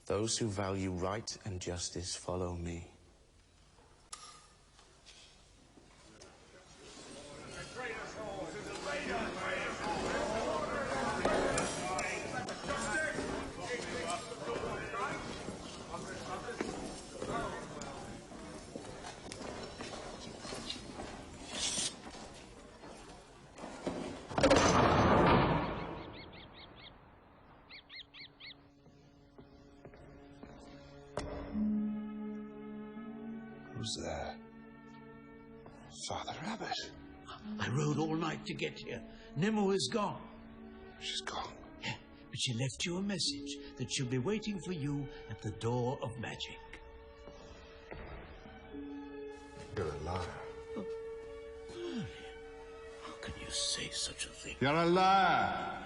Those who value right and justice follow me. Who's there? Father Abbot. I rode all night to get here. Nimmo is gone. She's gone? Yeah, but she left you a message that she'll be waiting for you at the door of magic. You're a liar. Merlin, how can you say such a thing? You're a liar!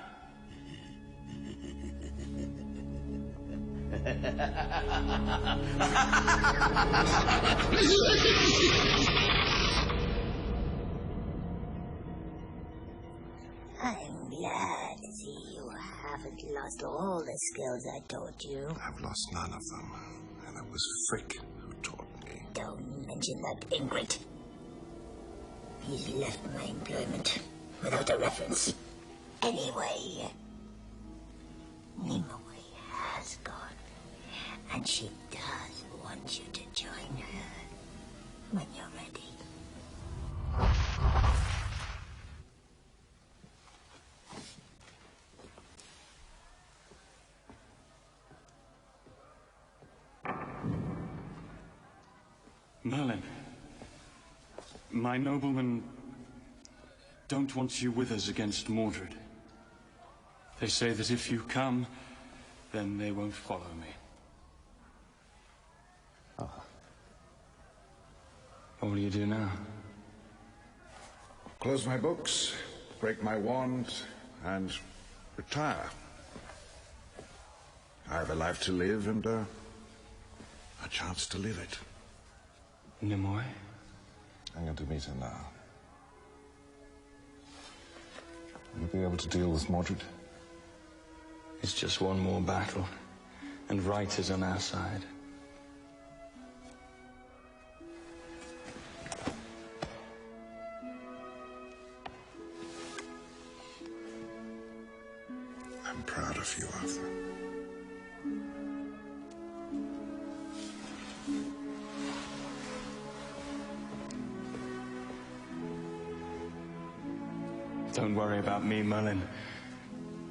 I'm glad to see you haven't lost all the skills I taught you. I've lost none of them, and it was Frick who taught me. Don't mention that, Ingrid. He's left my employment without a reference. Anyway, Nimue has gone, and she does want you to join her when you're ready. Merlin, my noblemen don't want you with us against Mordred. They say that if you come, then they won't follow me. Oh. What will you do now? Close my books, break my wand, and retire. I have a life to live and a chance to live it. Nimue? I'm going to meet her now. Will you be able to deal with Mordred? It's just one more battle, and right is on our side. I'm proud of you, Arthur. Don't worry about me, Merlin.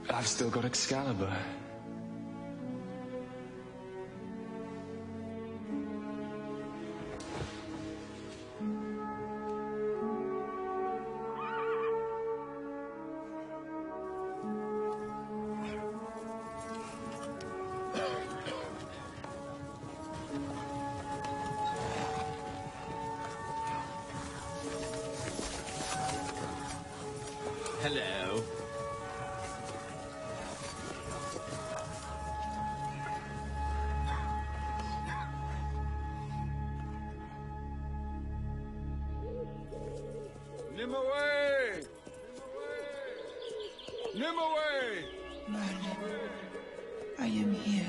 I've still got Excalibur. Hello. Nimue! Nimue! Merlin, I am here.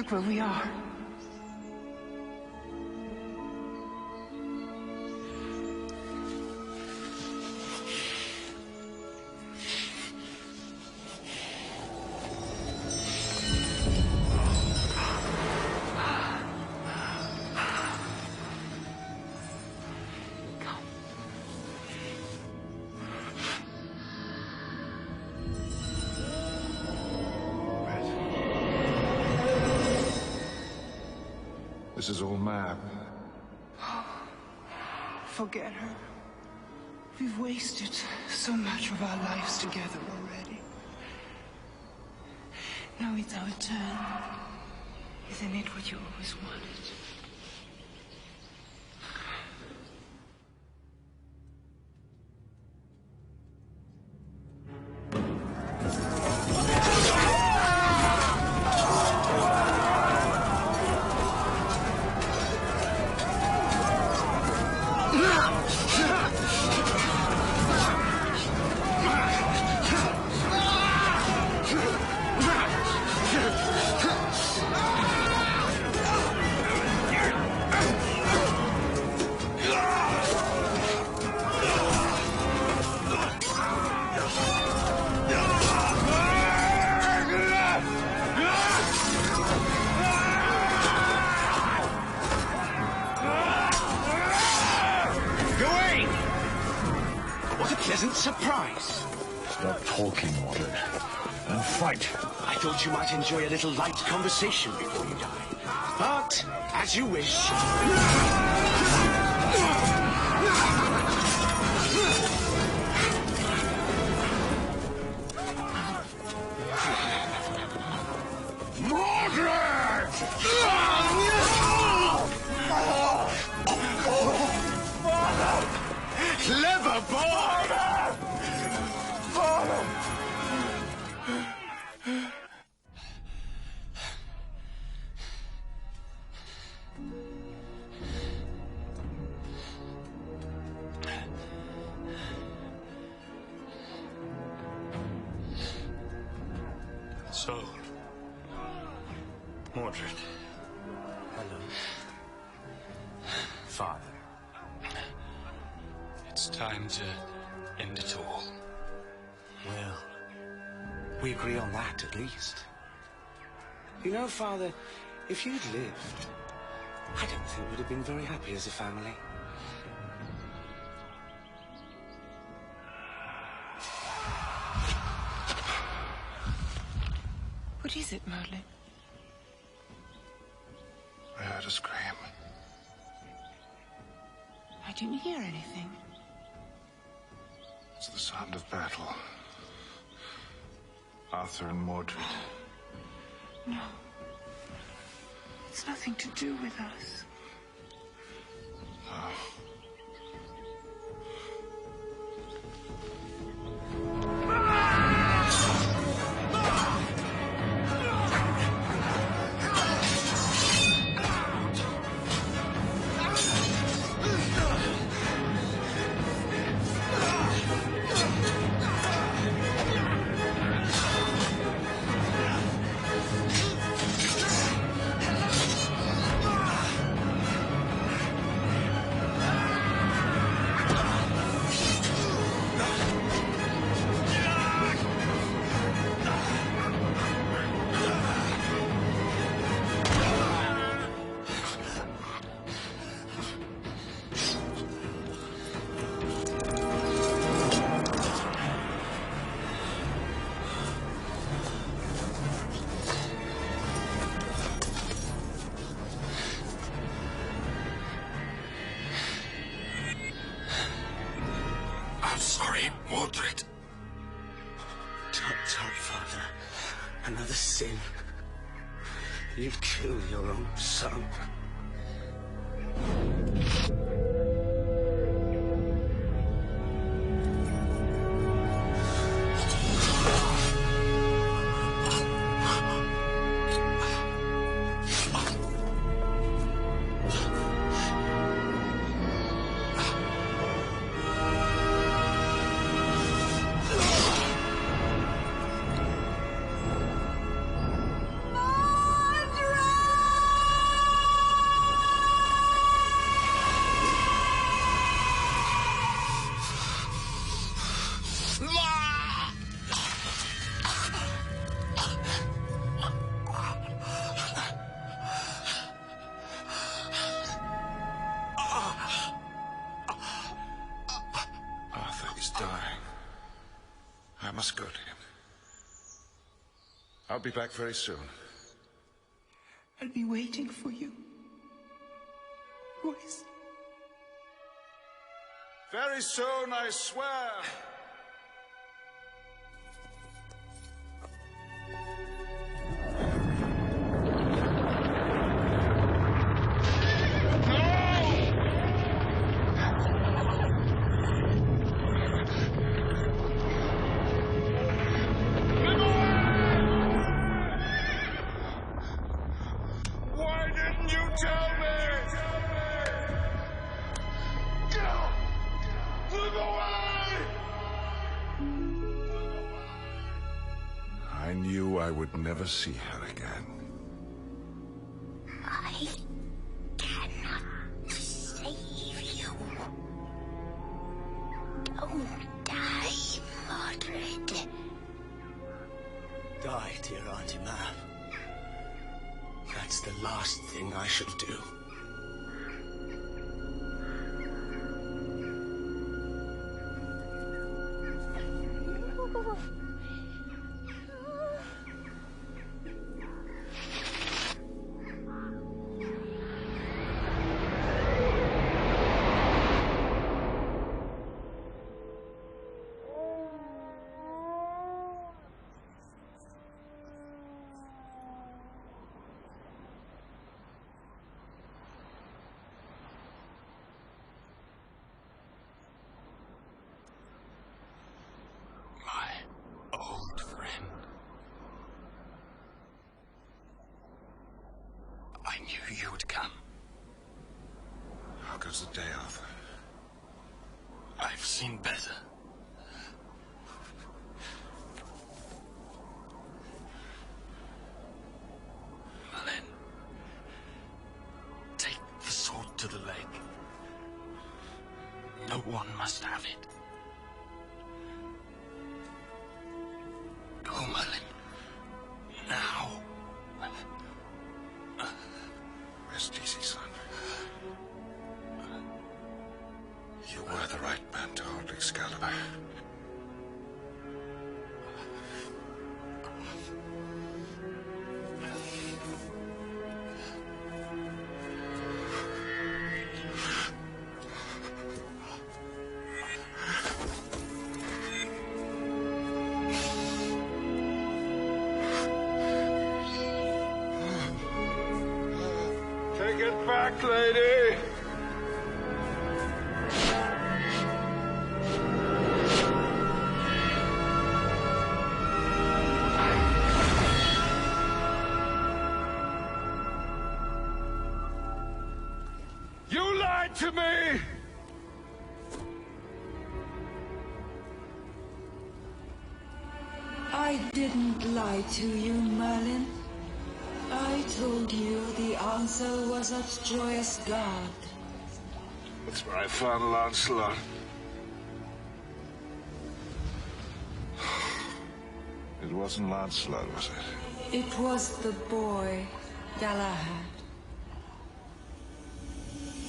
Look where we are. This is all Mab. Forget her. We've wasted so much of our lives together already. Now it's our turn. Isn't it what you always wanted? Surprise! Stop talking, Mordred, and fight. I thought you might enjoy a little light conversation before you die. But, as you wish. Mordred! Clever boy! So, Mordred. Hello. Father. It's time to end it all. Well, we agree on that, at least. You know, Father, if you'd lived, I don't think we'd have been very happy as a family. What is it, Merlin? I heard a scream. I didn't hear anything. It's the sound of battle. Arthur and Mordred. No. It's nothing to do with us. No. Mordred. Sorry, Father. Another sin. You'd kill your own son. Mordred! He's dying. I must go to him. I'll be back very soon. I'll be waiting for you. Always. Very soon, I swear. I knew I would never see her again. I cannot save you. Don't die, Mordred. Die, dear Auntie Mab. That's the last thing I shall do. Old friend. I knew you would come. How goes the day, Arthur? I've seen better. Merlin, take the sword to the lake. No one must have it. Go, Merlin. Now. Rest easy, son. You were the right man to hold Excalibur. Take it back, lady! You lied to me! I didn't lie to you, Merlin. I told you the answer was at Joyous Guard. That's where I found Lancelot. It wasn't Lancelot, was it? It was the boy, Galahad.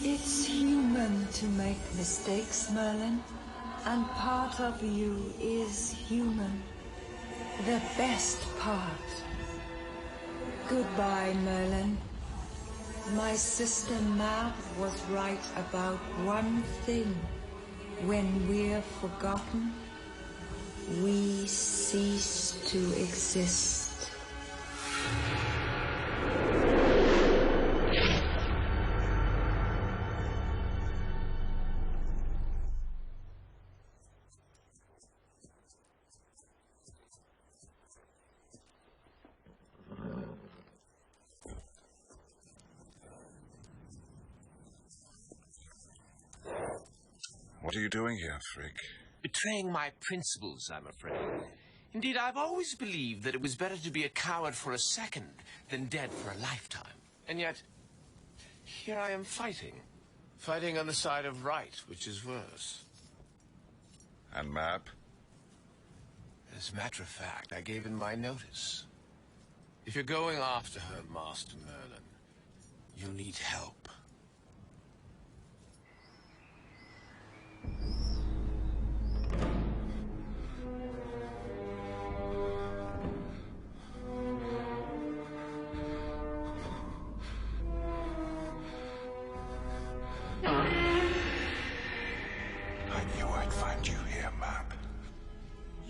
It's human to make mistakes, Merlin. And part of you is human. The best part. Goodbye, Merlin. My sister Mab was right about one thing. When we're forgotten, we cease to exist. What are you doing here, Frigg? Betraying my principles, I'm afraid. Indeed, I've always believed that it was better to be a coward for a second than dead for a lifetime. And yet, here I am fighting. Fighting on the side of right, which is worse. And Mab? As a matter of fact, I gave in my notice. If you're going after her, Master Merlin, you'll need help.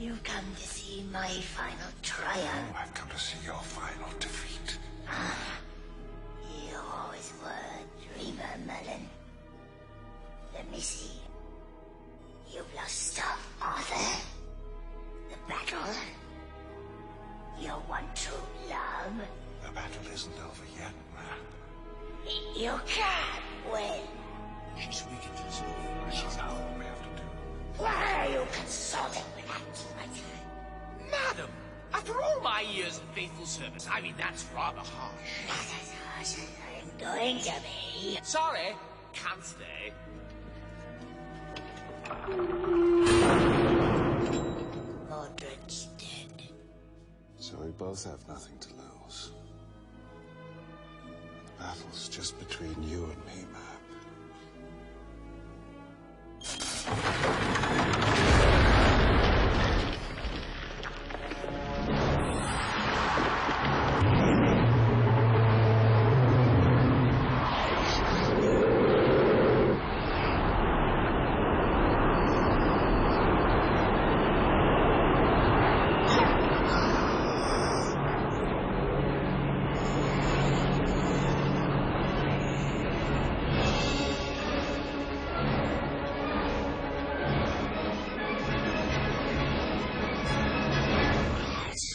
You've come to see my final triumph. Oh, I've come to see your final defeat. You always were a dreamer, Merlin. Let me see. You've lost Arthur. The battle. Your one true love. The battle isn't over yet, man. You can't win. She's weak at this. I shall know what we have to do. Why are you consulting with that traitor? Madam, after all my years of faithful service, I mean, that's rather harsh. Not as harsh as I'm going to be. Sorry, can't stay. Mordred's dead. So we both have nothing to lose. The battle's just between you and me, Mab.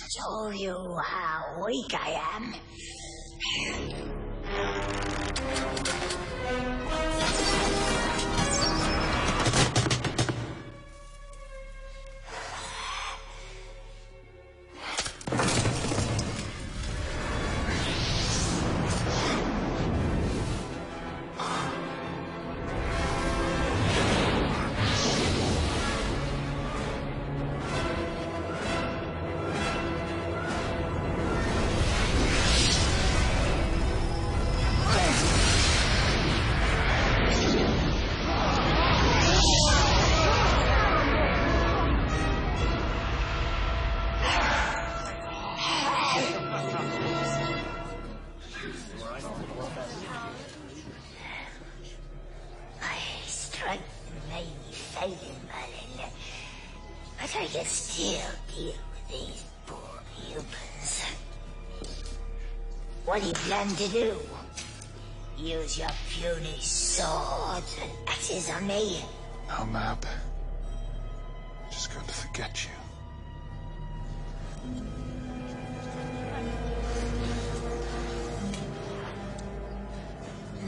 Show you how weak I am. But I can still deal with these poor humans. What do you plan to do? Use your puny swords and axes on me? No, Mab. I'm just going to forget you.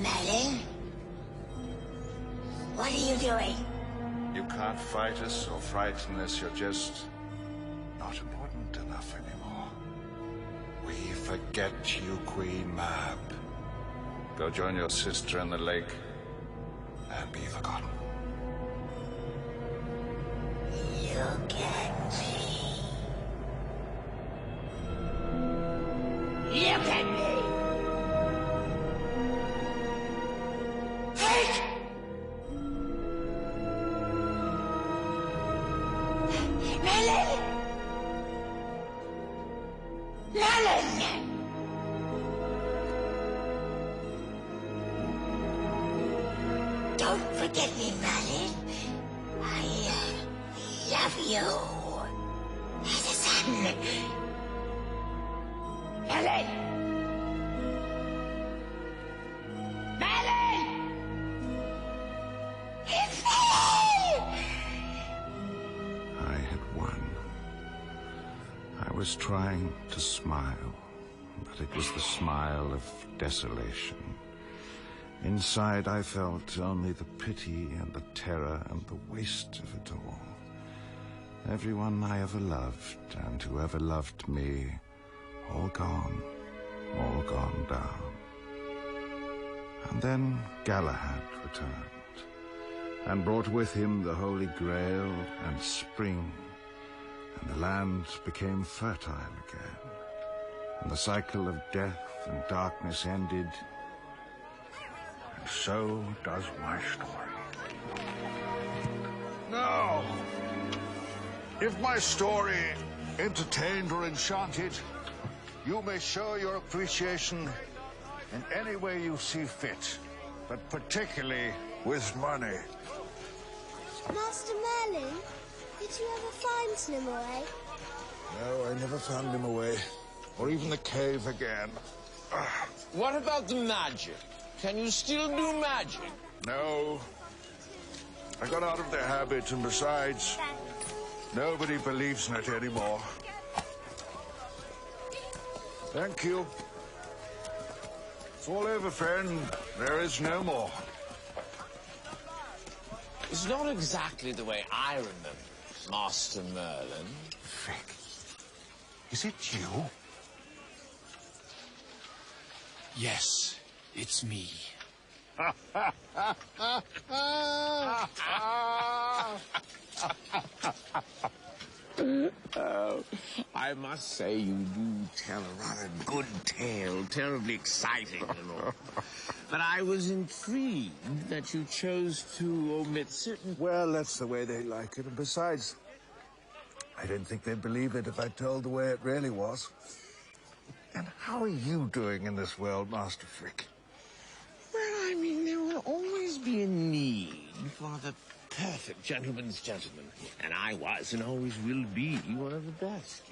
Merlin? What are you doing? You can't fight us or frighten us. You're just not important enough anymore. We forget you, Queen Mab. Go join your sister in the lake and be forgotten. Look at me. Look at me! Hey! Merlin! Merlin! Don't forget me, Merlin. I love you as a son. Merlin! Merlin! It's me! I had won. I was trying to smile, but it was the smile of desolation. Inside, I felt only the pity and the terror and the waste of it all. Everyone I ever loved and whoever loved me, all gone down. And then Galahad returned and brought with him the Holy Grail and spring, and the land became fertile again, and the cycle of death and darkness ended. And so does my story. Now, if my story entertained or enchanted, you may show your appreciation in any way you see fit, but particularly with money. Master Merlin, did Did you ever find Nimue? No, I never found him away. Or even the cave again. What about the magic? Can you still do magic? No. I got out of the habit, and besides, nobody believes in it anymore. Thank you. It's all over, friend. There is no more. It's not exactly the way I remember it, Master Merlin. Vic, is it you? Yes, it's me. Oh, I must say you do tell a rather good tale, terribly exciting and all. But I was intrigued that you chose to omit certain... Well, that's the way they like it. And besides, I didn't think they'd believe it if I told the way it really was. And how are you doing in this world, Master Frick? Well, I mean, there will always be a need for the perfect gentleman's gentleman. And I was and always will be one of the best.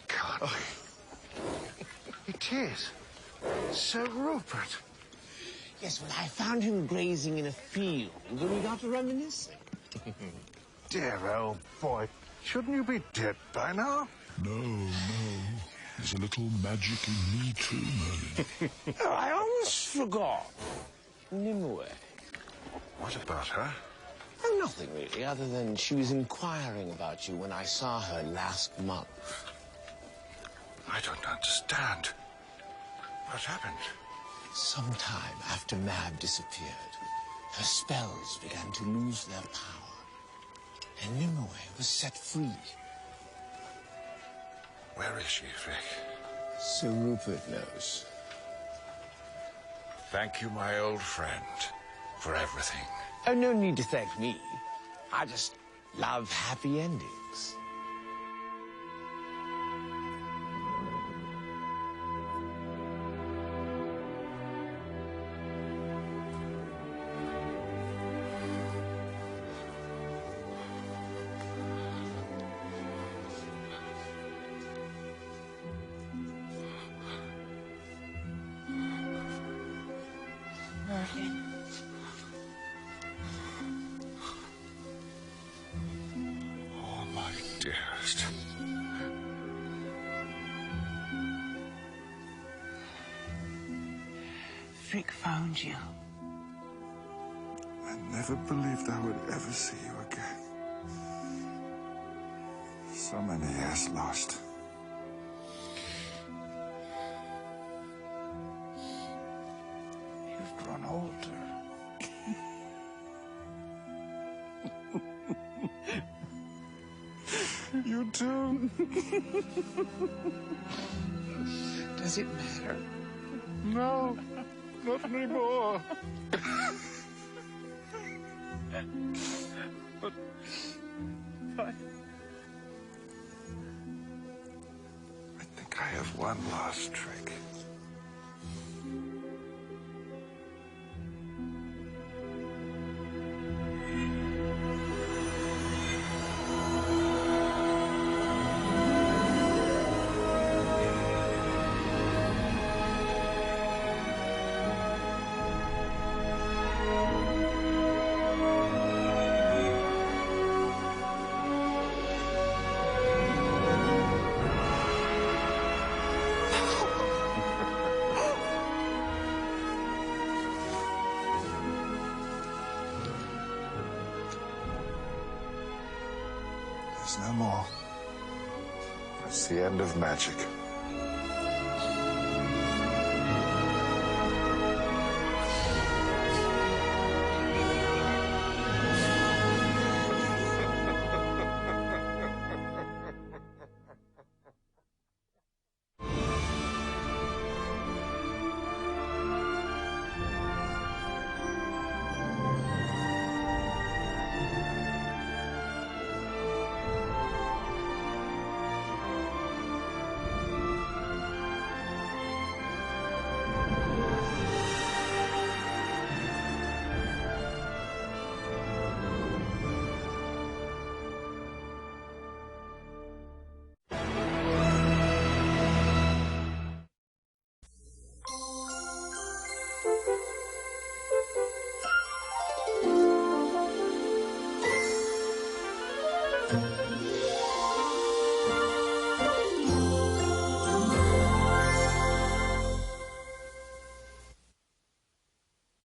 God. Oh, it is. Sir Rupert. Yes, well, I found him grazing in a field when we got to reminiscing. Dear old boy. Shouldn't you be dead by now? No. There's a little magic in me too, Merlin. Oh, I almost forgot. Nimue. What about her? Oh, nothing really, other than she was inquiring about you when I saw her last month. I don't understand. What happened? Sometime after Mab disappeared, her spells began to lose their power, and Nimue was set free. Where is she, Vic? Sir Rupert knows. Thank you, my old friend, for everything. Oh, no need to thank me. I just love happy endings. Merlin. Oh, my dearest. Frick found you. I never believed I would ever see you again. So many years lost. You've grown older. You too. Does it matter? No, not anymore. But I think I have one last trick. There's no more. That's the end of magic.